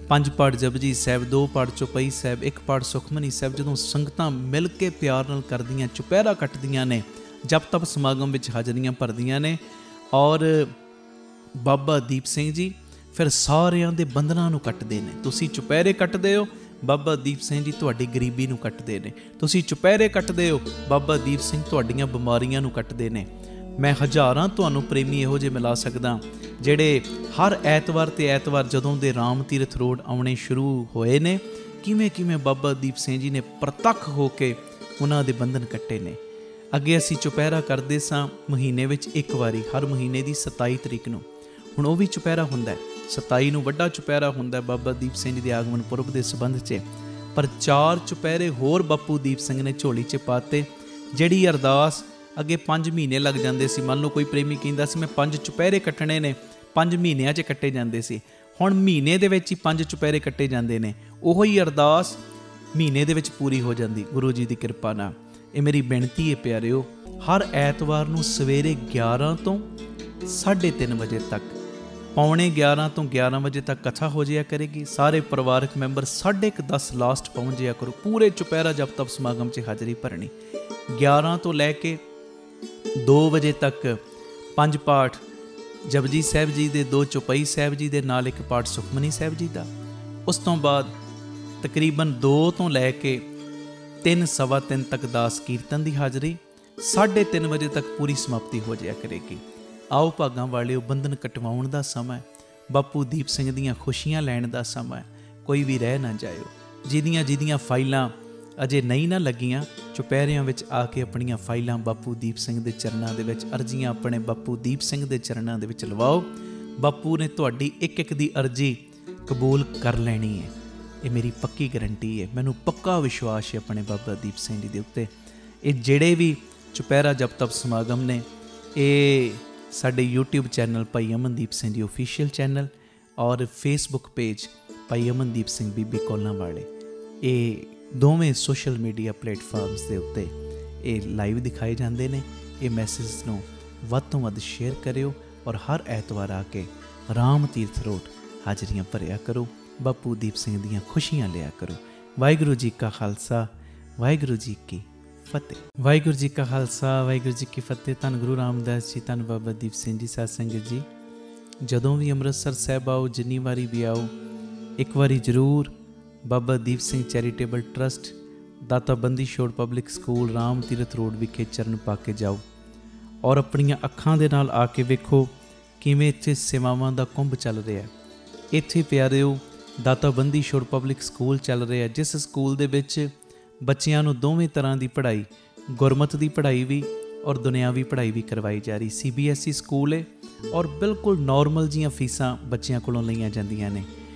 5 ਪਾਠ ਜਪਜੀ ਸਾਹਿਬ, 2 ਪਾਠ ਚੌਪਈ ਸਾਹਿਬ, 1 ਪਾਠ ਸੁਖਮਨੀ ਸਾਹਿਬ ਜਦੋਂ ਸੰਗਤਾਂ ਮਿਲ ਕੇ ਪਿਆਰ ਨਾਲ ਕਰਦੀਆਂ, ਚੁਪਹਿਰਾ ਕੱਟਦੀਆਂ ਨੇ, ਜਪ ਤਪ ਸਮਾਗਮ ਵਿੱਚ ਹਾਜ਼ਰੀਆਂ ਭਰਦੀਆਂ ਨੇ। ਔਰ ਬਾਬਾ ਦੀਪ ਸਿੰਘ ਜੀ ਫਿਰ ਸਾਰਿਆਂ ਦੇ ਬੰਧਨਾਂ ਨੂੰ ਕੱਟਦੇ ਨੇ। ਤੁਸੀਂ ਚੁਪਹਿਰੇ ਕੱਟਦੇ ਹੋ, ਬਾਬਾ ਦੀਪ ਸਿੰਘ ਜੀ ਤੁਹਾਡੀ ਗਰੀਬੀ ਨੂੰ ਕੱਟਦੇ ਨੇ। ਤੁਸੀਂ ਚੁਪਹਿਰੇ ਕੱਟਦੇ ਹੋ, ਬਾਬਾ ਦੀਪ ਸਿੰਘ ਤੁਹਾਡੀਆਂ ਬਿਮਾਰੀਆਂ ਨੂੰ ਕੱਟਦੇ ਨੇ। ਮੈਂ ਹਜ਼ਾਰਾਂ ਤੁਹਾਨੂੰ ਪ੍ਰੇਮੀ ਇਹੋ ਜਿਹੇ ਮਿਲਾ ਸਕਦਾ ਜਿਹੜੇ ਹਰ ਐਤਵਾਰ ਤੇ ਐਤਵਾਰ ਜਦੋਂ ਦੇ ਰਾਮ ਤੀਰਥ ਰੋਡ ਆਉਣੇ ਸ਼ੁਰੂ ਹੋਏ ਨੇ, ਕਿਵੇਂ ਬਾਬਾ ਦੀਪ ਸਿੰਘ ਜੀ ਨੇ ਪ੍ਰਤੱਖ ਹੋ ਕੇ ਉਹਨਾਂ ਦੇ ਬੰਧਨ ਕੱਟੇ ਨੇ। ਅੱਗੇ ਅਸੀਂ ਚੁਪਹਿਰਾ ਕਰਦੇ ਸਾਂ ਮਹੀਨੇ ਵਿੱਚ 1 ਵਾਰੀ, ਹਰ ਮਹੀਨੇ ਦੀ 27 ਤਰੀਕ ਨੂੰ। ਹੁਣ ਉਹ ਵੀ ਚੁਪਹਿਰਾ ਹੁੰਦਾ ਹੈ, 27 ਨੂੰ ਵੱਡਾ ਚੁਪਹਿਰਾ ਹੁੰਦਾ ਬਾਬਾ ਦੀਪ ਸਿੰਘ ਜੀ ਦੇ ਆਗਮਨ ਪੁਰਬ ਦੇ ਸੰਬੰਧ 'ਚ। ਪਰ 4 ਚੁਪਹਿਰੇ ਹੋਰ ਬਾਪੂ ਦੀਪ ਸਿੰਘ ਨੇ ਝੋਲੀ 'ਚ ਪਾਤੇ। ਜਿਹੜੀ ਅਰਦਾਸ ਅੱਗੇ 5 ਮਹੀਨੇ ਲੱਗ ਜਾਂਦੇ ਸੀ, ਮੰਨ ਲਓ ਕੋਈ ਪ੍ਰੇਮੀ ਕਹਿੰਦਾ ਸੀ ਮੈਂ 5 ਚੁਪਹਿਰੇ ਕੱਟਣੇ ਨੇ, 5 ਮਹੀਨਿਆਂ 'ਚ ਕੱਟੇ ਜਾਂਦੇ ਸੀ। ਹੁਣ ਮਹੀਨੇ ਦੇ ਵਿੱਚ ਹੀ 5 ਚੁਪਹਿਰੇ ਕੱਟੇ ਜਾਂਦੇ ਨੇ। ਉਹੋ ਹੀ ਅਰਦਾਸ ਮਹੀਨੇ ਦੇ ਵਿੱਚ ਪੂਰੀ ਹੋ ਜਾਂਦੀ ਗੁਰੂ ਜੀ ਦੀ ਕਿਰਪਾ ਨਾਲ। ਇਹ ਮੇਰੀ ਬੇਨਤੀ ਹੈ ਪਿਆਰਿਓ, ਹਰ ਐਤਵਾਰ ਨੂੰ ਸਵੇਰੇ 11 ਤੋਂ 3:30 ਵਜੇ ਤੱਕ, ਪੌਣੇ 11 ਤੋਂ 11 ਵਜੇ ਤੱਕ ਕਥਾ ਹੋ ਜਾਇਆ ਕਰੇਗੀ। ਸਾਰੇ ਪਰਿਵਾਰਕ ਮੈਂਬਰ 10:30 ਲਾਸਟ ਪਹੁੰਚ ਜਾਇਆ ਕਰੋ। ਪੂਰੇ ਚੁਪਹਿਰਾ ਜਪ ਤਪ ਸਮਾਗਮ 'ਚ ਹਾਜ਼ਰੀ ਭਰਨੀ। 11 ਤੋਂ ਲੈ ਕੇ 2 ਵਜੇ ਤੱਕ 5 ਪਾਠ ਜਪਜੀ ਸਾਹਿਬ ਜੀ ਦੇ, 2 ਚੌਪਈ ਸਾਹਿਬ ਜੀ ਦੇ, ਨਾਲ 1 ਪਾਠ ਸੁਖਮਨੀ ਸਾਹਿਬ ਜੀ ਦਾ। ਉਸ ਤੋਂ ਬਾਅਦ ਤਕਰੀਬਨ 2 ਤੋਂ ਲੈ ਕੇ 3, ਸਵਾ 3 ਤੱਕ ਦਾਸ ਕੀਰਤਨ ਦੀ ਹਾਜ਼ਰੀ। 3:30 ਵਜੇ ਤੱਕ ਪੂਰੀ ਸਮਾਪਤੀ ਹੋ ਜਾਇਆ ਕਰੇਗੀ। ਆਓ ਭਾਗਾਂ ਵਾਲਿਓ, ਬੰਧਨ ਕਟਵਾਉਣ ਦਾ ਸਮਾਂ, ਬਾਪੂ ਦੀਪ ਸਿੰਘ ਦੀਆਂ ਖੁਸ਼ੀਆਂ ਲੈਣ ਦਾ ਸਮਾਂ। ਕੋਈ ਵੀ ਰਹਿ ਨਾ ਜਾਇਓ। ਜਿਹਦੀਆਂ ਫਾਈਲਾਂ ਅਜੇ ਨਹੀਂ ਨਾ ਲੱਗੀਆਂ, ਚੁਪਹਿਰਿਆਂ ਵਿੱਚ ਆ ਕੇ ਆਪਣੀਆਂ ਫਾਈਲਾਂ ਬਾਪੂ ਦੀਪ ਸਿੰਘ ਦੇ ਚਰਨਾਂ ਦੇ ਵਿੱਚ, ਅਰਜ਼ੀਆਂ ਆਪਣੇ ਬਾਪੂ ਦੀਪ ਸਿੰਘ ਦੇ ਚਰਨਾਂ ਦੇ ਵਿੱਚ ਲਵਾਓ। ਬਾਪੂ ਨੇ ਤੁਹਾਡੀ ਇੱਕ ਦੀ ਅਰਜ਼ੀ ਕਬੂਲ ਕਰ ਲੈਣੀ ਹੈ। ਇਹ ਮੇਰੀ ਪੱਕੀ ਗਰੰਟੀ ਹੈ। ਮੈਨੂੰ ਪੱਕਾ ਵਿਸ਼ਵਾਸ ਹੈ ਆਪਣੇ ਬਾਬਾ ਦੀਪ ਸਿੰਘ ਜੀ ਦੇ ਉੱਤੇ। ਇਹ ਜਿਹੜੇ ਵੀ ਚੁਪਹਿਰਾ ਜਪ ਤਪ ਸਮਾਗਮ ਨੇ, ਇਹ ਸਾਡੇ YouTube ਚੈਨਲ ਭਾਈ ਅਮਨਦੀਪ ਸਿੰਘ ਜੀ ਆਫੀਸ਼ੀਅਲ ਚੈਨਲ ਔਰ Facebook ਪੇਜ ਭਾਈ ਅਮਨਦੀਪ ਸਿੰਘ ਬੀਬੀ ਕੋਲਾਂ ਵਾਲੇ, ਇਹ ਦੋਵੇਂ ਸੋਸ਼ਲ ਮੀਡੀਆ ਪਲੇਟਫਾਰਮਸ ਦੇ ਉੱਤੇ ਇਹ ਲਾਈਵ ਦਿਖਾਏ ਜਾਂਦੇ ਨੇ। ਇਹ ਮੈਸੇਜ ਨੂੰ ਵੱਧ ਤੋਂ ਵੱਧ ਸ਼ੇਅਰ ਕਰਿਓ ਔਰ ਹਰ ਐਤਵਾਰ ਆ ਕੇ ਰਾਮ ਤੀਰਥ ਰੋਡ ਹਾਜ਼ਰੀਆਂ ਭਰਿਆ ਕਰੋ। ਬਾਪੂ ਦੀਪ ਸਿੰਘ ਦੀਆਂ ਖੁਸ਼ੀਆਂ ਲਿਆ ਕਰੋ। ਵਾਹਿਗੁਰੂ ਜੀ ਕਾ ਖਾਲਸਾ, ਵਾਹਿਗੁਰੂ ਜੀ ਕੀ ਫਤਿਹ। ਵਾਹਿਗੁਰੂ ਜੀ ਕਾ ਖਾਲਸਾ, ਵਾਹਿਗੁਰੂ ਜੀ ਕੀ ਫਤਿਹ। ਧੰਨ ਗੁਰੂ ਰਾਮਦਾਸ ਜੀ, ਧੰਨ ਬਾਬਾ ਦੀਪ ਸਿੰਘ ਜੀ। ਸਾਧ ਸੰਗਤ ਜੀ, ਜਦੋਂ ਵੀ ਅੰਮ੍ਰਿਤਸਰ ਸਾਹਿਬ ਆਓ, ਜਿੰਨੀ ਵਾਰੀ ਵੀ ਆਓ, ਇੱਕ ਵਾਰੀ ਜ਼ਰੂਰ ਬਾਬਾ ਦੀਪ ਸਿੰਘ ਚੈਰੀਟੇਬਲ ਟਰਸਟ, ਦਾਤਾ Bandi Chhor public school, Ram Tirath road ਵਿਖੇ ਚਰਨ ਪਾ ਕੇ ਜਾਓ ਔਰ ਆਪਣੀਆਂ ਅੱਖਾਂ ਦੇ ਨਾਲ ਆ ਕੇ ਵੇਖੋ ਕਿਵੇਂ ਇੱਥੇ ਸੇਵਾਵਾਂ ਦਾ ਕੁੰਭ ਚੱਲ ਰਿਹਾ। ਇੱਥੇ ਪਿਆਰਿਓ ਦਾਤਾ ਬੰਦੀ ਛੋੜ ਪਬਲਿਕ ਸਕੂਲ ਚੱਲ ਰਿਹਾ, ਜਿਸ ਸਕੂਲ ਦੇ ਵਿੱਚ ਬੱਚਿਆਂ ਨੂੰ ਦੋਵੇਂ ਤਰ੍ਹਾਂ ਦੀ ਪੜ੍ਹਾਈ, ਗੁਰਮਤਿ ਦੀ ਪੜ੍ਹਾਈ ਵੀ ਔਰ ਦੁਨਿਆਵੀ ਪੜ੍ਹਾਈ ਵੀ ਕਰਵਾਈ ਜਾ ਰਹੀ। CBSE ਸਕੂਲ ਹੈ ਔਰ ਬਿਲਕੁਲ ਨੋਰਮਲ ਜੀਆਂ ਫੀਸਾਂ ਬੱਚਿਆਂ ਕੋਲੋਂ ਲਈਆਂ ਜਾਂਦੀਆਂ ਨੇ।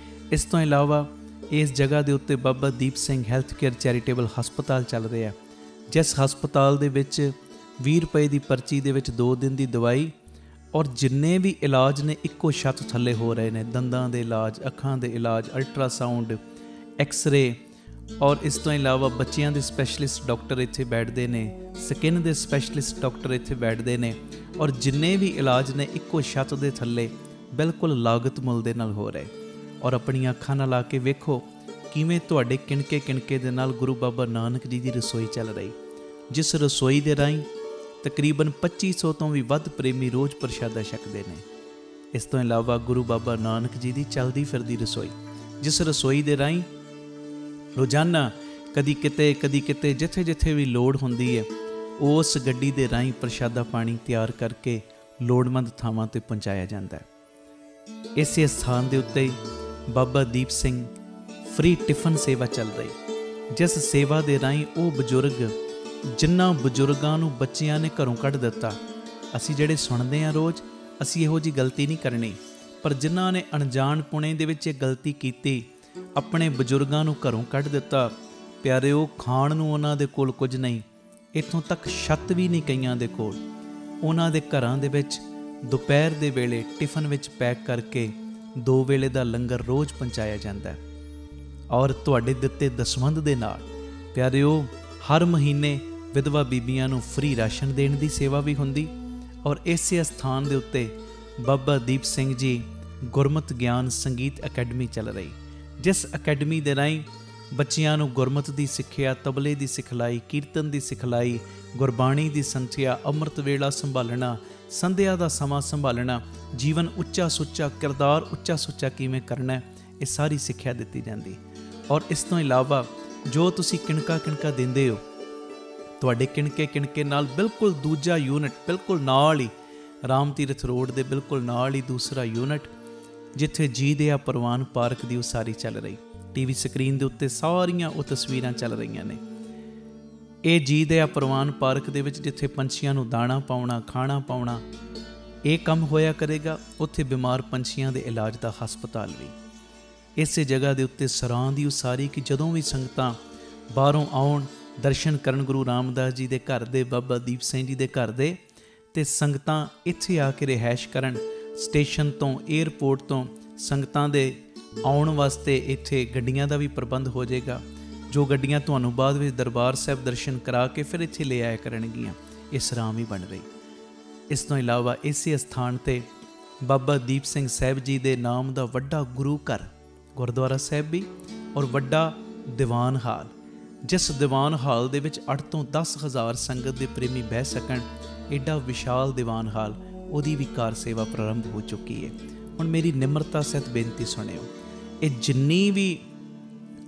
ਇਸ ਤੋਂ ਇਲਾਵਾ ਇਸ ਜਗ੍ਹਾ ਦੇ ਉੱਤੇ Baba Deep Singh health care charitable ਹਸਪਤਾਲ ਚੱਲ ਰਿਹਾ, ਜਿਸ ਹਸਪਤਾਲ ਦੇ ਵਿੱਚ 20 ਰੁਪਏ ਦੀ ਪਰਚੀ ਦੇ ਵਿੱਚ 2 ਦਿਨ ਦੀ ਦਵਾਈ ਔਰ ਜਿੰਨੇ ਵੀ ਇਲਾਜ ਨੇ ਇੱਕੋ ਛੱਤ ਥੱਲੇ ਹੋ ਰਹੇ ਨੇ। ਦੰਦਾਂ ਦੇ ਇਲਾਜ, ਅੱਖਾਂ ਦੇ ਇਲਾਜ, ਅਲਟਰਾਸਾਊਂਡ, ਐਕਸ-ਰੇ ਔਰ ਇਸ ਤੋਂ ਇਲਾਵਾ ਬੱਚਿਆਂ ਦੇ ਸਪੈਸ਼ਲਿਸਟ ਡਾਕਟਰ ਇੱਥੇ ਬੈਠਦੇ ਨੇ, ਸਕਿਨ ਦੇ ਸਪੈਸ਼ਲਿਸਟ ਡਾਕਟਰ ਇੱਥੇ ਬੈਠਦੇ ਨੇ ਔਰ ਜਿੰਨੇ ਵੀ ਇਲਾਜ ਨੇ ਇੱਕੋ ਛੱਤ ਦੇ ਥੱਲੇ ਬਿਲਕੁਲ ਲਾਗਤ ਮੁੱਲ ਦੇ ਨਾਲ ਹੋ ਰਹੇ। ਔਰ ਆਪਣੀਆਂ ਅੱਖਾਂ ਨਾਲ ਆ ਕੇ ਵੇਖੋ ਕਿਵੇਂ ਤੁਹਾਡੇ ਕਿਣਕੇ ਦੇ ਨਾਲ ਗੁਰੂ ਬਾਬਾ ਨਾਨਕ ਜੀ ਦੀ ਰਸੋਈ ਚੱਲ ਰਹੀ, ਜਿਸ ਰਸੋਈ ਦੇ ਰਾਹੀਂ ਤਕਰੀਬਨ 2500 ਤੋਂ ਵੀ ਵੱਧ ਪ੍ਰੇਮੀ ਰੋਜ਼ ਪ੍ਰਸ਼ਾਦਾ ਛਕਦੇ ਨੇ। ਇਸ ਤੋਂ ਇਲਾਵਾ ਗੁਰੂ ਬਾਬਾ ਨਾਨਕ ਜੀ ਦੀ ਚੱਲਦੀ ਫਿਰਦੀ ਰਸੋਈ, ਜਿਸ ਰਸੋਈ ਦੇ ਰਾਹੀਂ ਰੋਜ਼ਾਨਾ ਕਦੀ ਕਿਤੇ ਜਿੱਥੇ ਜਿੱਥੇ ਵੀ ਲੋੜ ਹੁੰਦੀ ਹੈ, ਉਸ ਗੱਡੀ ਦੇ ਰਾਹੀਂ ਪ੍ਰਸ਼ਾਦਾ ਪਾਣੀ ਤਿਆਰ ਕਰਕੇ ਲੋੜਵੰਦ ਥਾਵਾਂ 'ਤੇ ਪਹੁੰਚਾਇਆ ਜਾਂਦਾ ਹੈ। ਇਸੇ ਸਥਾਨ ਦੇ ਉੱਤੇ ਬਾਬਾ ਦੀਪ ਸਿੰਘ ਫ੍ਰੀ ਟਿਫਨ ਸੇਵਾ ਚੱਲ ਰਹੀ, ਜਿਸ ਸੇਵਾ ਦੇ ਰਾਹੀਂ ਉਹ ਬਜ਼ੁਰਗ, ਜਿਨ੍ਹਾਂ ਬਜ਼ੁਰਗਾਂ ਨੂੰ ਬੱਚਿਆਂ ਨੇ ਘਰੋਂ ਕੱਢ ਦਿੱਤਾ, ਅਸੀਂ ਜਿਹੜੇ ਸੁਣਦੇ ਹਾਂ ਰੋਜ਼, ਅਸੀਂ ਇਹੋ ਜਿਹੀ ਗਲਤੀ ਨਹੀਂ ਕਰਨੀ, ਪਰ ਜਿਨ੍ਹਾਂ ਨੇ ਅਣਜਾਣ ਪੁਣੇ ਦੇ ਵਿੱਚ ਇਹ ਗਲਤੀ ਕੀਤੀ, ਆਪਣੇ ਬਜ਼ੁਰਗਾਂ ਨੂੰ ਘਰੋਂ ਕੱਢ ਦਿੱਤਾ, ਪਿਆਰਿਓ, ਖਾਣ ਨੂੰ ਉਹਨਾਂ ਦੇ ਕੋਲ ਕੁਝ ਨਹੀਂ, ਇੱਥੋਂ ਤੱਕ ਛੱਤ ਵੀ ਨਹੀਂ ਕਈਆਂ ਦੇ ਕੋਲ। ਉਹਨਾਂ ਦੇ ਘਰਾਂ ਦੇ ਵਿੱਚ ਦੁਪਹਿਰ ਦੇ ਵੇਲੇ ਟਿਫਨ ਵਿੱਚ ਪੈਕ ਕਰਕੇ 2 ਵੇਲੇ ਦਾ ਲੰਗਰ ਰੋਜ਼ ਪਹੁੰਚਾਇਆ ਜਾਂਦਾ ਹੈ। ਔਰ ਤੁਹਾਡੇ ਦਿੱਤੇ ਦਸਵੰਧ ਦੇ ਨਾਲ ਪਿਆਰਿਓ, ਹਰ ਮਹੀਨੇ ਵਿਧਵਾ ਬੀਬੀਆਂ ਨੂੰ ਫ੍ਰੀ ਰਾਸ਼ਨ ਦੇਣ ਦੀ ਸੇਵਾ ਵੀ ਹੁੰਦੀ। ਔਰ ਇਸੇ ਸਥਾਨ ਦੇ ਉੱਤੇ ਬਾਬਾ ਦੀਪ ਸਿੰਘ ਜੀ ਗੁਰਮਤਿ ਗਿਆਨ ਸੰਗੀਤ ਅਕੈਡਮੀ ਚੱਲ ਰਹੀ, ਜਿਸ ਅਕੈਡਮੀ ਦੇ ਰਾਹੀਂ ਬੱਚਿਆਂ ਨੂੰ ਗੁਰਮਤਿ ਦੀ ਸਿੱਖਿਆ, ਤਬਲੇ ਦੀ ਸਿਖਲਾਈ, ਕੀਰਤਨ ਦੀ ਸਿਖਲਾਈ, ਗੁਰਬਾਣੀ ਦੀ ਸੰਥਿਆ, ਅੰਮ੍ਰਿਤ ਵੇਲਾ ਸੰਭਾਲਣਾ, ਸੰਧਿਆ ਦਾ ਸਮਾਂ ਸੰਭਾਲਣਾ, ਜੀਵਨ ਉੱਚਾ ਸੁੱਚਾ, ਕਿਰਦਾਰ ਉੱਚਾ ਸੁੱਚਾ ਕਿਵੇਂ ਕਰਨਾ, ਇਹ ਸਾਰੀ ਸਿੱਖਿਆ ਦਿੱਤੀ ਜਾਂਦੀ। ਔਰ ਇਸ ਤੋਂ ਇਲਾਵਾ ਜੋ ਤੁਸੀਂ ਕਿਣਕਾ ਦਿੰਦੇ ਹੋ, ਤੁਹਾਡੇ ਕਿਣਕੇ ਨਾਲ ਬਿਲਕੁਲ ਦੂਜਾ ਯੂਨਿਟ, ਬਿਲਕੁਲ ਨਾਲ ਹੀ ਰਾਮ ਤੀਰਥ ਰੋਡ ਦੇ ਬਿਲਕੁਲ ਨਾਲ ਹੀ ਦੂਸਰਾ ਯੂਨਿਟ, ਜਿੱਥੇ ਜੀ ਦਇਆ ਪ੍ਰਵਾਨ ਪਾਰਕ ਦੀ ਉਸਾਰੀ ਚੱਲ ਰਹੀ। ਟੀਵੀ ਸਕਰੀਨ ਦੇ ਉੱਤੇ ਸਾਰੀਆਂ ਉਹ ਤਸਵੀਰਾਂ ਚੱਲ ਰਹੀਆਂ ਨੇ। ਇਹ ਜੀ ਦਇਆ ਪ੍ਰਵਾਨ ਪਾਰਕ ਦੇ ਵਿੱਚ ਜਿੱਥੇ ਪੰਛੀਆਂ ਨੂੰ ਦਾਣਾ ਪਾਉਣਾ, ਖਾਣਾ ਪਾਉਣਾ, ਇਹ ਕੰਮ ਹੋਇਆ ਕਰੇਗਾ। ਉੱਥੇ ਬਿਮਾਰ ਪੰਛੀਆਂ ਦੇ ਇਲਾਜ ਦਾ ਹਸਪਤਾਲ ਵੀ। ਇਸੇ ਜਗ੍ਹਾ ਦੇ ਉੱਤੇ ਸਰਾਂ ਦੀ ਉਸਾਰੀ ਕਿ ਜਦੋਂ ਵੀ ਸੰਗਤਾਂ ਬਾਹਰੋਂ ਆਉਣ, ਦਰਸ਼ਨ ਕਰਨ ਗੁਰੂ ਰਾਮਦਾਸ ਜੀ ਦੇ ਘਰ ਦੇ, ਬਾਬਾ ਦੀਪ ਸਿੰਘ ਜੀ ਦੇ ਘਰ ਦੇ, ਤੇ ਸੰਗਤਾਂ ਇੱਥੇ ਆ ਕੇ ਰਿਹਾਇਸ਼ ਕਰਨ। ਸਟੇਸ਼ਨ ਤੋਂ, ਏਅਰਪੋਰਟ ਤੋਂ ਸੰਗਤਾਂ ਦੇ ਆਉਣ ਵਾਸਤੇ ਇੱਥੇ ਗੱਡੀਆਂ ਦਾ ਵੀ ਪ੍ਰਬੰਧ ਹੋ ਜਾਏਗਾ, ਜੋ ਗੱਡੀਆਂ ਤੁਹਾਨੂੰ ਬਾਅਦ ਵਿੱਚ ਦਰਬਾਰ ਸਾਹਿਬ ਦਰਸ਼ਨ ਕਰਾ ਕੇ ਫਿਰ ਇੱਥੇ ਲੈ ਆਇਆ ਕਰਨਗੀਆਂ। ਇਹ ਸਰਾਂ ਵੀ ਬਣ ਰਹੀ। ਇਸ ਤੋਂ ਇਲਾਵਾ ਇਸੇ ਸਥਾਨ 'ਤੇ ਬਾਬਾ ਦੀਪ ਸਿੰਘ ਸਾਹਿਬ ਜੀ ਦੇ ਨਾਮ ਦਾ ਵੱਡਾ ਗੁਰੂ ਘਰ, ਗੁਰਦੁਆਰਾ ਸਾਹਿਬ ਵੀ, ਔਰ ਵੱਡਾ ਦੀਵਾਨ ਹਾਲ, ਜਿਸ ਦੀਵਾਨ ਹਾਲ ਦੇ ਵਿੱਚ 8 ਤੋਂ 10,000 ਸੰਗਤ ਦੇ ਪ੍ਰੇਮੀ ਬਹਿ ਸਕਣ, ਐਡਾ ਵਿਸ਼ਾਲ ਦੀਵਾਨ ਹਾਲ, ਉਹਦੀ ਵੀ ਕਾਰ ਸੇਵਾ ਪ੍ਰਾਰੰਭ ਹੋ ਚੁੱਕੀ ਹੈ। ਹੁਣ ਮੇਰੀ ਨਿਮਰਤਾ ਸਹਿਤ ਬੇਨਤੀ ਸੁਣਿਓ, ਇਹ ਜਿੰਨੀ ਵੀ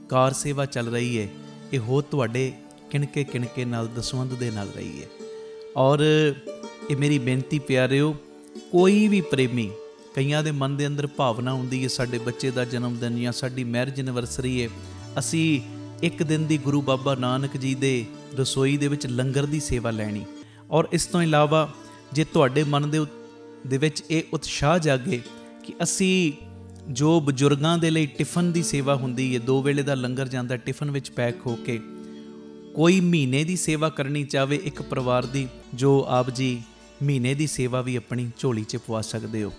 ਕਾਰ ਸੇਵਾ ਚੱਲ ਰਹੀ ਹੈ, ਇਹ ਹੋ ਤੁਹਾਡੇ ਕਿਣਕੇ ਨਾਲ, ਦਸਵੰਧ ਦੇ ਨਾਲ ਰਹੀ ਹੈ। ਔਰ ਇਹ ਮੇਰੀ ਬੇਨਤੀ ਪਿਆਰਿਓ, ਕੋਈ ਵੀ ਪ੍ਰੇਮੀ, ਕਈਆਂ ਦੇ ਮਨ ਦੇ ਅੰਦਰ ਭਾਵਨਾ ਹੁੰਦੀ ਹੈ ਸਾਡੇ ਬੱਚੇ ਦਾ ਜਨਮ ਦਿਨ ਜਾਂ ਸਾਡੀ ਮੈਰਿਜ ਐਨਵਰਸਰੀ ਹੈ, ਅਸੀਂ ਇੱਕ ਦਿਨ ਦੀ ਗੁਰੂ ਬਾਬਾ ਨਾਨਕ ਜੀ ਦੇ ਰਸੋਈ ਦੇ ਵਿੱਚ ਲੰਗਰ ਦੀ ਸੇਵਾ ਲੈਣੀ। ਔਰ ਇਸ ਤੋਂ ਇਲਾਵਾ ਜੇ ਤੁਹਾਡੇ ਮਨ ਦੇ ਵਿੱਚ ਇਹ ਉਤਸ਼ਾਹ ਜਾਗੇ ਕਿ ਅਸੀਂ ਜੋ ਬਜ਼ੁਰਗਾਂ ਦੇ ਲਈ ਟਿਫਨ ਦੀ ਸੇਵਾ ਹੁੰਦੀ ਹੈ, 2 ਵੇਲੇ ਦਾ ਲੰਗਰ ਜਾਂਦਾ ਟਿਫਨ ਵਿੱਚ ਪੈਕ ਹੋ ਕੇ, ਕੋਈ ਮਹੀਨੇ ਦੀ ਸੇਵਾ ਕਰਨੀ ਚਾਹਵੇ ਇੱਕ ਪਰਿਵਾਰ ਦੀ, ਜੋ ਆਪ ਜੀ ਮਹੀਨੇ ਦੀ ਸੇਵਾ ਵੀ ਆਪਣੀ ਝੋਲੀ 'ਚ ਪਵਾ ਸਕਦੇ ਹੋ।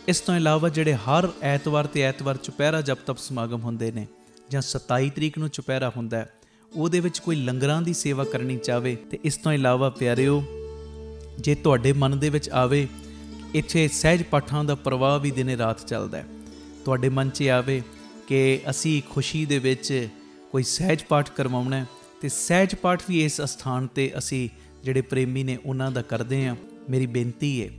ਇਸ ਤੋਂ ਇਲਾਵਾ ਜਿਹੜੇ ਹਰ ਐਤਵਾਰ ਤੇ ਐਤਵਾਰ ਚੁਪਹਿਰਾ ਜਪ ਤਪ ਸਮਾਗਮ ਹੁੰਦੇ ਨੇ, ਜਾਂ 27 ਤਰੀਕ ਨੂੰ ਚੁਪਹਿਰਾ ਹੁੰਦਾ, ਉਹਦੇ ਵਿੱਚ ਕੋਈ ਲੰਗਰਾਂ ਦੀ ਸੇਵਾ ਕਰਨੀ ਚਾਹਵੇ। ਤੇ ਇਸ ਤੋਂ ਇਲਾਵਾ ਪਿਆਰਿਓ, ਜੇ ਤੁਹਾਡੇ ਮਨ ਦੇ ਵਿੱਚ ਆਵੇ ਇੱਥੇ ਸਹਿਜ ਪਾਠਾਂ ਦਾ ਪ੍ਰਵਾਹ ਵੀ ਦਿਨੇ ਰਾਤ ਚੱਲਦਾ, ਤੁਹਾਡੇ ਮਨ 'ਚ ਆਵੇ ਕਿ ਅਸੀਂ ਖੁਸ਼ੀ ਦੇ ਵਿੱਚ ਕੋਈ ਸਹਿਜ ਪਾਠ ਕਰਵਾਉਣਾ, ਤੇ ਸਹਿਜ ਪਾਠ ਵੀ ਇਸ ਅਸਥਾਨ 'ਤੇ ਅਸੀਂ ਜਿਹੜੇ ਪ੍ਰੇਮੀ ਨੇ ਉਹਨਾਂ ਦਾ ਕਰਦੇ ਹਾਂ। ਮੇਰੀ ਬੇਨਤੀ ਹੈ,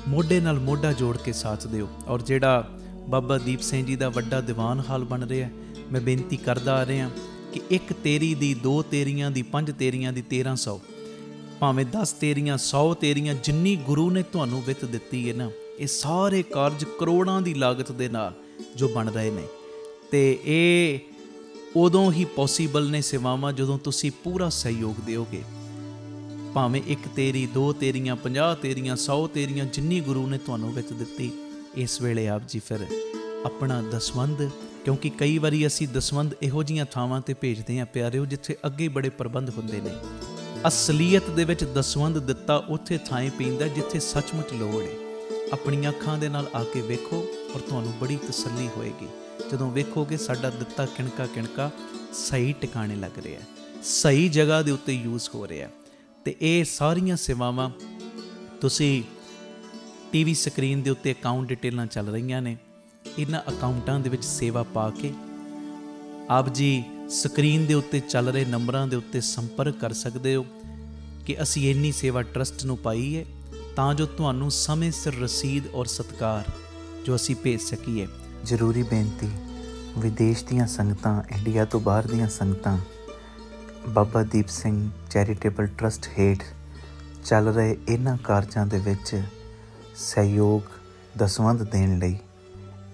ਮੋਢੇ ਨਾਲ ਮੋਢਾ ਜੋੜ ਕੇ ਸਾਥ ਦਿਓ। ਔਰ ਜਿਹੜਾ ਬਾਬਾ ਦੀਪ ਸਿੰਘ ਜੀ ਦਾ ਵੱਡਾ ਦੀਵਾਨ ਹਾਲ ਬਣ ਰਿਹਾ, ਮੈਂ ਬੇਨਤੀ ਕਰਦਾ ਆ ਰਿਹਾ ਕਿ 1 ਤੇਰੀ ਦੀ, 2 ਤੇਰੀਆਂ ਦੀ, 5 ਤੇਰੀਆਂ ਦੀ, 1300, ਭਾਵੇਂ 10 ਤੇਰੀਆਂ, 100 ਤੇਰੀਆਂ, ਜਿੰਨੀ ਗੁਰੂ ਨੇ ਤੁਹਾਨੂੰ ਵਿੱਤ ਦਿੱਤੀ ਹੈ ਨਾ, ਇਹ ਸਾਰੇ ਕਾਰਜ ਕਰੋੜਾਂ ਦੀ ਲਾਗਤ ਦੇ ਨਾਲ ਜੋ ਬਣ ਰਹੇ ਨੇ, ਤੇ ਇਹ ਉਦੋਂ ਹੀ ਪੋਸੀਬਲ ਨੇ ਸੇਵਾਵਾਂ ਜਦੋਂ ਤੁਸੀਂ ਪੂਰਾ ਸਹਿਯੋਗ ਦਿਓਗੇ। ਭਾਵੇਂ 1 ਤੇਰੀ, 2 ਤੇਰੀਆਂ, 50 ਤੇਰੀਆਂ, 100 ਤੇਰੀਆਂ, ਜਿੰਨੀ ਗੁਰੂ ਨੇ ਤੁਹਾਨੂੰ ਵਿੱਤ ਦਿੱਤੀ, ਇਸ ਵੇਲੇ ਆਪ ਜੀ ਫਿਰ ਆਪਣਾ ਦਸਵੰਧ, ਕਿਉਂਕਿ ਕਈ ਵਾਰੀ ਅਸੀਂ ਦਸਵੰਧ ਇਹੋ ਜਿਹੀਆਂ ਥਾਵਾਂ 'ਤੇ ਭੇਜਦੇ ਹਾਂ ਪਿਆਰਿਓ, ਜਿੱਥੇ ਅੱਗੇ ਬੜੇ ਪ੍ਰਬੰਧ ਹੁੰਦੇ ਨੇ। ਅਸਲੀਅਤ ਦੇ ਵਿੱਚ ਦਸਵੰਧ ਦਿੱਤਾ ਉੱਥੇ ਥਾਂ ਪੈਂਦਾ ਜਿੱਥੇ ਸੱਚਮੁੱਚ ਲੋੜ ਹੈ। ਆਪਣੀਆਂ ਅੱਖਾਂ ਦੇ ਨਾਲ ਆ ਕੇ ਵੇਖੋ, ਔਰ ਤੁਹਾਨੂੰ ਬੜੀ ਤਸੱਲੀ ਹੋਏਗੀ ਜਦੋਂ ਵੇਖੋਗੇ ਸਾਡਾ ਦਿੱਤਾ ਕਿਣਕਾ ਸਹੀ ਟਿਕਾਣੇ ਲੱਗ ਰਿਹਾ, ਸਹੀ ਜਗ੍ਹਾ ਦੇ ਉੱਤੇ ਯੂਜ਼ ਹੋ ਰਿਹਾ। ਤੇ ਇਹ ਸਾਰੀਆਂ ਸੇਵਾਵਾਂ ਤੁਸੀਂ ਟੀਵੀ ਸਕਰੀਨ ਦੇ ਉੱਤੇ ਅਕਾਊਂਟ ਡਿਟੇਲਾਂ ਚੱਲ ਰਹੀਆਂ ਨੇ, ਇਹਨਾਂ ਅਕਾਊਂਟਾਂ ਦੇ ਵਿੱਚ ਸੇਵਾ ਪਾ ਕੇ ਆਪ ਜੀ ਸਕਰੀਨ ਦੇ ਉੱਤੇ ਚੱਲ ਰਹੇ ਨੰਬਰਾਂ ਦੇ ਉੱਤੇ ਸੰਪਰਕ ਕਰ ਸਕਦੇ ਹੋ ਕਿ ਅਸੀਂ ਇੰਨੀ ਸੇਵਾ ਟਰਸਟ ਨੂੰ ਪਾਈ ਹੈ, ਤਾਂ ਜੋ ਤੁਹਾਨੂੰ ਸਮੇਂ ਸਿਰ ਰਸੀਦ ਔਰ ਸਤਿਕਾਰ ਜੋ ਅਸੀਂ ਭੇਜ ਸਕੀਏ। ਜ਼ਰੂਰੀ ਬੇਨਤੀ, ਵਿਦੇਸ਼ ਦੀਆਂ ਸੰਗਤਾਂ, ਇੰਡੀਆ ਤੋਂ ਬਾਹਰ ਦੀਆਂ ਸੰਗਤਾਂ ਬਾਬਾ ਦੀਪ ਸਿੰਘ ਚੈਰੀਟੇਬਲ ਟਰਸਟ ਹੇਠ ਚੱਲ ਰਹੇ ਇਹਨਾਂ ਕਾਰਜਾਂ ਦੇ ਵਿੱਚ ਸਹਿਯੋਗ ਦਸਵੰਧ ਦੇਣ ਲਈ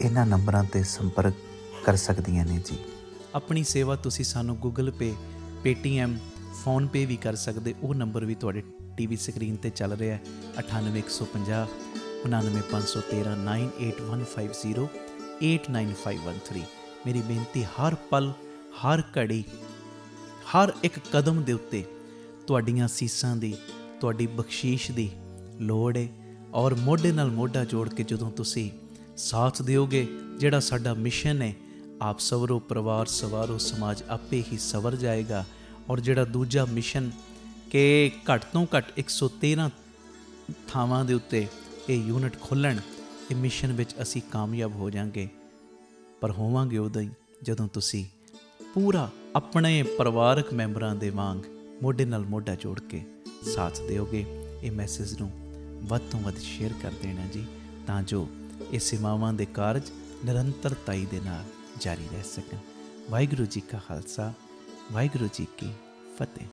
ਇਹਨਾਂ ਨੰਬਰਾਂ 'ਤੇ ਸੰਪਰਕ ਕਰ ਸਕਦੀਆਂ ਨੇ ਜੀ। ਆਪਣੀ ਸੇਵਾ ਤੁਸੀਂ ਸਾਨੂੰ ਗੂਗਲ ਪੇ, ਪੇਟੀਐਮ, ਫੋਨਪੇ ਵੀ ਕਰ ਸਕਦੇ। ਉਹ ਨੰਬਰ ਵੀ ਤੁਹਾਡੇ ਟੀਵੀ ਸਕਰੀਨ 'ਤੇ ਚੱਲ ਰਿਹਾ 98 150 99 513 98150 89513। ਮੇਰੀ ਬੇਨਤੀ ਹਰ ਪਲ, ਹਰ ਘੜੀ, ਹਰ ਇੱਕ ਕਦਮ ਦੇ ਉੱਤੇ ਤੁਹਾਡੀਆਂ ਸੀਸਾਂ ਦੀ, ਤੁਹਾਡੀ ਬਖਸ਼ੀਸ਼ ਦੀ ਲੋੜ ਹੈ। ਔਰ ਮੋਢੇ ਨਾਲ ਮੋਢਾ ਜੋੜ ਕੇ ਜਦੋਂ ਤੁਸੀਂ ਸਾਥ ਦਿਓਗੇ, ਜਿਹੜਾ ਸਾਡਾ ਮਿਸ਼ਨ ਹੈ, ਆਪ ਸਵਰੋ ਪਰਿਵਾਰ ਸਵਾਰੋ ਸਮਾਜ ਆਪੇ ਹੀ ਸਵਰ ਜਾਏਗਾ। ਔਰ ਜਿਹੜਾ ਦੂਜਾ ਮਿਸ਼ਨ ਕਿ ਘੱਟ ਤੋਂ ਘੱਟ 113 ਥਾਵਾਂ ਦੇ ਉੱਤੇ ਇਹ ਯੂਨਿਟ ਖੋਲ੍ਹਣ, ਇਹ ਮਿਸ਼ਨ ਵਿੱਚ ਅਸੀਂ ਕਾਮਯਾਬ ਹੋ ਜਾਵਾਂਗੇ। ਪਰ ਹੋਵਾਂਗੇ ਉਦੋਂ ਹੀ ਜਦੋਂ ਤੁਸੀਂ ਪੂਰਾ ਆਪਣੇ ਪਰਿਵਾਰਕ ਮੈਂਬਰਾਂ ਦੇ ਵਾਂਗ ਮੋਢੇ ਨਾਲ ਮੋਢਾ ਜੋੜ ਕੇ ਸਾਥ ਦਿਓਗੇ। ਇਹ ਮੈਸੇਜ ਨੂੰ ਵੱਧ ਤੋਂ ਵੱਧ ਸ਼ੇਅਰ ਕਰ ਦੇਣਾ ਜੀ, ਤਾਂ ਜੋ ਇਹ ਸੇਵਾਵਾਂ ਦੇ ਕਾਰਜ ਨਿਰੰਤਰਤਾਈ ਦੇ ਨਾਲ ਜਾਰੀ ਰਹਿ ਸਕਣ। ਵਾਹਿਗੁਰੂ ਜੀ ਕਾ ਖਾਲਸਾ, ਵਾਹਿਗੁਰੂ ਜੀ ਕੀ ਫਤਿਹ।